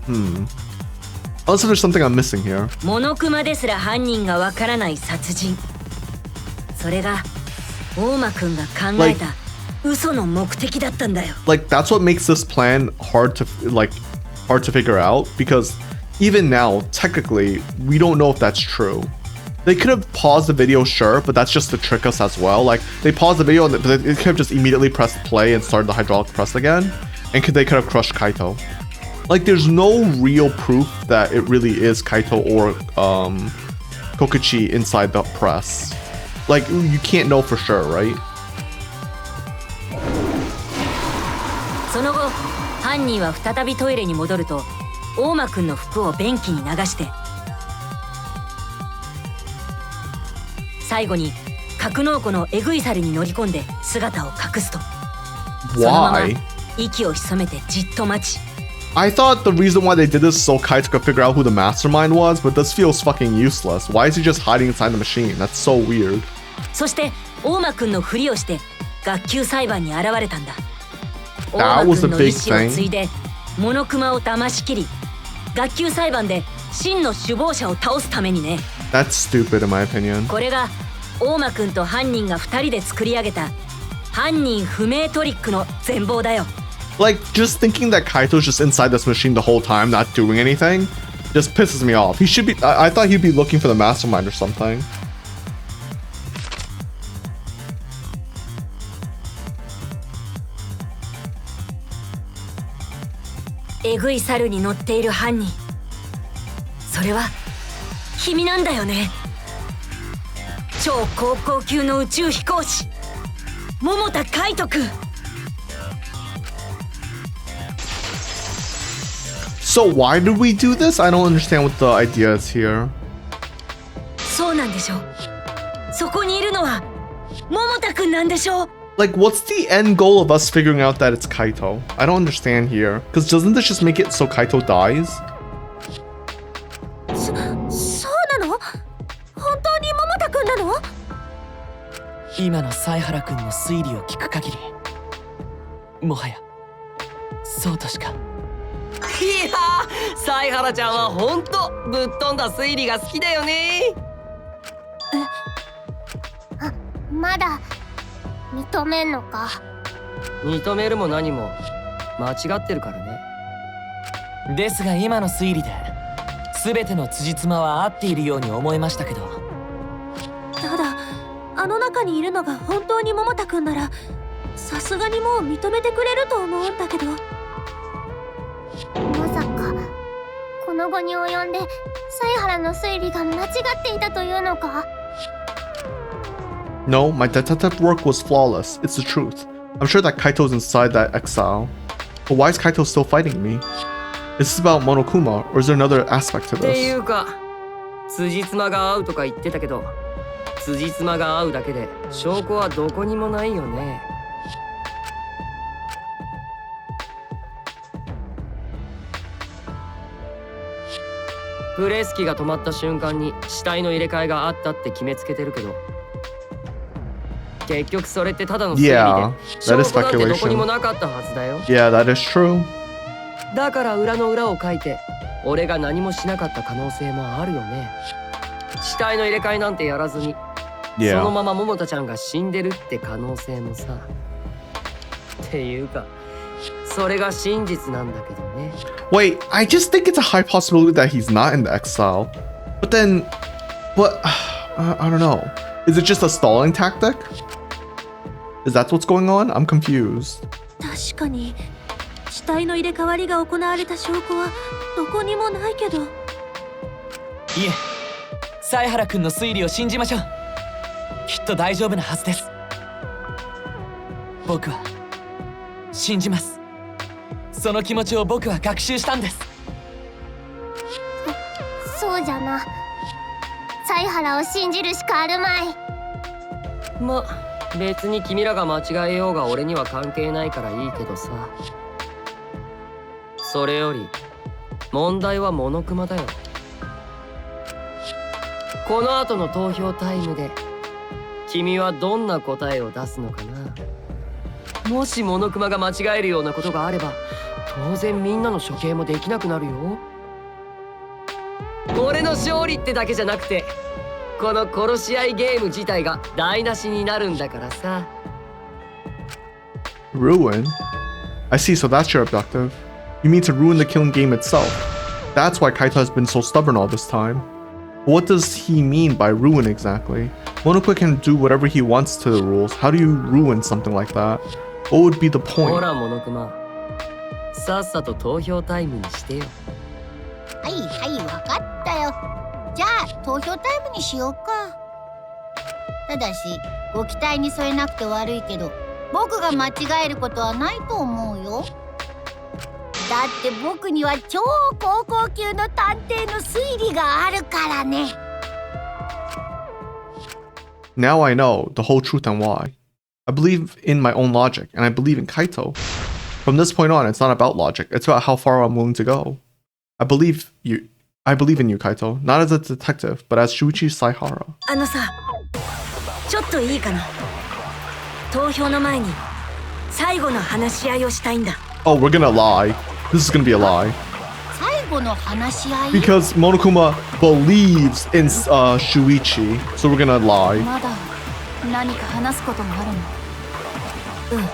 Unless there's something I'm missing here. モノクマですら犯人がわからない殺人。それが大間くんが考えた嘘の目的だったんだよ。 Like, that's what makes this plan hard to figure out, because even now, technically, we don't know if that's true. They could have paused the video, sure, but that's just to trick us as well. Like, they paused the video, but they could have just immediately pressed play and started the hydraulic press again, and they could have crushed Kaito. Like, there's no real proof that it really is Kaito or Kokichi inside the press. Like, you can't know for sure, right? その後犯人は再びトイレに戻ると大間くんの服を便器に流して、最後に格納庫のエグイサルに乗り込んで姿を隠すと、そのまま Why? 息を潜めてじっと待ち、I thought the reason why they did this so Kaito could figure out who the mastermind was, but this feels fucking useless. Why is he just hiding inside the machine? That's so weird. そして大間くんのふりをして学級裁判に現れたんだ。大 That 間 was く a んの big 意志を thing. 継いでモノクマを騙し切り学級裁判で真の首謀者を倒すためにね。 That's stupid in my opinion. これが大間くんと犯人が2人で作り上げた犯人不明トリックの全貌だよ。 Like, just thinking that Kaito's just inside this machine the whole time, not doing anything, just pisses me off. He should be. I thought he'd be looking for the mastermind or something. えぐい猿に乗っている犯人、それは君なんだよね。超高校級の宇宙飛行士桃田海斗くん。 So why did we do this? I don't understand what the idea is here. そうなんでしょ。そこにいるのは桃田くんなんでしょ。 Like, what's the end goal of us figuring out that it's Kaito? I don't understand here. Because doesn't this just make it so Kaito dies? そうなの？本当に桃田くんなの？今の犀原君の推理を聞く限りもはやそうとしか。いやー、犀原ちゃんはほんとぶっ飛んだ推理が好きだよね。まだ認めんのか。認めるも何も間違ってるからね。ですが今の推理で全ての辻褄は合っているように思えましたけど。ただあの中にいるのが本当に桃田くんならさすがにもう認めてくれると思うんだけど。まさかこの後に及んで犀原の推理が間違っていたというのか。 No, my detective work was flawless. It's the truth. I'm sure that Kaito's inside that exile. But why is Kaito still fighting me? Is this about Monokuma, or is there another aspect to ってい this? うか、辻褄が合うとか言ってたけど、辻褄が合うだけで証拠はどこにもないよね。プレス機が止まった瞬間に死体の入れ替えがあったって決めつけてるけど、結局それってただの推理で、 Yeah, 証 that is 拠なんてどこに speculation. もなかったはずだよ。 Yeah, that is true. だから裏の裏を書いて俺が何もしなかった可能性もあるよね。死体の入れ替えなんてやらずに、その Yeah. まま桃田ちゃんが死んでるって可能性もさ。っていうかそれが真実なんだけどね。 Wait, I just think it's a high possibility that he's not in the exile. But then, I don't know. Is it just a stalling tactic? Is that what's going on? I'm confused. 確かに死体の入れ替わりが行われた証拠はどこにもないけど。いえ、犀原君の推理を信じましょう。きっと大丈夫なはずです。僕は信じます。その気持ちを僕は学習したんです。そうじゃな。犀原を信じるしかあるまい。ま、別に君らが間違えようが俺には関係ないからいいけどさ。それより問題はモノクマだよ。この後の投票タイムで君はどんな答えを出すのかな。もしモノクマが間違えるようなことがあれば当然みんなの処刑もできなくなるよ。俺の勝利ってだけじゃなくてこの殺し合いゲーム自体が台無しになるんだからさ。 Ruin? I see, so that's your objective. You mean to ruin the killing game itself. That's why Kaito has been so stubborn all this time. But what does he mean by ruin exactly? Monokuma can do whatever he wants to the rules. How do you ruin something like that? What would be the ほ point? らモノクマ、さっさと投票タイムにしてよ。はいはいわかったよ。じゃあ投票タイムにしようか。ただしご期待に添えなくて悪いけど僕が間違えることはないと思うよ。だって僕には超高校級の探偵の推理があるからね。 Now I know the whole truth on why. I believe in my own logic, and I believe in Kaito. From this point on, it's not about logic. It's about how far I'm willing to go. I believe you. I believe in you, Kaito. Not as a detective, but as Shuichi Saihara. あのさ、ちょっといいかな。投票の前に最後の話し合いをしたいんだ。Oh, we're gonna lie. This is gonna be a lie. 最後の話し合い Because Monokuma believes in Shuichi, so we're gonna lie. まだ何か話すこともあるの？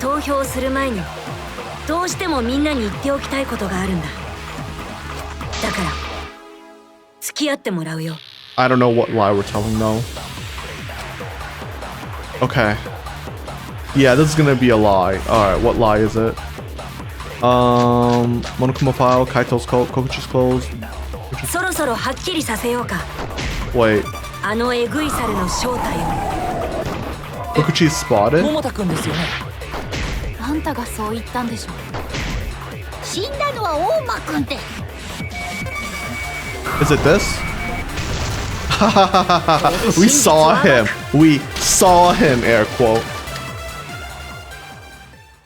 投票する前にどうしてもみんなに言っておきたいことがあるんだ。だから付き合ってもらうよ。 I don't know what lie we're telling though. Okay. Yeah, this is gonna be a lie. Alright, what lie is it? Monokuma file, Kaito's closed, Kokichi's closed. そろそろはっきりさせようか。 Wait, あのエグい猿の正体を。 Kokichi's spotted? 桃田くんですよね。あんたがそう言ったんでしょ。死んだのは大間くんって。 Is it this? We saw him. We saw him, air quote.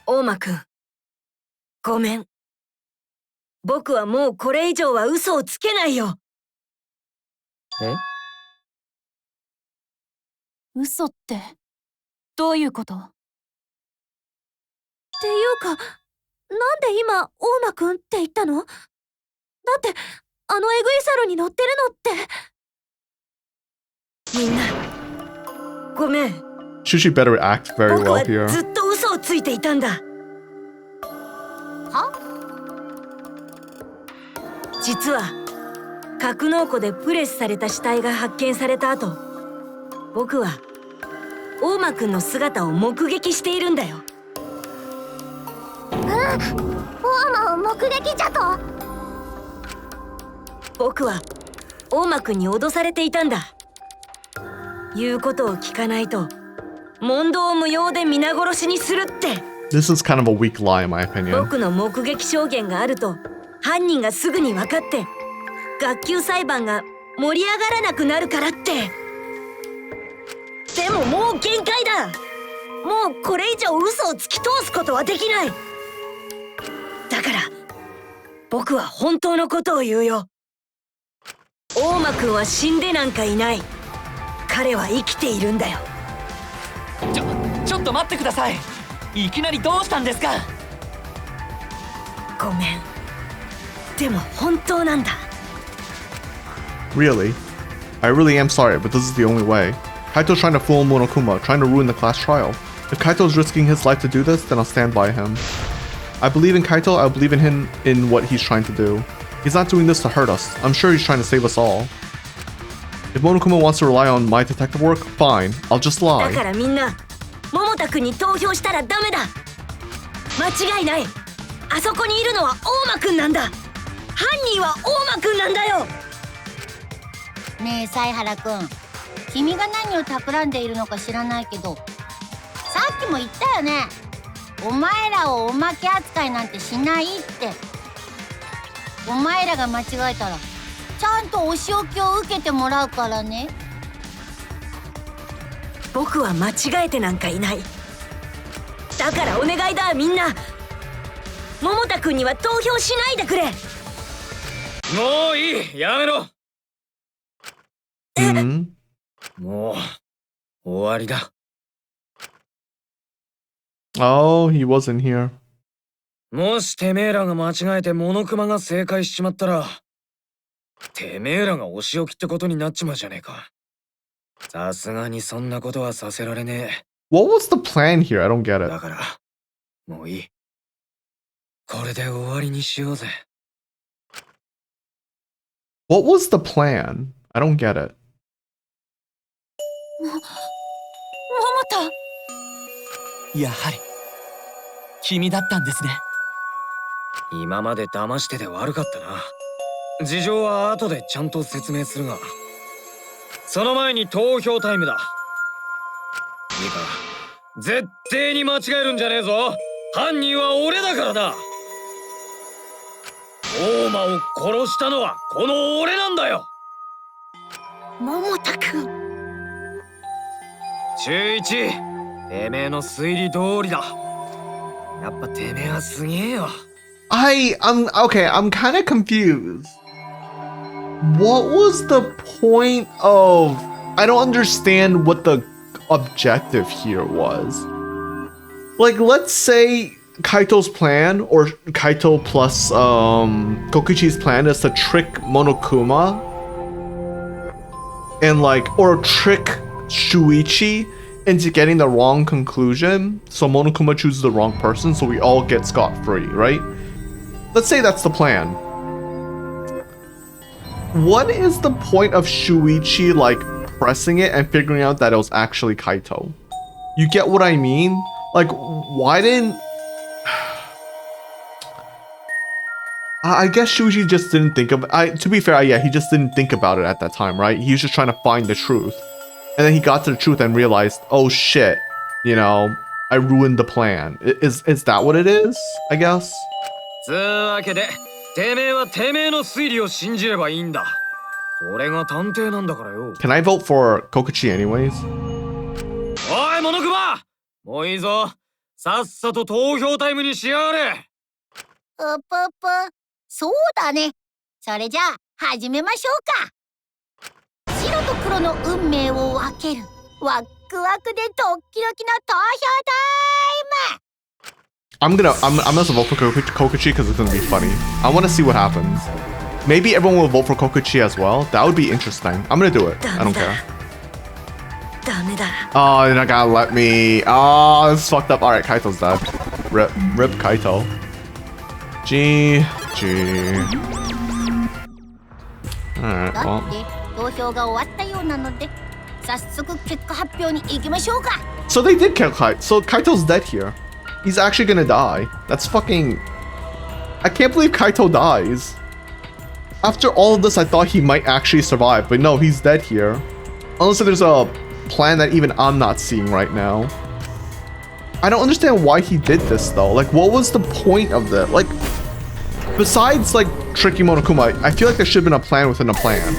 大間くん、ごめん。僕はもうこれ以上は嘘をつけないよ。嘘ってどういうこと？っていうか、なんで今大間くんって言ったの？だってあのエグい猿に乗ってるのって。みんな、ごめん。 Shushi better act very 僕 well は here. ずっと嘘をついていたんだ。は？実は格納庫でプレスされた死体が発見された後、僕は大間くんの姿を目撃しているんだよ。大間を目撃じゃと？僕は大間くんに脅されていたんだ。言うことを聞かないと問答無用で皆殺しにするって。 This is kind of a weak lie in my opinion. 僕の目撃証言があると犯人がすぐに分かって学級裁判が盛り上がらなくなるからって。でももう限界だ。もうこれ以上嘘を突き通すことはできない。だから僕は本当のことを言うよ。大間くんは死んでなんかいない。彼は生きているんだよ。ちょっと待ってください。いきなりどうしたんですか？ごめん。でも本当なんだ。 Really? I really am sorry, but this is the only way. Kaito's trying to fool Monokuma, trying to ruin the class trial. If Kaito's risking his life to do this, then I'll stand by him. I believe in Kaito, I believe in him in what he's trying to do. He's not doing this to hurt us. I'm sure he's trying to save us all. If Monokuma wants to rely on my detective work, fine. I'll just だか lie. らみんな桃田くんに投票したらダメだ。間違いない。あそこにいるのは大間くんなんだ。犯人は大間くんなんだよ。ねえ犀原くん、君が何を企んでいるのか知らないけど、さっきも言ったよね。お前らをおまけ扱いなんてしないって。お前らが間違えたらちゃんとお仕置きを受けてもらうからね。僕は間違えてなんかいない。だからお願いだみんな。桃田くんには投票しないでくれ。もういい、やめろ。 Hmm? もう終わりだ。 Oh, he wasn't here. もしてめえらが間違えてモノクマが正解しちまったら、てめえらがお仕置きってことになっちまうじゃねえか。さすがにそんなことはさせられねえ。 What was the plan here? I don't get it. だからもういい。これで終わりにしようぜ。 What was the plan? I don't get it. 桃田。やはり君だったんですね。今まで騙してて悪かったな。事情は後でちゃんと説明するが、その前に投票タイムだ。いいか、絶対に間違えるんじゃねえぞ。犯人は俺だからな。大間を殺したのはこの俺なんだよ。桃田くん。中一、てめえの推理通りだ。やっぱてめえはすげえよ。I'm okay, I'm kind of confused. What was the point of... I don't understand what the objective here was. Like, let's say Kaito's plan, or Kaito plus Kokichi's plan, is to trick Monokuma and like, or trick Shuichi into getting the wrong conclusion, so Monokuma chooses the wrong person, so we all get scot-free, right? Let's say that's the plan. What is the point of Shuichi like pressing it and figuring out that it was actually Kaito? You get what I mean? Like, why didn't... I guess Shuichi just didn't think of... to be fair, yeah, he just didn't think about it at that time, right? He was just trying to find the truth. And then he got to the truth and realized, oh shit, you know, I ruined the plan. Is that what it is, I guess? つうわけで、てめえはてめえの推理を信じればいいんだ。それが探偵なんだからよ。Can I vote for Kokichi anyways? おい、モノクマ！もういいぞ。さっさと投票タイムにしやがれ。ぷぷぷ。そうだね。それじゃあ始めましょうか。白と黒の運命を分けるワクワクでドッキドキの投票タイム。I'm gonna vote for Kokichi because it's gonna be funny. I want to see what happens. Maybe everyone will vote for Kokichi as well. That would be interesting. I'm gonna do it. I don't care. Oh, you're not gonna let me. Oh, this is fucked up. Alright, Kaito's dead. Rip Kaito. G. Alright, well. 投票が終わったようなので、早速結果発表に行きましょうか。 So they did kill Kaito. So Kaito's dead here. He's actually gonna die. That's fucking... I can't believe Kaito dies. After all of this, I thought he might actually survive, but no, he's dead here. Unless there's a plan that even I'm not seeing right now. I don't understand why he did this though. Like, what was the point of that? Like, besides like tricking Monokuma, I feel like there should have been a plan within a plan.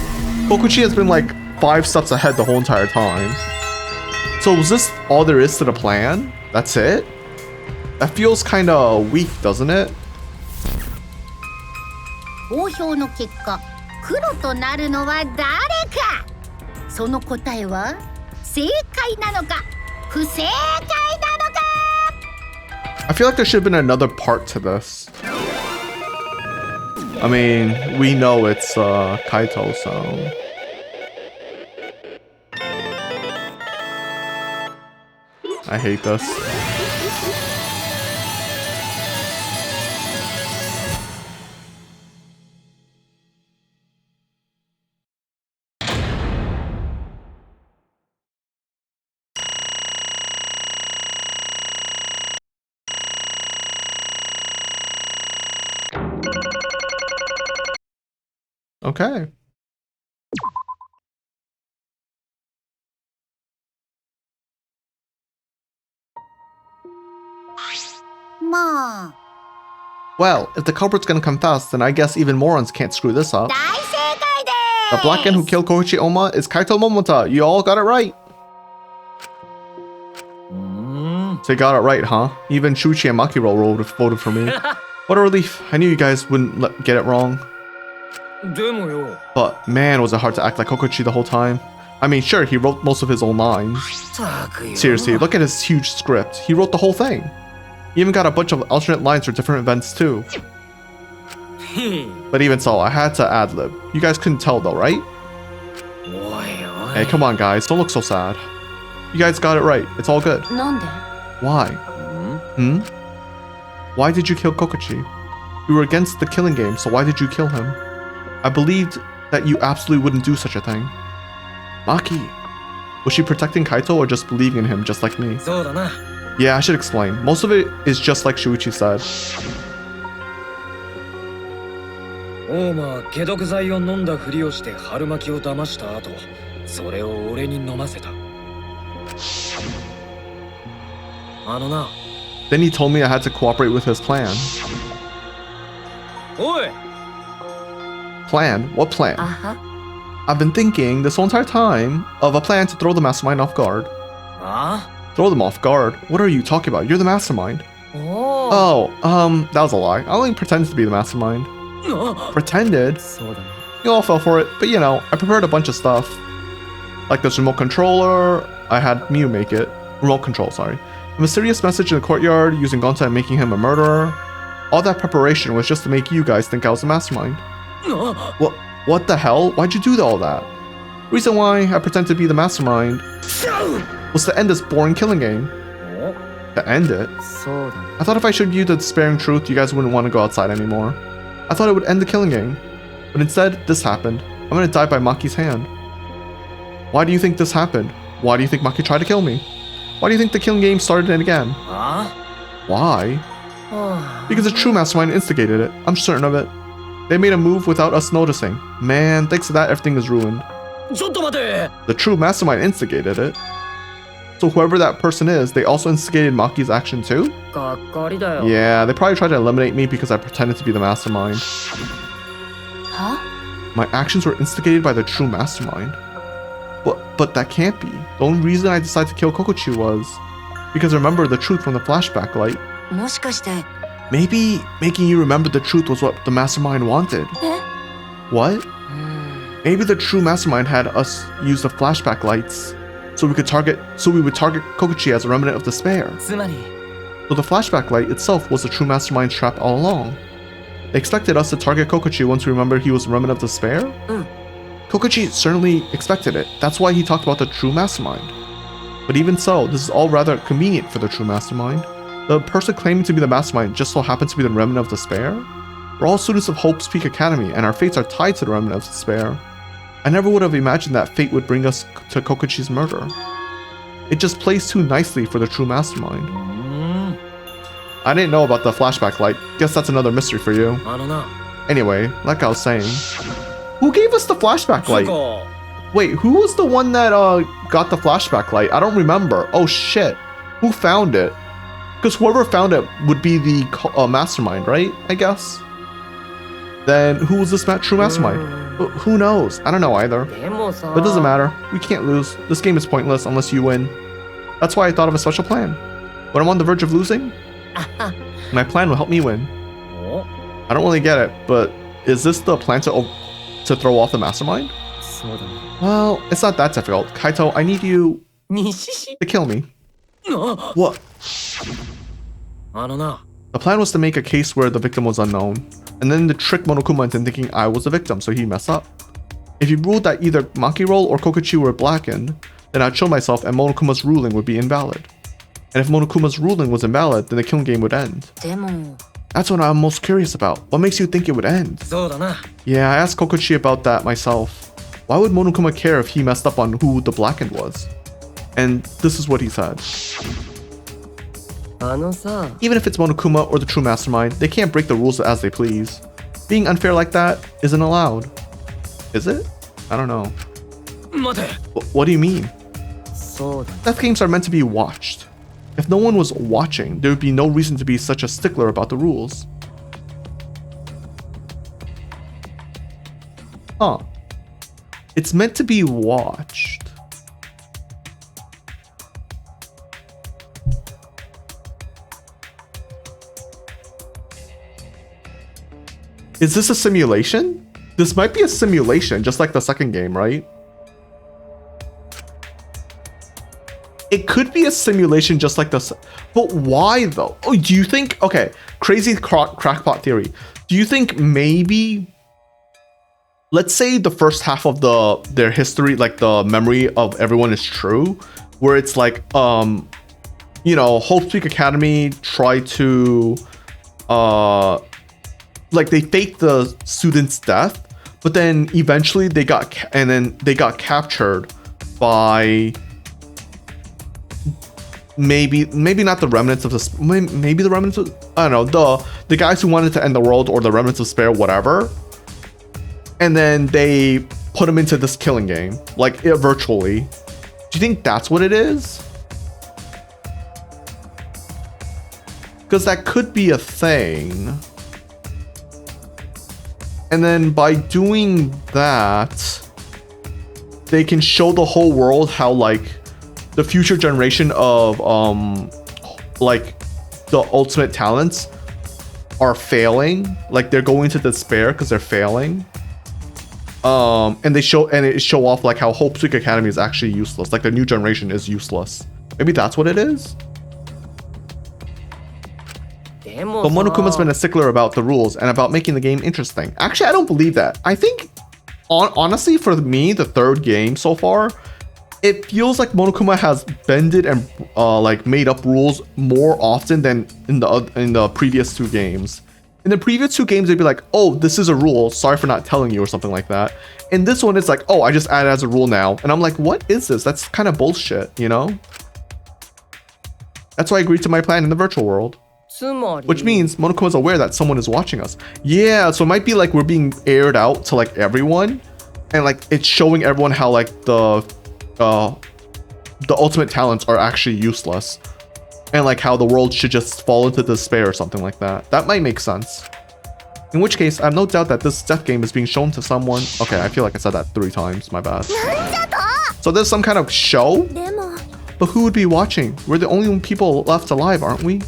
Kokichi has been like 5 steps ahead the whole entire time. So was this all there is to the plan? That's it? That feels kind of weak, doesn't it? 投票の結果、黒となるのは誰か。その答えは正解なのか不正解なのか。 I feel like there should have been another part to this. I mean, we know it's Kaito, so... I hate this. Okay. Ma. Well, if the culprit's gonna confess, then I guess even morons can't screw this up. The black man who killed Koichi Oma is Kaito Momota. You all got it right. So you got it right, huh? Even Shuichi and Makiro voted for me. What a relief. I knew you guys wouldn't get it wrong. But man, was it hard to act like Kokichi the whole time. I mean, sure, he wrote most of his own lines. Seriously, look at his huge script. He wrote the whole thing. He even got a bunch of alternate lines for different events too. But even so, I had to ad-lib. You guys couldn't tell though, right? Hey, come on guys, don't look so sad. You guys got it right. It's all good. Why? Why did you kill Kokichi? We were against the killing game, so why did you kill him? I believed that you absolutely wouldn't do such a thing. Maki, was she protecting Kaito or just believing in him just like me? Yeah, I should explain. Most of it is just like Shuichi said. Then he told me I had to cooperate with his plan. Plan? What plan? I've been thinking this whole entire time of a plan to throw the mastermind off guard. Throw them off guard? What are you talking about? You're the mastermind. おお。 that was a lie. I only pretended to be the mastermind. Pretended? そうだね。 You all fell for it, but you know, I prepared a bunch of stuff. Like this remote controller, I had Miu make it. Remote control, sorry. A mysterious message in the courtyard using Gonta and making him a murderer. All that preparation was just to make you guys think I was the mastermind. What the hell? Why'd you do all that? Reason why I pretend to be the mastermind was to end this boring killing game. To end it? そうだね。 I thought if I showed you the despairing truth, you guys wouldn't want to go outside anymore. I thought it would end the killing game. But instead, this happened. I'm gonna die by Maki's hand. Why do you think this happened? Why do you think Maki tried to kill me? Why do you think the killing game started it again? あ Why? はあ。 Because the true mastermind instigated it. I'm certain of it. They made a move without us noticing. Man, thanks to that, everything is ruined. ちょっと待て。 The true mastermind instigated it. So whoever that person is, they also instigated Maki's action too? がっかりだよ。 Yeah, they probably tried to eliminate me because I pretended to be the mastermind. は？ My actions were instigated by the true mastermind. But that can't be. The only reason I decided to kill Kokichi was because I remember the truth from the flashback light. もしかして Maybe making you remember the truth was what the mastermind wanted. え？ What? Maybe the true mastermind had us use the flashback lights so we would target Kokichi as a remnant of despair. つまり So the flashback light itself was the true mastermind's trap all along. They expected us to target Kokichi once we remembered he was a remnant of despair? Kokichi certainly expected it. That's why he talked about the true mastermind. But even so, this is all rather convenient for the true mastermind. The person claiming to be the mastermind just so happens to be the remnant of despair? We're all students of Hope's Peak Academy, and our fates are tied to the remnant of despair. I never would have imagined that fate would bring us to Kokichi's murder. It just plays too nicely for the true mastermind. I didn't know about the flashback light. Guess that's another mystery for you. あのな。 Anyway, like I was saying, who gave us the flashback そう light? か。 Wait, who was the one that got the flashback light? I don't remember. Oh shit. Who found it? Because whoever found it would be the mastermind, right? I guess. Then who was this true mastermind? Who knows? I don't know either. でもさ。 But it doesn't matter. We can't lose. This game is pointless unless you win. That's why I thought of a special plan. When I'm on the verge of losing, my plan will help me win. お I don't really get it, but is this the plan to throw off the mastermind? そうだね。 Well, it's not that difficult. Kaito, I need you にしし。 to kill me. あ What? あのな。 The plan was to make a case where the victim was unknown, and then to trick Monokuma into thinking I was the victim, so he'd mess up. If you ruled that either Maki roll or Kokichi were blackened, then I'd show myself and Monokuma's ruling would be invalid. And if Monokuma's ruling was invalid, then the killing game would end. でも That's what I'm most curious about. What makes you think it would end? そうだな。 Yeah, I asked Kokichi about that myself. Why would Monokuma care if he messed up on who the blackened was? And this is what he said. あのさ。 Even if it's Monokuma or the true mastermind, they can't break the rules as they please. Being unfair like that isn't allowed. Is it? I don't know. 待て。 What do you mean? そうだ。 Death games are meant to be watched. If no one was watching, there would be no reason to be such a stickler about the rules. Huh. It's meant to be watched. Is this a simulation? This might be a simulation, just like the second game, right? It could be a simulation just like this, but why though? Oh, do you think, okay, crazy crackpot theory. Do you think maybe, let's say the first half of their history, like the memory of everyone is true, where it's like, you know, Hope's Peak Academy tried to, like they faked the student's death, but then eventually they got captured by maybe not the remnants of the maybe the remnants of, I don't know, the guys who wanted to end the world, or the remnants of despair, whatever, and then they put them into this killing game, like virtually. Do you think that's what it is? Because that could be a thing. And then by doing that, they can show the whole world how like the future generation of like the ultimate talents are failing, like they're going to despair because they're failing. And it show off like how Hope's Week Academy is actually useless, like the new generation is useless. Maybe that's what it is. But Monokuma's been a stickler about the rules and about making the game interesting. Actually, I don't believe that. I think, honestly, for me, the third game so far, it feels like Monokuma has bended and like made up rules more often than in the previous two games. In the previous two games, they'd be like, "Oh, this is a rule. Sorry for not telling you," or something like that. In this one, it's like, "Oh, I just added as a rule now," and I'm like, "What is this? That's kind of bullshit," you know? That's why I agreed to my plan in the virtual world. Which means Monokuma's aware that someone is watching us. Yeah, so it might be like we're being aired out to like everyone, and like it's showing everyone how like the ultimate talents are actually useless, and like how the world should just fall into despair or something like that. That might make sense. In which case, I have no doubt that this death game is being shown to someone. Okay, I feel like I said that 3 times. My bad. So there's some kind of show? But who would be watching? We're the only people left alive, aren't we?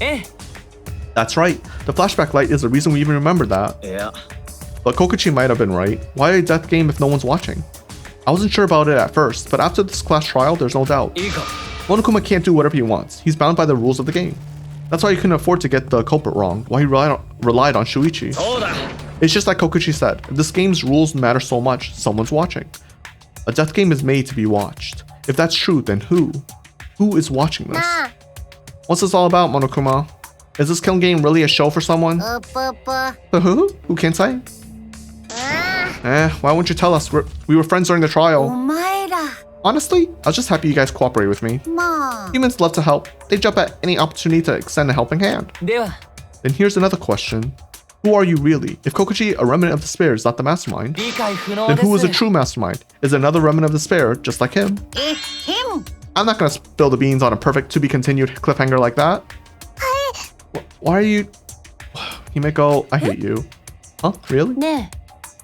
That's right. The flashback light is the reason we even remember that. Yeah. But Kokichi might have been right. Why a death game if no one's watching? I wasn't sure about it at first, but after this class trial, there's no doubt. Monokuma can't do whatever he wants. He's bound by the rules of the game. That's why he couldn't afford to get the culprit wrong, why he relied on Shuichi. It's just like Kokichi said, if this game's rules matter so much, someone's watching. A death game is made to be watched. If that's true, then who? Who is watching this? What's this all about, Monokuma? Is this killing game really a show for someone? Who can't say? Why won't you tell us? We were friends during the trial. Honestly, I was just happy you guys cooperate with me. Humans love to help. They jump at any opportunity to extend a helping hand. Then here's another question. Who are you really? If Kokichi, a remnant of despair, is not the mastermind, then who is a true mastermind? Is another remnant of despair just like him? Him. I'm not gonna spill the beans on a perfect to be continued cliffhanger like that. Why are you... Himeko, I hate you. Huh? Really?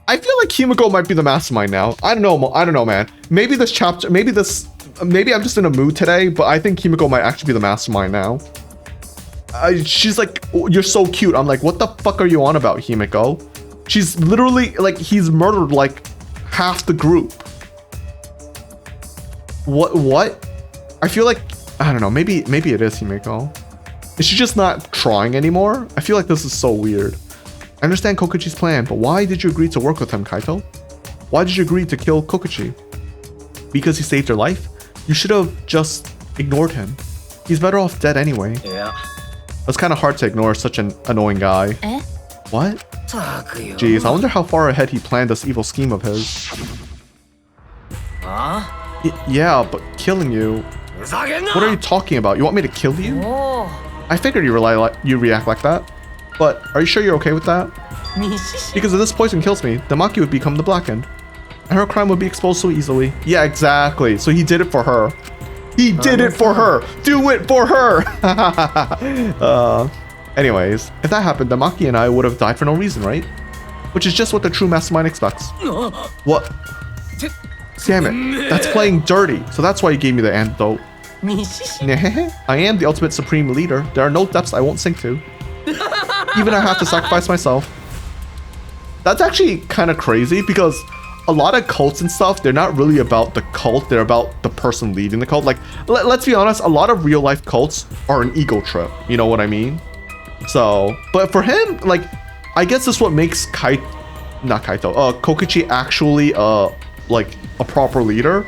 I feel like Himeko might be the mastermind now. I don't know, man. Maybe this chapter, maybe I'm just in a mood today, but I think Himeko might actually be the mastermind now. She's like, oh, you're so cute. I'm like, what the fuck are you on about, Himeko? She's literally like, he's murdered like half the group. What? I feel like, I don't know, maybe it is Himeko. Is she just not trying anymore? I feel like this is so weird. I understand Kokichi's plan, but why did you agree to work with him, Kaito? Why did you agree to kill Kokichi? Because he saved your life? You should have just ignored him. He's better off dead anyway. Yeah. It's kind of hard to ignore such an annoying guy. What? Jeez, I wonder how far ahead he planned this evil scheme of his. Yeah, but killing you... What are you talking about? You want me to kill you? I figured you react like that. But are you sure you're okay with that? Because if this poison kills me, the Maki would become the Blackened. And her crime would be exposed so easily. Yeah, exactly. So he did it for her. He did it for her. Do it for her. Anyways, if that happened, the Maki and I would have died for no reason, right? Which is just what the true mastermind expects. What? Damn it. That's playing dirty. So that's why you gave me the antidote. I am the ultimate supreme leader. There are no depths I won't sink to. Even I have to sacrifice myself. That's actually kind of crazy because a lot of cults and stuff, they're not really about the cult. They're about the person leading the cult. Like, let's be honest, a lot of real life cults are an ego trip. You know what I mean? So, but for him, like, I guess this is what makes Kokichi actually, like, a proper leader.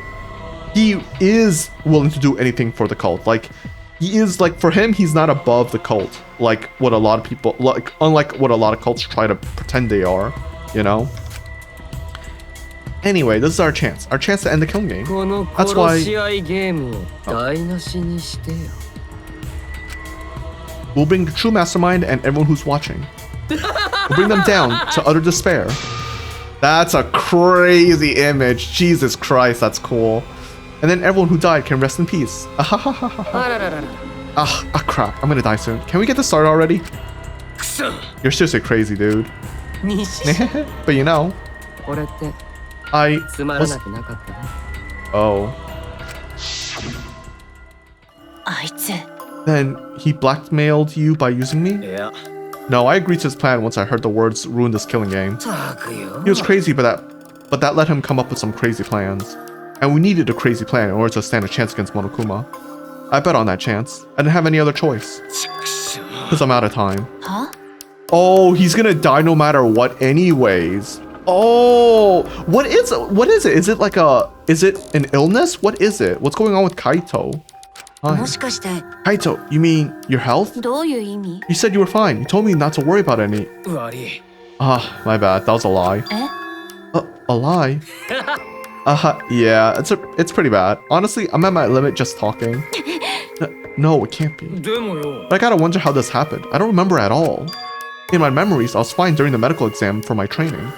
He is willing to do anything for the cult. Like, he is, like, for him, he's not above the cult. Like, what a lot of people, like, unlike what a lot of cults try to pretend they are, you know? Anyway, this is our chance to end the killing game. That's why we'll bring the true mastermind and everyone who's watching. We'll bring them down to utter despair. That's a crazy image. Jesus Christ, that's cool. And then everyone who died can rest in peace. Crap, I'm gonna die soon. Can we get this started already? You're seriously crazy, dude. But you know, I was... Oh. あいつ Then he blackmailed you by using me? いや No, I agreed to his plan once I heard the words ruin this killing game. たくよ He was crazy, but that let him come up with some crazy plans. And we needed a crazy plan in order to stand a chance against Monokuma. I bet on that chance. I didn't have any other choice. Because I'm out of time. Huh? Oh, he's gonna die no matter what anyways. Oh, what is it? Is it an illness? What is it? What's going on with Kaito? Hi. もしかして Kaito, you mean your health? どういう意味？ You said you were fine. You told me not to worry about any. 悪い Ah, my bad. That was a lie. え？ A lie? Yeah, it's pretty bad. Honestly, I'm at my limit just talking. No, it can't be. でもよ But I gotta wonder how this happened. I don't remember at all. In my memories, I was fine during the medical exam for my training.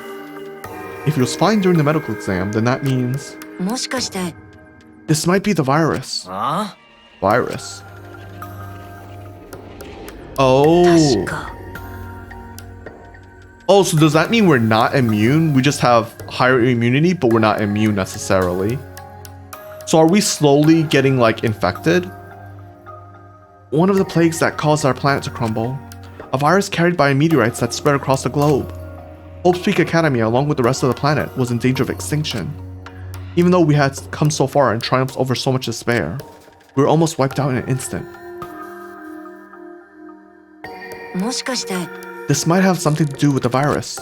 If he was fine during the medical exam, then that means もしかして this might be the virus. あ Virus. Oh. 確か Oh, so does that mean we're not immune? We just have higher immunity, but we're not immune necessarily. So are we slowly getting like infected? One of the plagues that caused our planet to crumble. A virus carried by meteorites that spread across the globe. Hope's Peak Academy, along with the rest of the planet, was in danger of extinction. Even though we had come so far and triumphed over so much despair, we were almost wiped out in an instant. もしかして This might have something to do with the virus.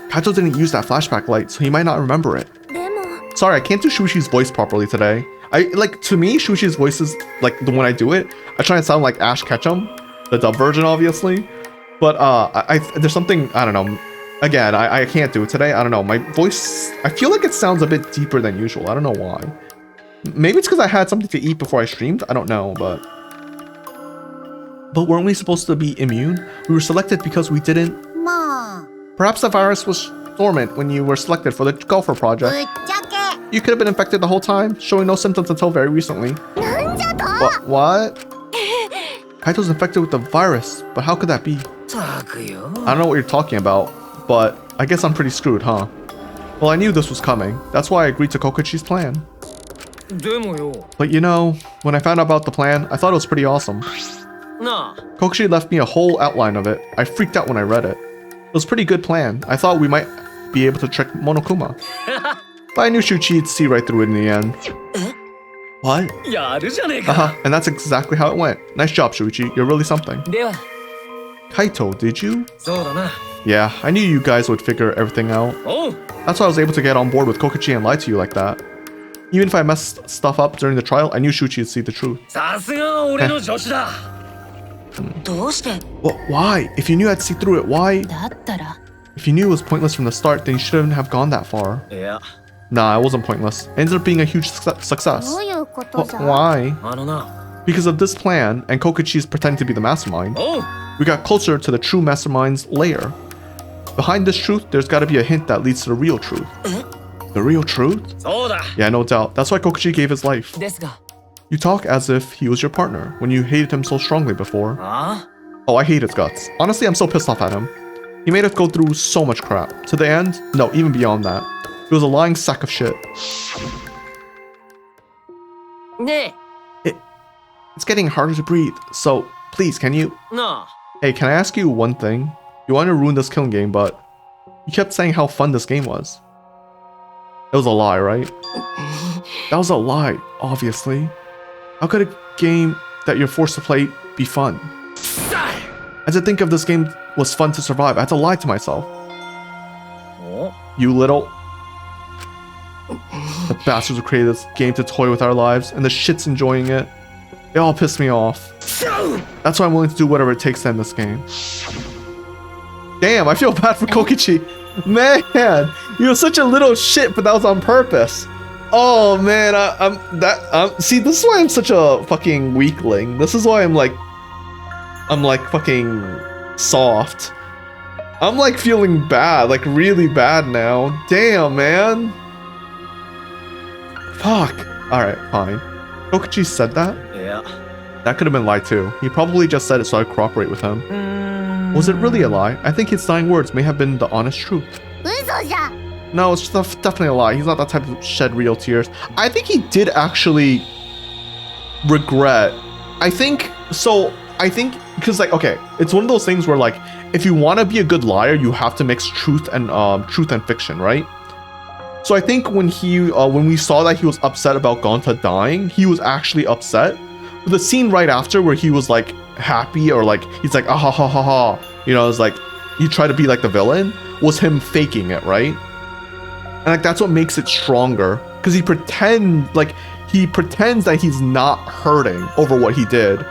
Kaito didn't use that flashback light, so he might not remember it. でも Sorry, I can't do Shushi's voice properly today. To me, Shushi's voice is, like, when I do it, I try and sound like Ash Ketchum, the dub version, obviously. But, there's something, I don't know. Again, I can't do it today. I don't know. My voice, I feel like it sounds a bit deeper than usual. I don't know why. Maybe it's because I had something to eat before I streamed. I don't know, but weren't we supposed to be immune? We were selected because we didn't. まあ Perhaps the virus was dormant when you were selected for the golfer ぶ project. っちゃけ You could have been infected the whole time, showing no symptoms until very recently. なんじゃと What? Kaito's infected with the virus, but how could that be? たくよ I don't know what you're talking about, but I guess I'm pretty screwed, huh? Well, I knew this was coming. That's why I agreed to Kokichi's plan. でもよ But you know, when I found out about the plan, I thought it was pretty awesome. なあ Kokichi left me a whole outline of it. I freaked out when I read it. It was a pretty good plan. I thought we might be able to trick Monokuma. But I knew Shuchi'd see right through it in the end. What? やるじゃねえか And that's exactly how it went. Nice job, Shuichi. You're really something. では Kaito, did you? そうだな Yeah, I knew you guys would figure everything out. おう That's why I was able to get on board with Kokichi and lie to you like that. Even if I messed stuff up during the trial, I knew Shuichi would see the truth. さすが俺の助手だどうして Well, why? If you knew I'd see through it, why? だったら If you knew it was pointless from the start, then you shouldn't have gone that far. いや Nah, it wasn't pointless. It ended up being a huge success. どういうことじゃ Why? あのな Because of this plan, and Kokichi's pretending to be the mastermind, おう we got closer to the true mastermind's lair. Behind this truth, there's gotta be a hint that leads to the real truth. The real truth? そうだ Yeah, no doubt. That's why Kokichi gave his life. ですが You talk as if he was your partner when you hated him so strongly before. あ Oh, I hate his guts. Honestly, I'm so pissed off at him. He made us go through so much crap. To the end? No, even beyond that. He was a lying sack of shit. ね It's getting harder to breathe, so please, can you? あなあ Hey, can I ask you one thing? You wanted to ruin this killing game, but you kept saying how fun this game was. It was a lie, right? That was a lie, obviously. How could a game that you're forced to play be fun? I had to think if this game was fun to survive. I had to lie to myself. お You little... The bastards who created this game to toy with our lives, and the shit's enjoying it. They all piss me off. That's why I'm willing to do whatever it takes to end this game. Damn, I feel bad for Kokichi. Man, you're such a little shit, but that was on purpose. Oh man, see, this is why I'm such a fucking weakling. This is why I'm like fucking soft. I'm like feeling bad, like really bad now. Damn, man. Fuck. Alright, fine. Kokichi said that? いや That could have been a lie too. He probably just said it so I'd cooperate with him. Was it really a lie? I think his dying words may have been the honest truth. 嘘じゃ No, it's definitely a lie. He's not that type of shed real tears. I think he did actually regret. I think because like, okay, it's one of those things where like, if you want to be a good liar, you have to mix truth and fiction, right? So I think when we saw that he was upset about Gonta dying, he was actually upset. But the scene right after where he was like happy, or like he's like ah ha ha ha ha, you know, it's like he tried to be like the villain, was him faking it, right? And like that's what makes it stronger, because he pretends that he's not hurting over what he did,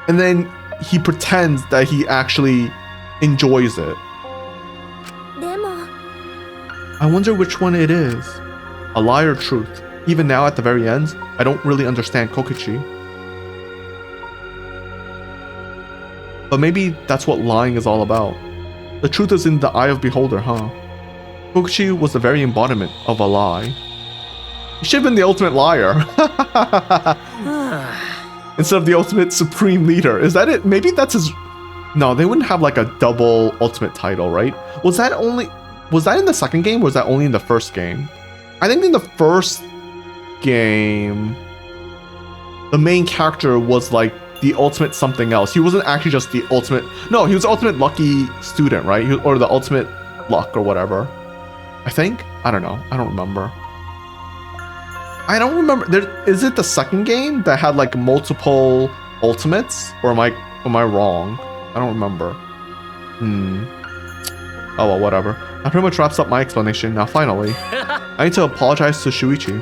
and then he pretends that he actually enjoys it. I wonder which one it is, a lie or truth. Even now at the very end, I don't really understand Kokichi. But maybe that's what lying is all about. The truth is in the eye of beholder, huh? Kokichi was the very embodiment of a lie. He should have been the ultimate liar. Instead of the ultimate supreme leader. Is that it? Maybe that's his... No, they wouldn't have like a double ultimate title, right? Was that in the second game, or was that only in the first game? I think in the first game, the main character was like the ultimate something else. He wasn't actually just the ultimate... No, he was the ultimate lucky student, right? Or the ultimate luck or whatever. I think? I don't know. I don't remember. I don't remember. Is it the second game that had like multiple ultimates? Or am I wrong? I don't remember. Oh well, whatever. That pretty much wraps up my explanation. Now finally, I need to apologize to Shuichi.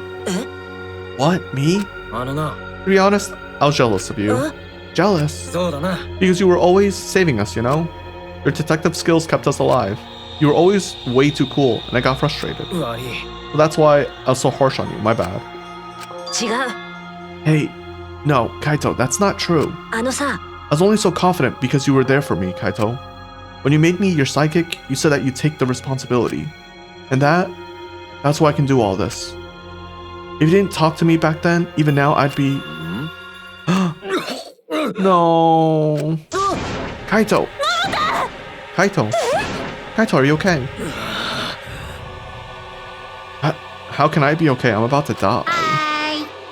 What? Me? To be honest, I was jealous of you. Jealous? Because you were always saving us, you know? Your detective skills kept us alive. You were always way too cool, and I got frustrated. So that's why I was so harsh on you, my bad. Hey, no, Kaito, that's not true. I was only so confident because you were there for me, Kaito. When you made me your sidekick, you said that you'd take the responsibility. And that's why I can do all this. If you didn't talk to me back then, even now I'd be... No. Kaito. Kaito. Kaito, are you okay? How can I be okay? I'm about to die.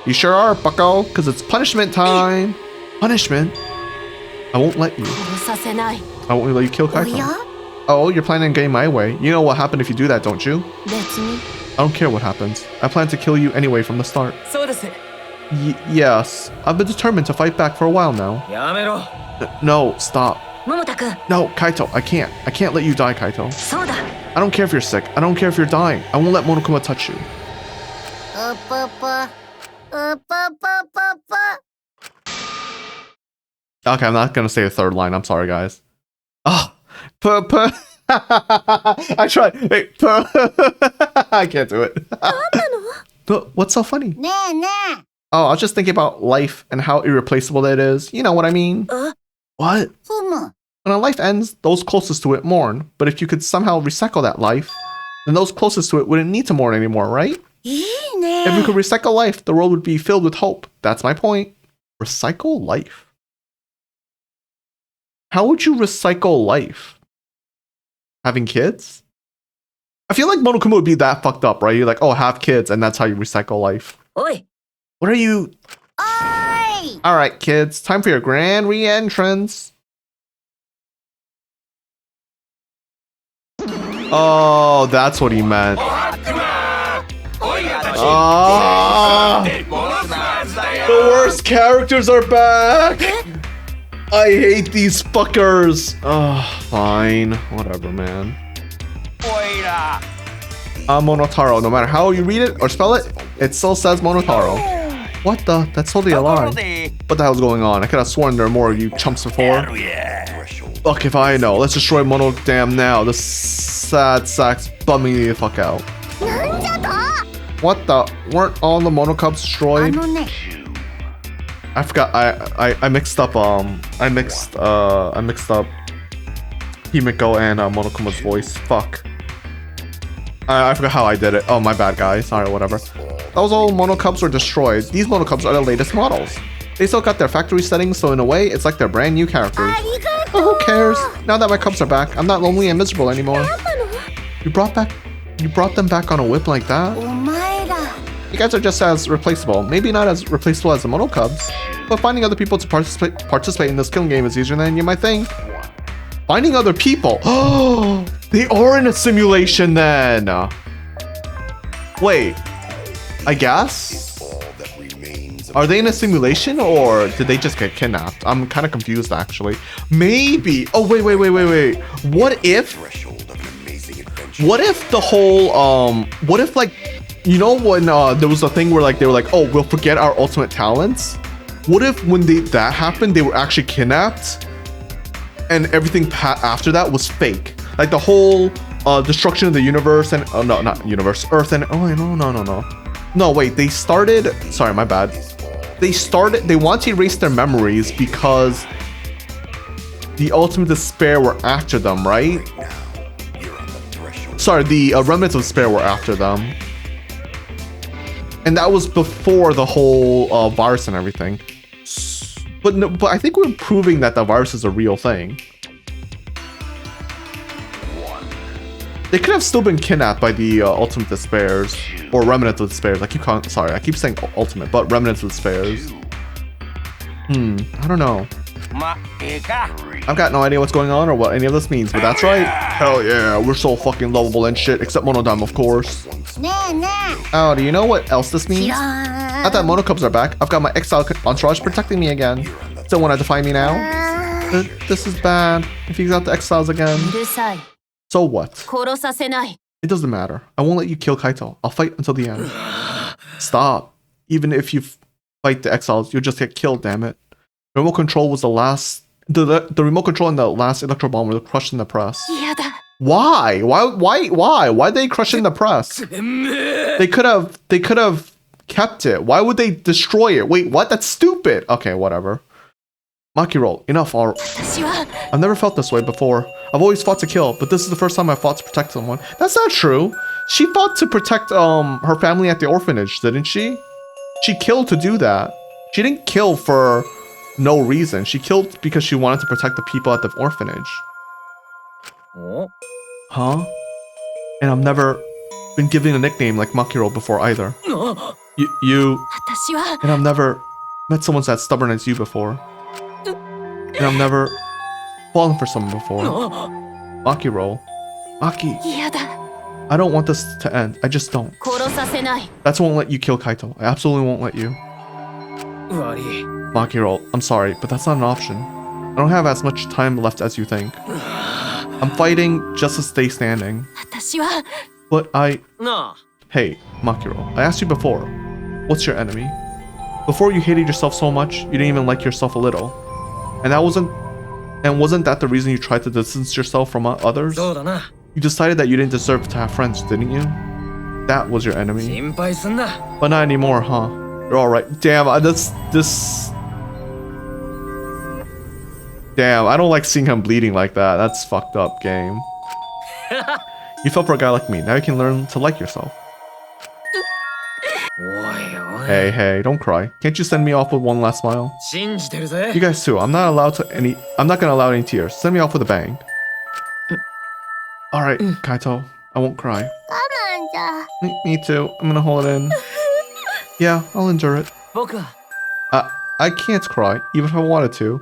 You sure are, bucko, because it's punishment time. Punishment? I won't let you. I won't let you kill Kaito. Oh, you're planning on getting my way. You know what happened if you do that, don't you? I don't care what happens. I plan to kill you anyway from the start. Yes. I've been determined to fight back for a while now. No, stop. No, Kaito, I can't. I can't let you die, Kaito. I don't care if you're sick. I don't care if you're dying. I won't let Monokuma touch you. Okay, I'm not gonna say a third line. I'm sorry, guys. Oh, I tried. Hey, I can't do it. But what's so funny? Oh, I was just thinking about life and how irreplaceable it is. You know what I mean? What? When a life ends, those closest to it mourn. But if you could somehow recycle that life, then those closest to it wouldn't need to mourn anymore, right? If we could recycle life, the world would be filled with hope. That's my point. Recycle life. How would you recycle life? Having kids? I feel like Monokuma would be that fucked up, right? You're like, oh, have kids, and that's how you recycle life. Oi. What are you... Alright, kids. Time for your grand re-entrance. Oh, that's what he meant. Ah, the worst characters are back! I hate these fuckers! Oh, fine. Whatever, man. Monotaro. No matter how you read it or spell it, it still says Monotaro. What the? That's totally a lie. What the hell's going on? I could have sworn there were more of you chumps before. Fuck if I know. Let's destroy Mono Dam now. The sad sacks bumming me the fuck out. What the? Weren't all the Mono Cubs destroyed? I forgot. I mixed up. I mixed up Himiko and Monokuma's voice. Fuck. I forgot how I did it. Oh, my bad, guys. Sorry, whatever. Those old Mono Cubs were destroyed. These Mono Cubs are the latest models. They still got their factory settings, so in a way, it's like they're brand new characters. Oh, who cares? Now that my Cubs are back, I'm not lonely and miserable anymore. You brought them back on a whip like that? You guys are just as replaceable. Maybe not as replaceable as the Mono Cubs, but finding other people to participate in this killing game is easier than you might think. Finding other people. Oh, they are in a simulation then. Wait, I guess? Are they in a simulation or did they just get kidnapped? I'm kind of confused actually. Maybe. Oh, wait. What if the whole, what if like, you know when there was a thing where like they were like, oh, we'll forget our ultimate talents? What if when that happened, they were actually kidnapped and everything after that was fake? Like the whole destruction of the universe and, oh no, not universe, Earth and, oh no. No, wait, they started, sorry, my bad. They want to erase their memories because the ultimate despair were after them, right? Sorry, the remnants of despair were after them. And that was before the whole virus and everything. But I think we're proving that the virus is a real thing. They could have still been kidnapped by the ultimate despairs or remnants of despairs. I keep saying ultimate, but remnants of despairs. I don't know. I've got no idea what's going on or what any of this means, but that's right. Hell yeah, we're so fucking lovable and shit, except Monodime, of course. Oh, do you know what else this means? Now that Mono Cubs are back, I've got my exile entourage protecting me again. Still want to defy me now? This is bad. If he's out the exiles again. So what? It doesn't matter. I won't let you kill Kaito. I'll fight until the end. Stop. Even if you fight the exiles, you'll just get killed, damn it. Remote control was the last... The remote control and the last electro bomb were crushed in the press. Why? Why'd they crush in the press? They could have kept it. Why would they destroy it? Wait, what? That's stupid. Okay, whatever. Makiro, enough. I've never felt this way before. I've always fought to kill, but this is the first time I fought to protect someone. That's not true. She fought to protect her family at the orphanage, didn't she? She killed to do that. She didn't kill for no reason. She killed because she wanted to protect the people at the orphanage. Huh? And I've never been given a nickname like Makiro before either. You... And I've never met someone as stubborn as you before. And I've never fallen for someone before. Makiro. Maki. I don't want this to end. I just don't. That's won't let you kill Kaito. I absolutely won't let you. Makiro, I'm sorry, but that's not an option. I don't have as much time left as you think. I'm fighting just to stay standing. But Hey, Makiro, I asked you before. What's your enemy? Before you hated yourself so much, you didn't even like yourself a little. And wasn't that the reason you tried to distance yourself from others? You decided that you didn't deserve to have friends, didn't you? That was your enemy. But not anymore, huh? You're alright. Damn, Damn, I don't like seeing him bleeding like that. That's fucked up, game. You fell for a guy like me. Now you can learn to like yourself. Hey, don't cry. Can't you send me off with one last smile? You guys too. I'm not gonna allow any tears. Send me off with a bang. Alright, Kaito. I won't cry. Me too. I'm gonna hold it in. Yeah, I'll endure it. I can't cry, even if I wanted to.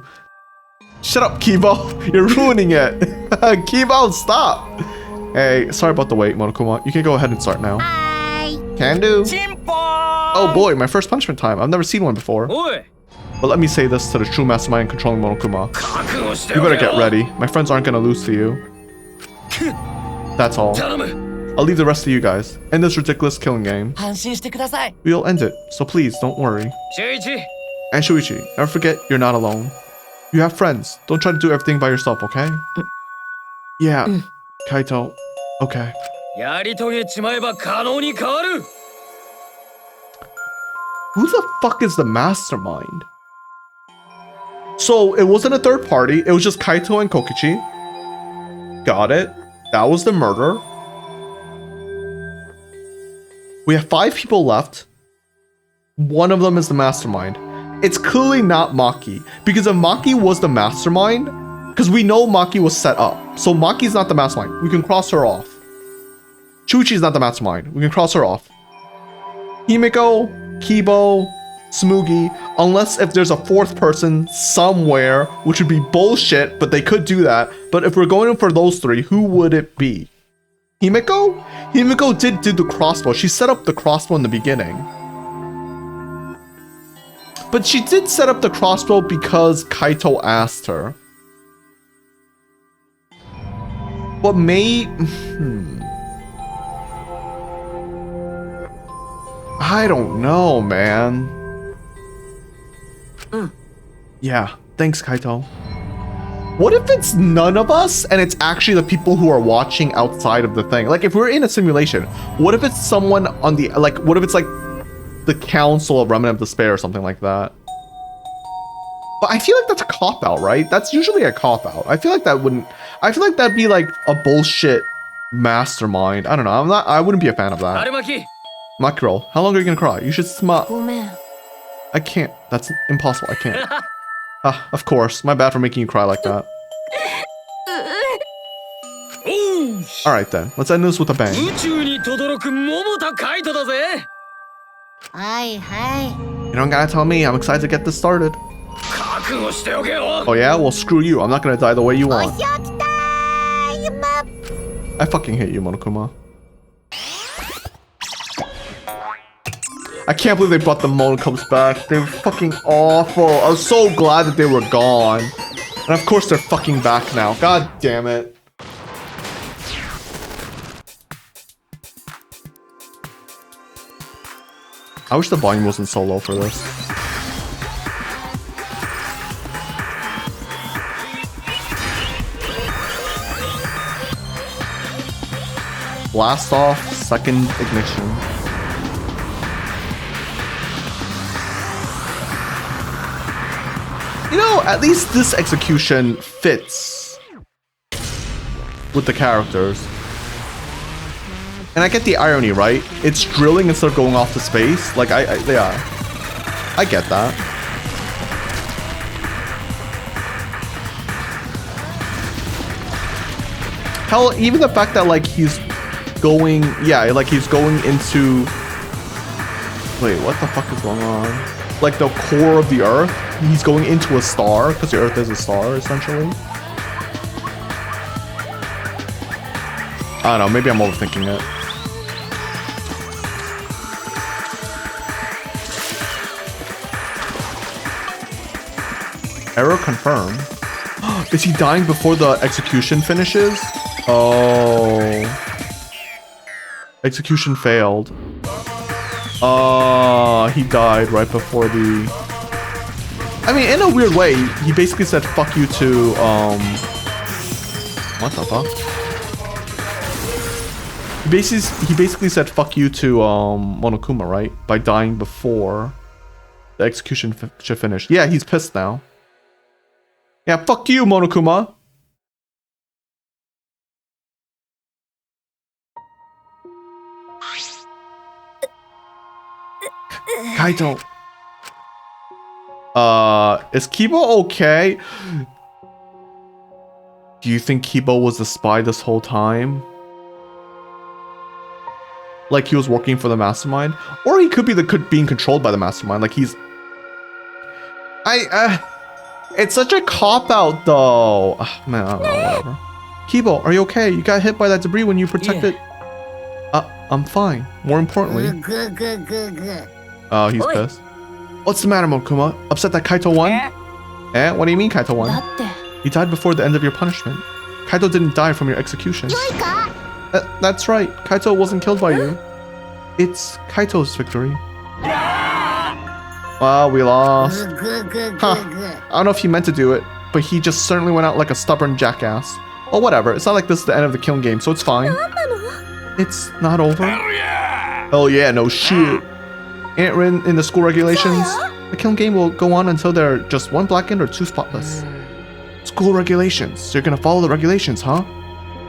Shut up, Kibo! You're ruining it! Kibo, stop! Hey, sorry about the wait, Monokuma. You can go ahead and start now. Can do. Oh boy, my first punishment time. I've never seen one before. But let me say this to the true mastermind controlling Monokuma. You better get ready. My friends aren't gonna lose to you. That's all. I'll leave the rest to you guys. End this ridiculous killing game. We'll end it, so please don't worry. And Shuichi, never forget you're not alone. You have friends. Don't try to do everything by yourself, okay? Yeah, Kaito. Okay. Who the fuck is the mastermind? So it wasn't a third party. It was just Kaito and Kokichi. Got it. That was the murder. We have 5 people left. One of them is the mastermind. It's clearly not Maki. Because if Maki was the mastermind, because we know Maki was set up. So Maki's not the mastermind. We can cross her off. Chuichi's not the mastermind. We can cross her off. Himiko, Kibo, Smoogie, unless if there's a fourth person somewhere, which would be bullshit, but they could do that. But if we're going for those three, who would it be? Himiko? Himiko did do the crossbow. She set up the crossbow in the beginning. But she did set up the crossbow because Kaito asked her. But I don't know, man. Yeah, thanks, Kaito. What if it's none of us and it's actually the people who are watching outside of the thing? Like, if we're in a simulation, what if it's someone on the, like, what if it's like the Council of Remnant of Despair or something like that? But I feel like that's a cop-out, right? That's usually a cop-out. I feel like that wouldn't, I feel like that'd be like a bullshit mastermind. I don't know, I wouldn't be a fan of that. Makiro, how long are you gonna cry? You should smile. ごめん。 I can't. That's impossible. I can't. Of course. My bad for making you cry like that. Alright then. Let's end this with a bang. 宇宙に轟く桃田カイトだぜ。はいはい。 You don't gotta tell me. I'm excited to get this started. 覚悟しておけよ。 Oh yeah? Well, screw you. I'm not gonna die the way you お want. 仕置きタイム。 I fucking hate you, Monokuma. I can't believe they brought the Monocomes back. They were fucking awful. I was so glad that they were gone. And of course they're fucking back now. God damn it. I wish the volume wasn't so low for this. Blast off, second ignition. You know, at least this execution fits with the characters. And I get the irony, right? It's drilling instead of going off to space. Like, yeah. I get that. Hell, even the fact that, like, he's going... Yeah, like, he's going into... Wait, what the fuck is going on? Like, the core of the Earth? He's going into a star, because the Earth is a star, essentially. I don't know, maybe I'm overthinking it. Error confirmed. Is he dying before the execution finishes? Oh. Execution failed. He died right before the... I mean, in a weird way, he basically said fuck you to, what the fuck? He basically said fuck you to, Monokuma, right? By dying before the execution should finish. Yeah, he's pissed now. Yeah, fuck you, Monokuma. Kaito. Is Kibo okay? Do you think Kibo was the spy this whole time? Like he was working for the mastermind? Or he could be being controlled by the mastermind. Like he's... It's such a cop-out though. Man, I don't know, whatever. Kibo, are you okay? You got hit by that debris when you protected... I'm fine. More importantly... Good. Oh, he's pissed. What's the matter, Monokuma? Upset that Kaito won? Eh? What do you mean Kaito won? だって He died before the end of your punishment. Kaito didn't die from your execution. That's right. Kaito wasn't killed by you. It's Kaito's victory. Well, we lost. Huh. I don't know if he meant to do it, but he just certainly went out like a stubborn jackass. Oh, whatever. It's not like this is the end of the killing game, so it's fine. It's not over. Hell yeah, no shit. Ain't written in the school regulations. The killing game will go on until there are just one blackened or two spotless. School regulations. So you're gonna follow the regulations, huh?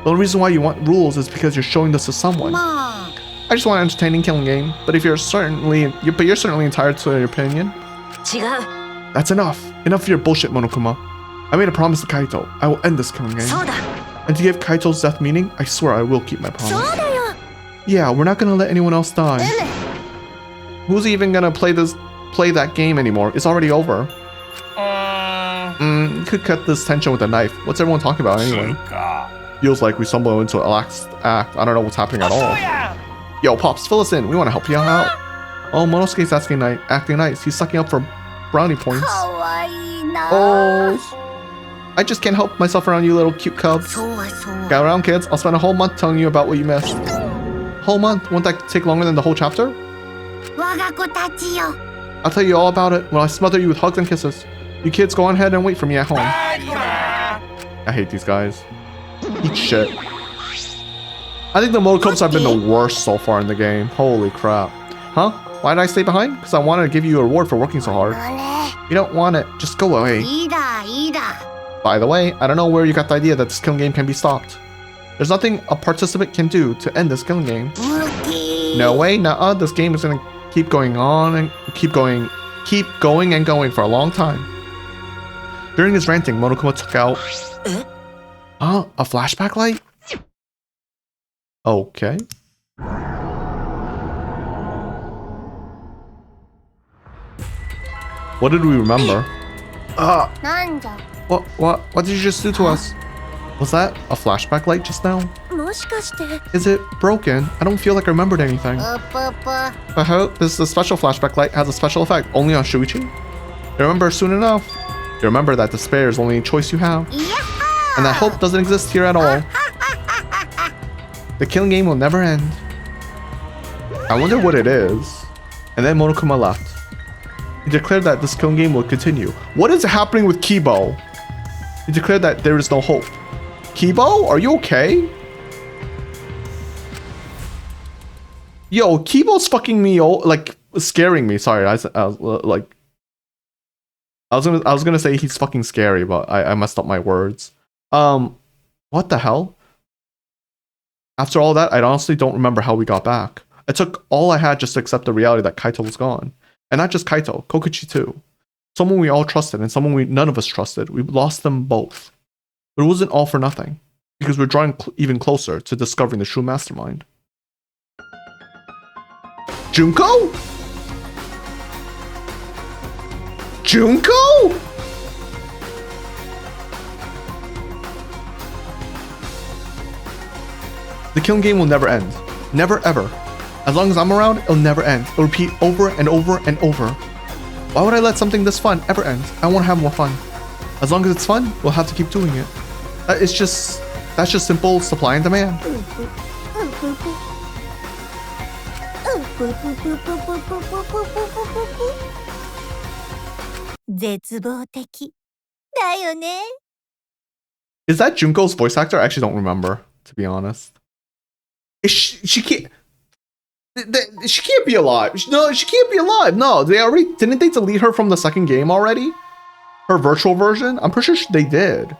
The only reason why you want rules is because you're showing this to someone. I just want an entertaining killing game. But if you're certainly entitled to your opinion. 違う。 That's enough. Enough of your bullshit, Monokuma. I made a promise to Kaito. I will end this killing game. そうだ。 And to give Kaito's death meaning, I swear I will keep my promise. そうだよ。 Yeah, we're not gonna let anyone else die. Who's even gonna play that game anymore? It's already over. You could cut this tension with a knife. What's everyone talking about anyway? Feels like we stumbled into a last act. I don't know what's happening at all. Yo, Pops, fill us in. We want to help you out. Oh, Monosuke's acting nice. He's sucking up for brownie points. Oh, I just can't help myself around you little cute cubs. Get around, kids. I'll spend a whole month telling you about what you missed. Whole month? Won't that take longer than the whole chapter? I'll tell you all about it when I smother you with hugs and kisses. You kids go on ahead and wait for me at home. I hate these guys. Eat shit. I think the mode clubs have been the worst so far in the game. Holy crap. Huh? Why did I stay behind? Because I wanted to give you a reward for working so hard. You don't want it. Just go away. By the way, I don't know where you got the idea that this killing game can be stopped. There's nothing a participant can do to end this killing game. No way, nuh-uh. This game is gonna keep going on and keep going and going for a long time. During his ranting, Monokuma took out... a flashback light? Okay. What did we remember? What did you just do to us? Was that a flashback light just now? Is it broken? I don't feel like I remembered anything. I hope this special flashback light has a special effect only on Shuichi. You remember soon enough. You remember that despair is the only choice you have. And that hope doesn't exist here at all. The killing game will never end. I wonder what it is. And then Monokuma left. He declared that this killing game will continue. What is happening with Kibo? He declared that there is no hope. Kibo, are you okay? Yo, Kibo's fucking me, like scaring me. Sorry, I was gonna say he's fucking scary, but I messed up my words. What the hell? After all that, I honestly don't remember how we got back. It took all I had just to accept the reality that Kaito was gone. And not just Kaito, Kokichi too. Someone we all trusted and someone none of us trusted. We lost them both. But it wasn't all for nothing. Because we're drawing even closer to discovering the true mastermind. Junko? Junko? The killing game will never end. Never ever. As long as I'm around, it'll never end. It'll repeat over and over and over. Why would I let something this fun ever end? I want to have more fun. As long as it's fun, we'll have to keep doing it. That's just simple supply and demand. Is that Junko's voice actor? I actually don't remember, to be honest. She can't be alive. No, she can't be alive. No, didn't they delete her from the second game already? Her virtual version? I'm pretty sure they did.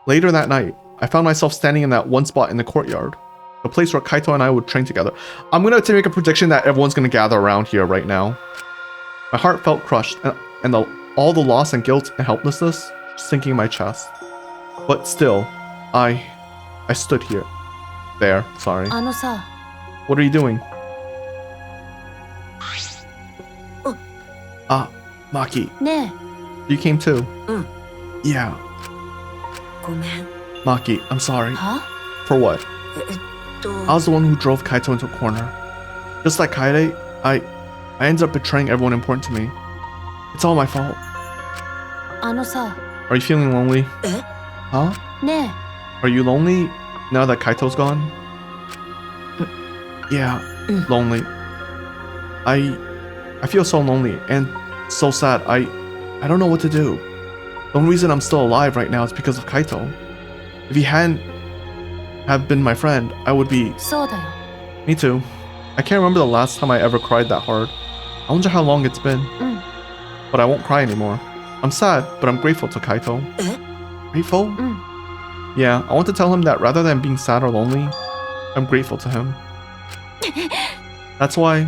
Later that night, I found myself standing in that one spot in the courtyard, the place where Kaito and I would train together. I'm gonna make a prediction that everyone's gonna gather around here right now. My heart felt crushed, and all the loss and guilt and helplessness sinking in my chest. But still, I stood here. There, sorry. What are you doing? Maki. You came too. Yeah. Maki, I'm sorry. Huh? For what? I was the one who drove Kaito into a corner. Just like Kaede, I ended up betraying everyone important to me. It's all my fault. Are you feeling lonely? Huh? Are you lonely now that Kaito's gone? Yeah, lonely. I feel so lonely and so sad. I don't know what to do. The only reason I'm still alive right now is because of Kaito. If he hadn't have been my friend, I would be... Me too. I can't remember the last time I ever cried that hard. I wonder how long it's been. But I won't cry anymore. I'm sad, but I'm grateful to Kaito. Grateful? Yeah, I want to tell him that rather than being sad or lonely, I'm grateful to him. That's why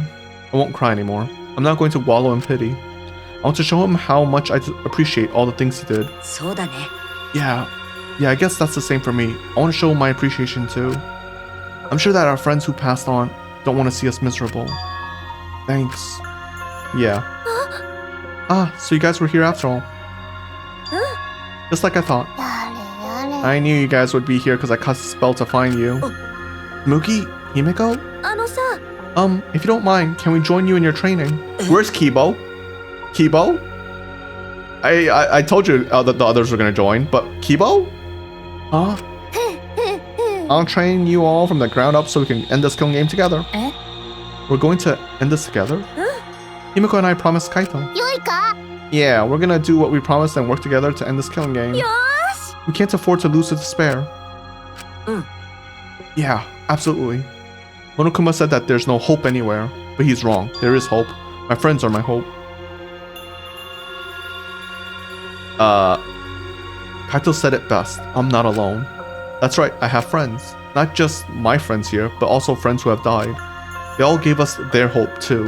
I won't cry anymore. I'm not going to wallow in pity. I want to show him how much I appreciate all the things he did. Yeah, I guess that's the same for me. I want to show him my appreciation too. I'm sure that our friends who passed on don't want to see us miserable. Thanks. Yeah. So you guys were here after all. Just like I thought. やれやれ I knew you guys would be here because I cast a spell to find you. Muki, Himeko? あのさ If you don't mind, can we join you in your training? Where's Kibo? Kibo? I told you that the others were gonna join, but Kibo? Huh? I'll train you all from the ground up so we can end this killing game together. Eh? We're going to end this together? Himeko and I promised Kaito. 良いか Yeah, we're gonna do what we promised and work together to end this killing game. よーし We can't afford to lose to despair. Mm. Yeah, absolutely. Monokuma said that there's no hope anywhere, but he's wrong. There is hope. My friends are my hope. Kaito said it best. I'm not alone. That's right, I have friends. Not just my friends here, but also friends who have died. They all gave us their hope too.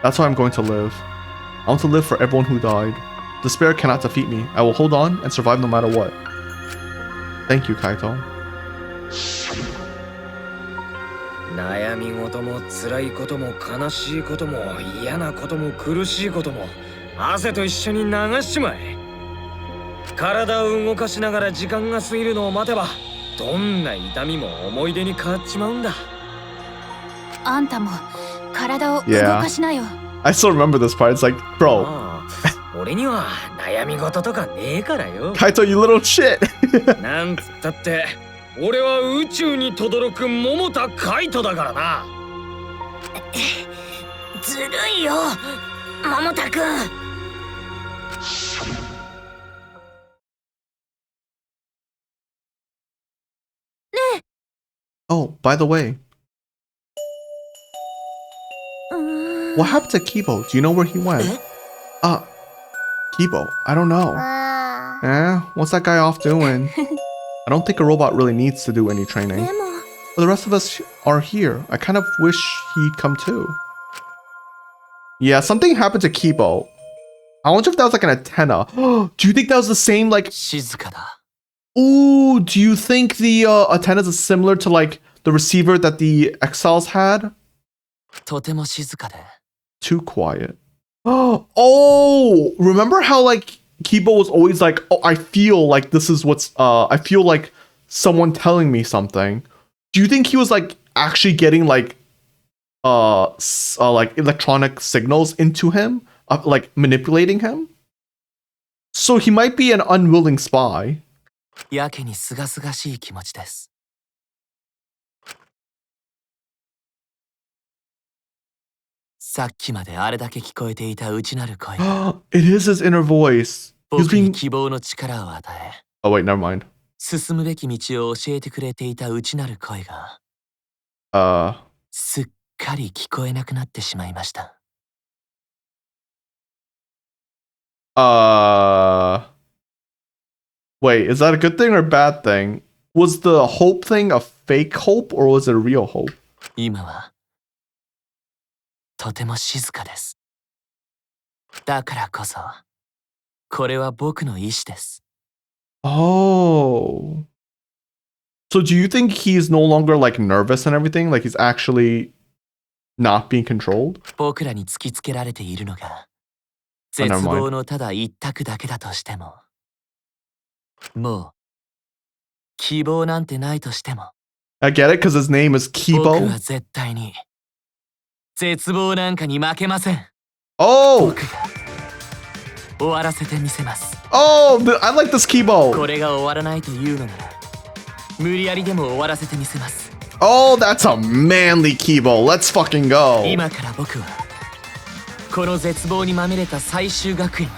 That's why I'm going to live. I want to live for everyone who died. Despair cannot defeat me. I will hold on and survive no matter what. Thank you, Kaito. 悩み事も辛いことも悲しいことも嫌なことも苦しいことも汗と一緒に流しちまえ。体を動かしながら時間が過ぎるのを待てばどんな痛みも思い出に変わっちまうんだ。あんたも体を動 Yeah. かしなよ。 I still remember this part. It's like, bro, ああ俺には悩み事とかねえからよ。 Kaito, you little shit. なんつったって俺は宇宙に轟く桃田カイトだからな。ずるいよ桃田くん Oh, by the way, what happened to Kibo? Do you know where he went? Kibo, I don't know. あ What's that guy off doing? I don't think a robot really needs to do any training. でも But the rest of us are here. I kind of wish he'd come too. Yeah, something happened to Kibo. I wonder if that was like an antenna. Do you think that was the same, like... 静かだ。 Ooh, do you think the antennas is similar to like the receiver that the Exiles had? とても静かで。 Too quiet. Oh, remember how like Kibo was always like, oh, I feel like this is what's, I feel like someone telling me something. Do you think he was like actually getting like electronic signals into him, like manipulating him? So he might be an unwilling spy. やけにすがすがしい気持ちです。さっきまであれだけ聞こえていた内なる声。 It is his inner voice. He's 僕に being... 希望の力を与え、 Oh wait, never mind. 進むべき道を教えてくれていた内なる声が、すっかり聞こえなくなってしまいました。Wait, is that a good thing or a bad thing? Was the hope thing a fake hope or was it a real hope? 今は、とても静かです。だからこそ、これは僕の意志です。 Oh. So do you think he's no longer like nervous and everything? Like he's actually not being controlled? 僕らに突きつけられているのが、 never 絶 mind. 望のただ一択だけだとしても、もう、希望なんてないとしても、 I get it because his name is 僕 Kibo. は絶対に、絶望なんかに負けません。 Oh! 僕が、終わらせてみせます。 Oh! I like this こ Kibo. れが終わらないというのなら、無理やりでも終わらせてみせます。 Oh, that's a manly Kibo. Let's fucking go. 今から僕は、この絶望にまみれた最終学園の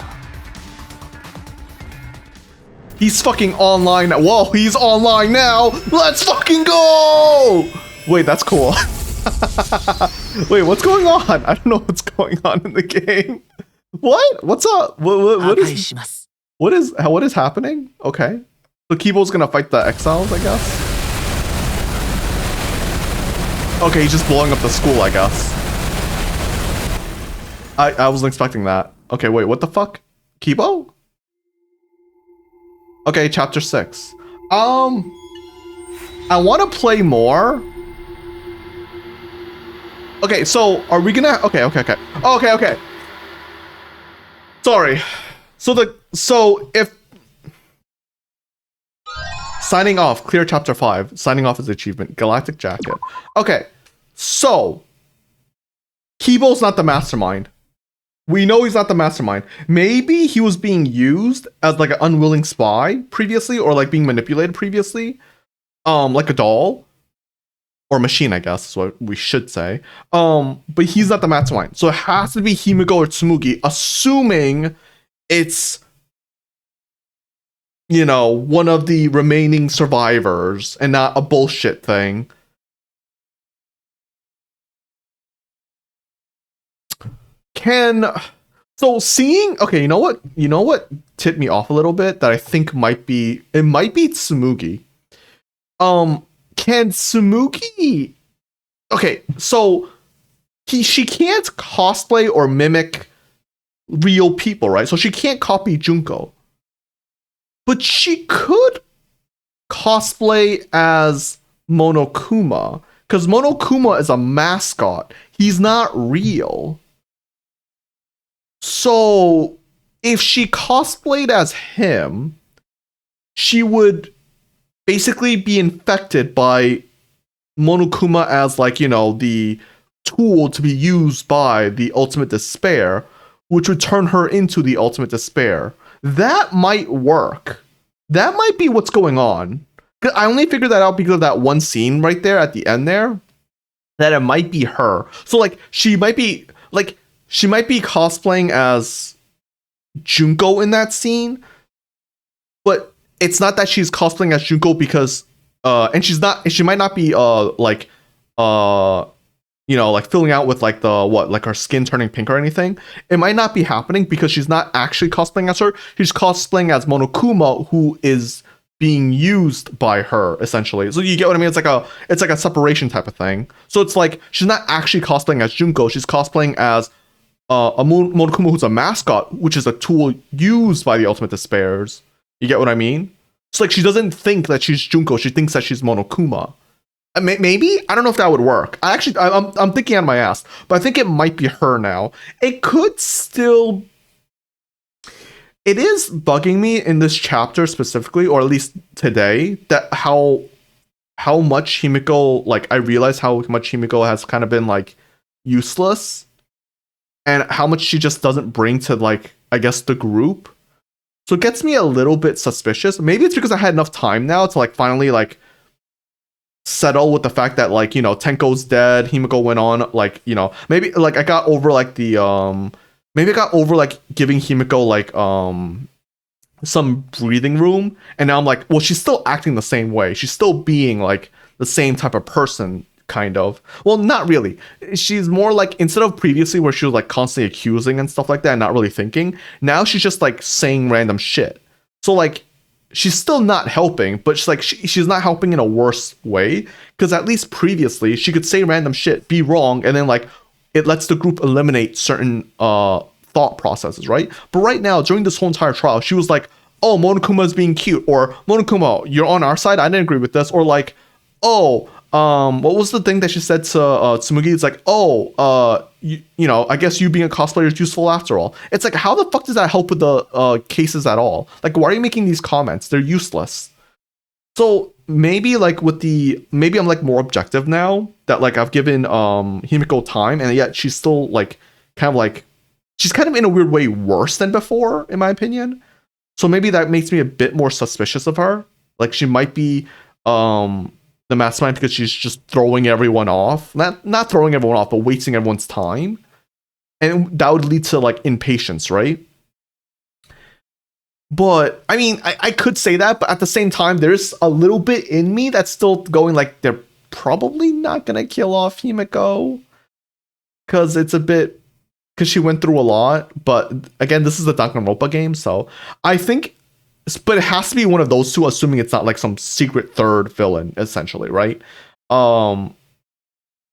He's fucking online. Whoa, he's online now. Let's fucking go! Wait, that's cool. Wait, what's going on? I don't know what's going on in the game. What? What's up? What 破壊 is します。 what is happening? Okay. So Kibo's gonna fight the exiles, I guess. Okay, he's just blowing up the school, I guess. I wasn't expecting that. Okay, wait, what the fuck? Kibo? Okay, chapter 6. I want to play more. Okay, so are we gonna? Okay. Sorry. So if signing off, clear chapter 5. Signing off is achievement. Galactic jacket. Okay, so Kibo's not the mastermind. We know he's not the mastermind. Maybe he was being used as like an unwilling spy previously, or like being manipulated previously, like a doll or machine, I guess is what we should say. But he's not the mastermind, so it has to be Himiko or Tsumugi, assuming it's, you know, one of the remaining survivors and not a bullshit thing. Okay, you know what tipped me off a little bit that I think might be Tsumugi. Can Tsumugi, okay, so she can't cosplay or mimic real people, right? So she can't copy Junko. But she could cosplay as Monokuma, because Monokuma is a mascot. He's not real. So if she cosplayed as him, she would basically be infected by Monokuma as, like, you know, the tool to be used by the Ultimate Despair, which would turn her into the Ultimate Despair. That might work. That might be what's going on. I only figured that out because of that one scene right there at the end there, that it might be her. So like she might be cosplaying as Junko in that scene, but it's not that she's cosplaying as Junko because she might not be you know, like filling out with like like her skin turning pink or anything. It might not be happening because she's not actually cosplaying as her. She's cosplaying as Monokuma, who is being used by her, essentially. So you get what I mean? It's like a separation type of thing. So it's like she's not actually cosplaying as Junko. She's cosplaying as a Monokuma who's a mascot, which is a tool used by the Ultimate Despairs. You get what I mean? It's like she doesn't think that she's Junko. She thinks that she's Monokuma. Maybe, I don't know if that would work. I'm thinking out of my ass, but I think it might be her now. It could still. It is bugging me in this chapter specifically, or at least today, that how much Himiko, like, I realize how much Himiko has kind of been like useless, and how much she just doesn't bring to, like, I guess, the group. So it gets me a little bit suspicious. Maybe it's because I had enough time now to like finally like settle with the fact that, like, you know, Tenko's dead, Himiko went on, like, you know, maybe like I got over like the maybe I got over like giving Himiko like some breathing room, and now I'm like, well, she's still acting the same way. She's still being like the same type of person, kind of. Well, not really. She's more like, instead of previously where she was like constantly accusing and stuff like that and not really thinking, now she's just like saying random shit. So like she's still not helping, but she's like she's not helping in a worse way, because at least previously she could say random shit, be wrong, and then like it lets the group eliminate certain thought processes, right? But right now, during this whole entire trial, she was like, oh, Monokuma is being cute, or Monokuma, you're on our side, I didn't agree with this, or like, oh, what was the thing that she said to Tsumugi? It's like, oh, you know, I guess you being a cosplayer is useful after all. It's like, how the fuck does that help with the cases at all? Like, why are you making these comments? They're useless. So maybe like maybe I'm like more objective now, that like I've given Himiko time, and yet she's still like kind of like, she's kind of in a weird way worse than before, in my opinion. So maybe that makes me a bit more suspicious of her. Like, she might be the mastermind because she's just throwing everyone off. Not throwing everyone off, but wasting everyone's time. And that would lead to like impatience, right? But I mean, I could say that, but at the same time, there's a little bit in me that's still going like, they're probably not gonna kill off Himiko, because she went through a lot. But again, this is a Danganronpa game, so I think, but it has to be one of those two, assuming it's not like some secret third villain, essentially, right? And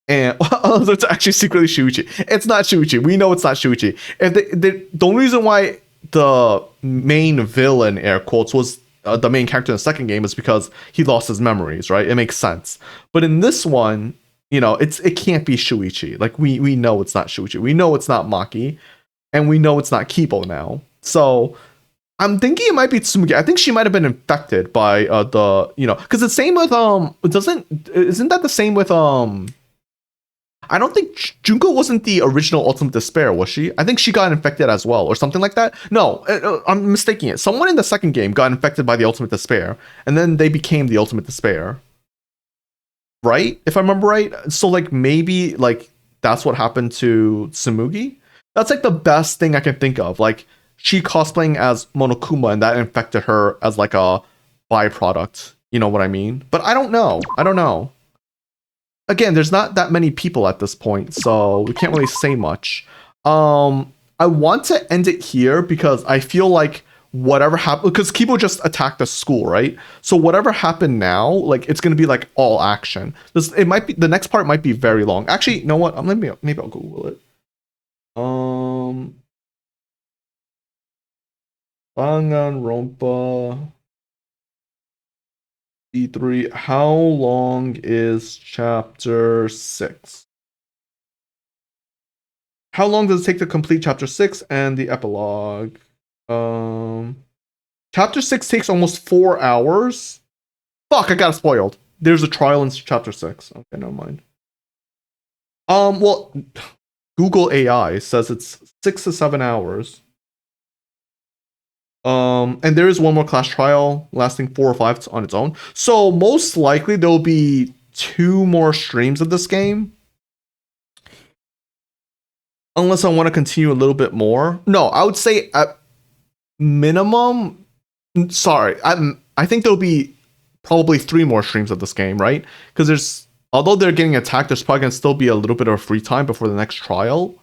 it's actually secretly Shuichi. It's not Shuichi. We know it's not Shuichi. If the only reason why the main villain, air quotes, was the main character in the second game is because he lost his memories, right? It makes sense. But in this one, you know, it can't be Shuichi. Like we know it's not Shuichi. We know it's not Maki, and we know it's not Kibo now. So I'm thinking it might be Tsumugi. I think she might have been infected by the, you know, because the same with isn't that the same with I don't think Junko wasn't the original Ultimate Despair, was she? I think she got infected as well, or something like that. No, I'm mistaking it. Someone in the second game got infected by the Ultimate Despair, and then they became the Ultimate Despair. Right? If I remember right. So, like, maybe, like, that's what happened to Tsumugi? That's, like, the best thing I can think of. Like, she cosplaying as Monokuma, and that infected her as, like, a byproduct. You know what I mean? But I don't know. Again, there's not that many people at this point, so we can't really say much. I want to end it here because I feel like whatever happened, because Kibo just attacked the school, right? So whatever happened now, like it's gonna be like all action. It might be, the next part might be very long. Actually, you know what? Maybe I'll Google it. Danganronpa V3. How long is chapter 6? How long does it take to complete chapter 6 and the epilogue? Chapter 6 takes almost 4 hours. Fuck, I got spoiled. There's a trial in chapter 6. Okay, never mind. Well, Google AI says it's 6 to 7 hours. And there is one more class trial lasting 4 or 5 on its own. So most likely there will be 2 more streams of this game. Unless I want to continue a little bit more. No, I would say at minimum, sorry, I think there'll be probably 3 more streams of this game, right? Because although they're getting attacked, there's probably going to still be a little bit of free time before the next trial.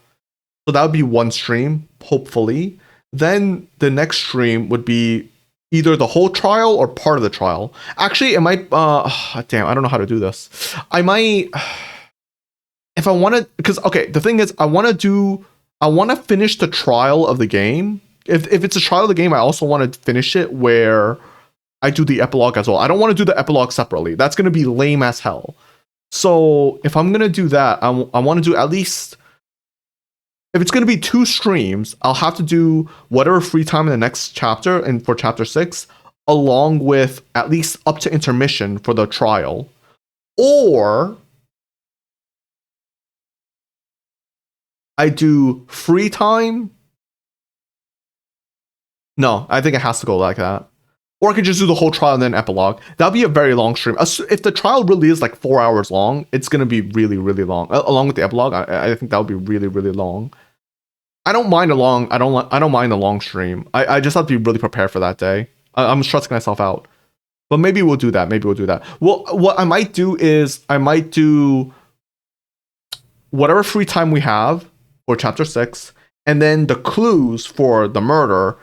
So that would be 1 stream, hopefully. Then the next stream would be either the whole trial or part of the trial. Actually, it might, damn, I don't know how to do this. I might, if I want to, because, okay, the thing is, I want to finish the trial of the game. If it's a trial of the game, I also want to finish it where I do the epilogue as well. I don't want to do the epilogue separately. That's going to be lame as hell. So if I'm going to do that, I want to do at least, if it's going to be 2 streams, I'll have to do whatever free time in the next chapter and for chapter 6, along with at least up to intermission for the trial. Or I do free time. No, I think it has to go like that. Or I could just do the whole trial and then epilogue. That'll be a very long stream. If the trial really is like 4 hours long, it's going to be really, really long. Along with the epilogue, I think that would be really, really long. I don't mind a long stream. I just have to be really prepared for that day. I'm stressing myself out. But maybe we'll do that. Well, what I might do is I might do whatever free time we have for chapter 6, and then the clues for the murder.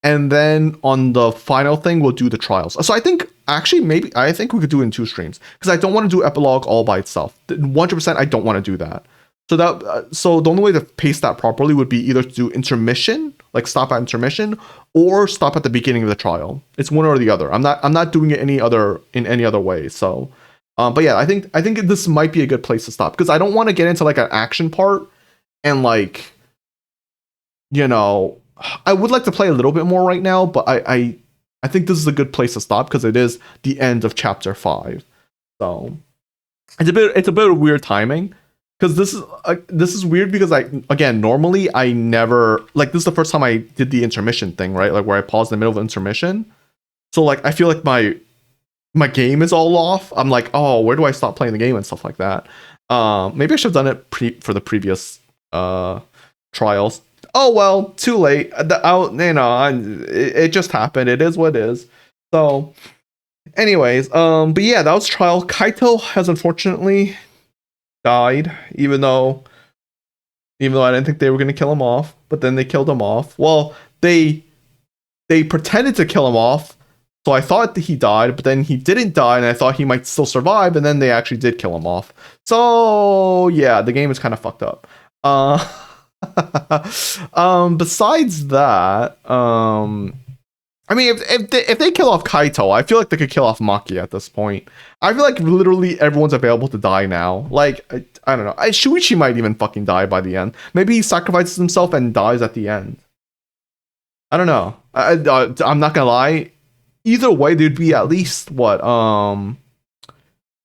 And then on the final thing, we'll do the trials. So I think, actually, I think we could do it in 2 streams. Because I don't want to do epilogue all by itself. 100% I don't want to do that. So the only way to pace that properly would be either to do intermission, like stop at intermission, or stop at the beginning of the trial. It's one or the other. I'm not doing it in any other way. So, but yeah, I think this might be a good place to stop. Because I don't want to get into like an action part and like, you know, I would like to play a little bit more right now, but I think this is a good place to stop because it is the end of chapter 5. So it's a bit of weird timing because this is weird because normally I never, like, this is the first time I did the intermission thing, right? Like where I paused in the middle of intermission. So like I feel like my game is all off. I'm like, oh, where do I stop playing the game and stuff like that? Maybe I should have done it for the previous trials. Oh well, too late. It just happened. It is what it is. So, anyways, but yeah, that was trial. Kaito has unfortunately died, even though I didn't think they were gonna kill him off, but then they killed him off. Well, they pretended to kill him off, so I thought that he died, but then he didn't die, and I thought he might still survive, and then they actually did kill him off. So yeah, the game is kind of fucked up. Besides that, I I mean, if they kill off Kaito, I feel like they could kill off Maki at this point. I feel like literally everyone's available to die now. Like, I don't know. Shuichi might even fucking die by the end. Maybe he sacrifices himself and dies at the end. I don't know. I'm not gonna lie. Either way, there'd be at least what?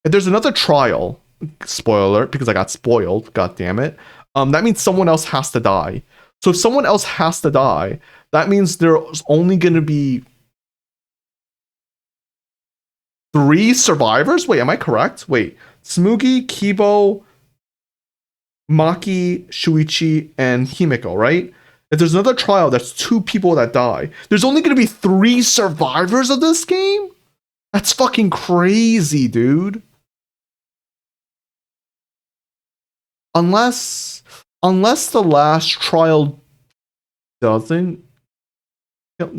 If there's another trial, spoiler alert, because I got spoiled. God damn it. That means someone else has to die. So if someone else has to die, that means there's only gonna be 3 survivors. Wait, am I correct? Wait, Tsumugi, Kibo, Maki, Shuichi, and Himiko, right? If there's another trial, that's 2 people that die. There's only gonna be 3 survivors of this game? That's fucking crazy, dude. Unless the last trial doesn't.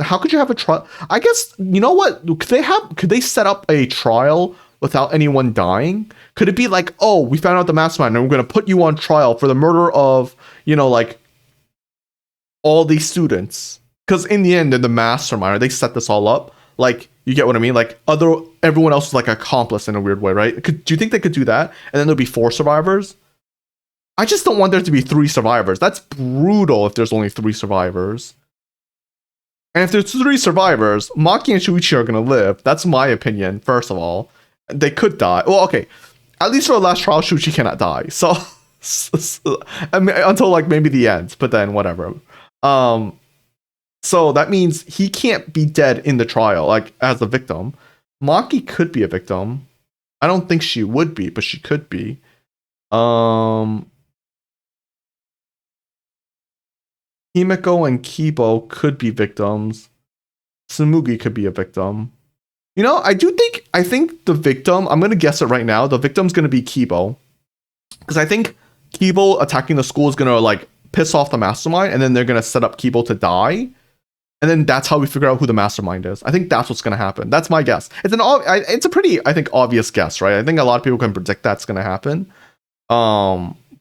How could you have a trial? I guess, you know what? Could they set up a trial without anyone dying? Could it be like, oh, we found out the mastermind and we're gonna put you on trial for the murder of, you know, like all these students? Because in the end, they're the mastermind. They set this all up. Like, you get what I mean? Like, everyone else is like accomplice in a weird way, right? Do you think they could do that? And then there'll be 4 survivors? I just don't want there to be 3 survivors. That's brutal if there's only 3 survivors. And if there's 3 survivors, Maki and Shuichi are gonna live. That's my opinion, first of all. They could die. Well, okay. At least for the last trial, Shuichi cannot die. So, I mean, until like maybe the end, but then whatever. So that means he can't be dead in the trial, like as a victim. Maki could be a victim. I don't think she would be, but she could be. Himiko and Kibo could be victims. Tsumugi could be a victim. You know, I think the victim, I'm gonna guess it right now, the victim's gonna be Kibo. Because I think Kibo attacking the school is gonna like piss off the mastermind, and then they're gonna set up Kibo to die. And then that's how we figure out who the mastermind is. I think that's what's gonna happen. That's my guess. It's a pretty, I think, obvious guess, right? I think a lot of people can predict that's gonna happen.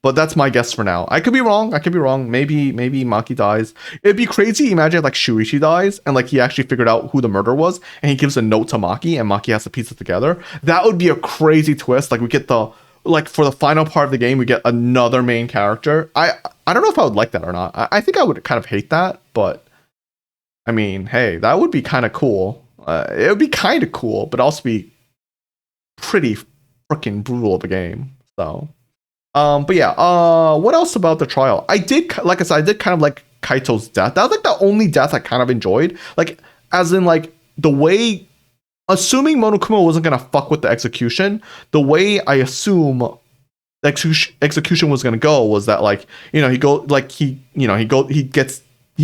But that's my guess for now. I could be wrong. Maybe Maki dies. It'd be crazy. Imagine if like Shuichi dies and like he actually figured out who the murderer was and he gives a note to Maki and Maki has to piece it together. That would be a crazy twist. Like we get for the final part of the game, we get another main character. I don't know if I would like that or not. I think I would kind of hate that, but I mean, hey, that would be kind of cool. It would be kind of cool, but also be pretty freaking brutal of a game. So. But yeah, what else about the trial? Like I said, I did kind of like Kaito's death. That was like the only death I kind of enjoyed. Like, as in like the way, assuming Monokuma wasn't gonna fuck with the execution, the way I assume the execution was gonna go was that like, you know, he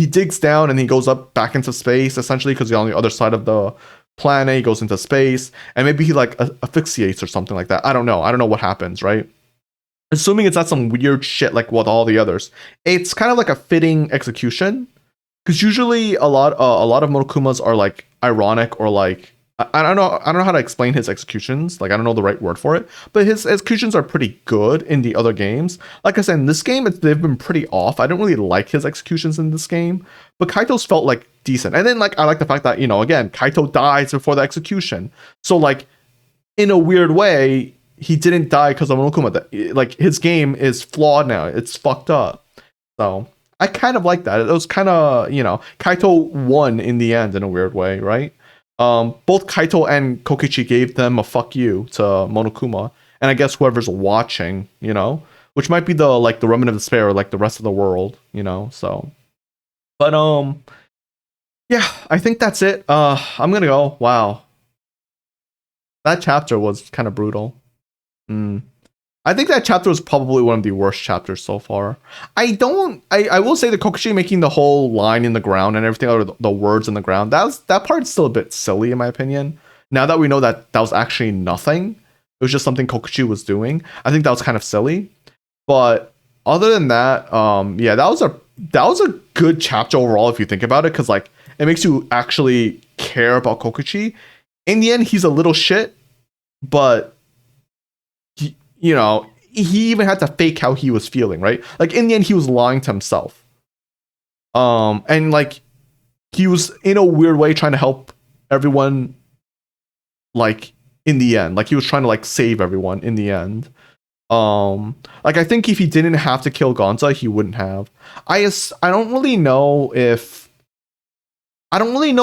digs down and he goes up back into space essentially because he's on the other side of the planet. He goes into space and maybe he like asphyxiates or something like that. I don't know what happens, right? Assuming it's not some weird shit like with all the others, it's kind of like a fitting execution. Because usually a lot of Monokumas are like ironic or like I don't know how to explain his executions. Like I don't know the right word for it, but his executions are pretty good in the other games. Like I said, in this game, they've been pretty off. I don't really like his executions in this game, but Kaito's felt like decent. And then like I like the fact that, you know, again, Kaito dies before the execution, so like in a weird way, he didn't die because of Monokuma. Like his game is flawed now. It's fucked up. So I kind of like that. It was kind of, you know, Kaito won in the end in a weird way, right? Both Kaito and Kokichi gave them a fuck you to Monokuma, and I guess whoever's watching, you know, which might be the remnant of despair, or like the rest of the world, you know. So, but yeah, I think that's it. I'm gonna go. Wow, that chapter was kind of brutal. I think that chapter was probably one of the worst chapters so far. I will say the Kokichi making the whole line in the ground and everything, or the words in the ground, that part's still a bit silly in my opinion. Now that we know that was actually nothing, it was just something Kokichi was doing, I think that was kind of silly. But other than that, yeah, that was a good chapter overall if you think about it, because like it makes you actually care about Kokichi. In the end, he's a little shit, but you know, he even had to fake how he was feeling, right? Like in the end, he was lying to himself. And like he was in a weird way trying to help everyone, like in the end. Like he was trying to like save everyone in the end. Like I think if he didn't have to kill Gonta, he wouldn't have. I don't really know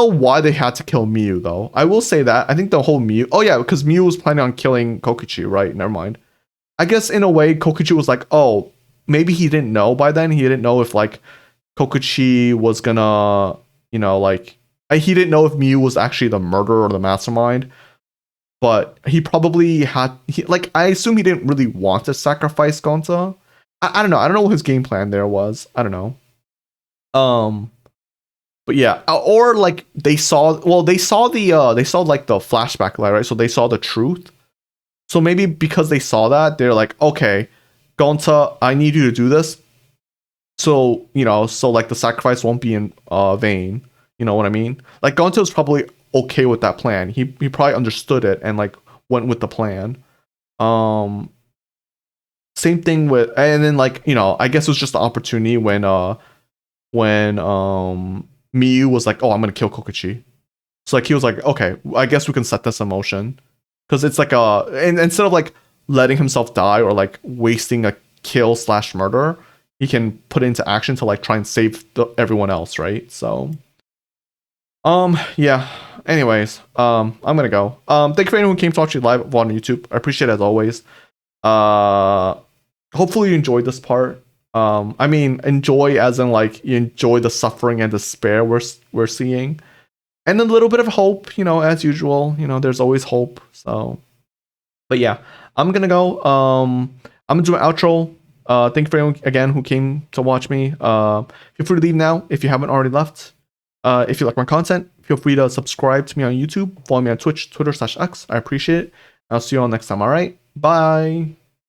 why they had to kill Miu though. I will say that I think the whole Miu. Oh yeah, because Miu was planning on killing Kokichi, right? Never mind. I guess in a way, Kokichi was like, oh, maybe he didn't know by then. He didn't know if like Kokichi was gonna, you know, like he didn't know if Miu was actually the murderer or the mastermind. But he probably had, like, I assume he didn't really want to sacrifice Gonta. I don't know. I don't know what his game plan there was. I don't know. But yeah, or like they saw like the flashback light, right? So they saw the truth. So maybe because they saw that, they're like, okay, Gonta, I need you to do this. So, you know, so like the sacrifice won't be in vain. You know what I mean? Like Gonta was probably okay with that plan. He probably understood it and like went with the plan. Same thing with, and then like, you know, I guess it was just the opportunity when Miu was like, oh, I'm gonna kill Kokichi. So like he was like, okay, I guess we can set this in motion. Because it's like and instead of like letting himself die or like wasting a kill / murder, he can put it into action to like try and save everyone else, right? So yeah. Anyways, I'm gonna go. Thank you for anyone who came to watch you live on YouTube. I appreciate it as always. Hopefully you enjoyed this part. I mean, enjoy as in like you enjoy the suffering and despair we're seeing, and a little bit of hope. You know, as usual. You know, there's always hope. So, but yeah, I'm gonna go. I'm gonna do an outro. Thank you for anyone again who came to watch me. Feel free to leave now if you haven't already left. If you like my content, feel free to subscribe to me on YouTube, follow me on Twitch, Twitter /X. I appreciate it. I'll see you all next time. All right, bye.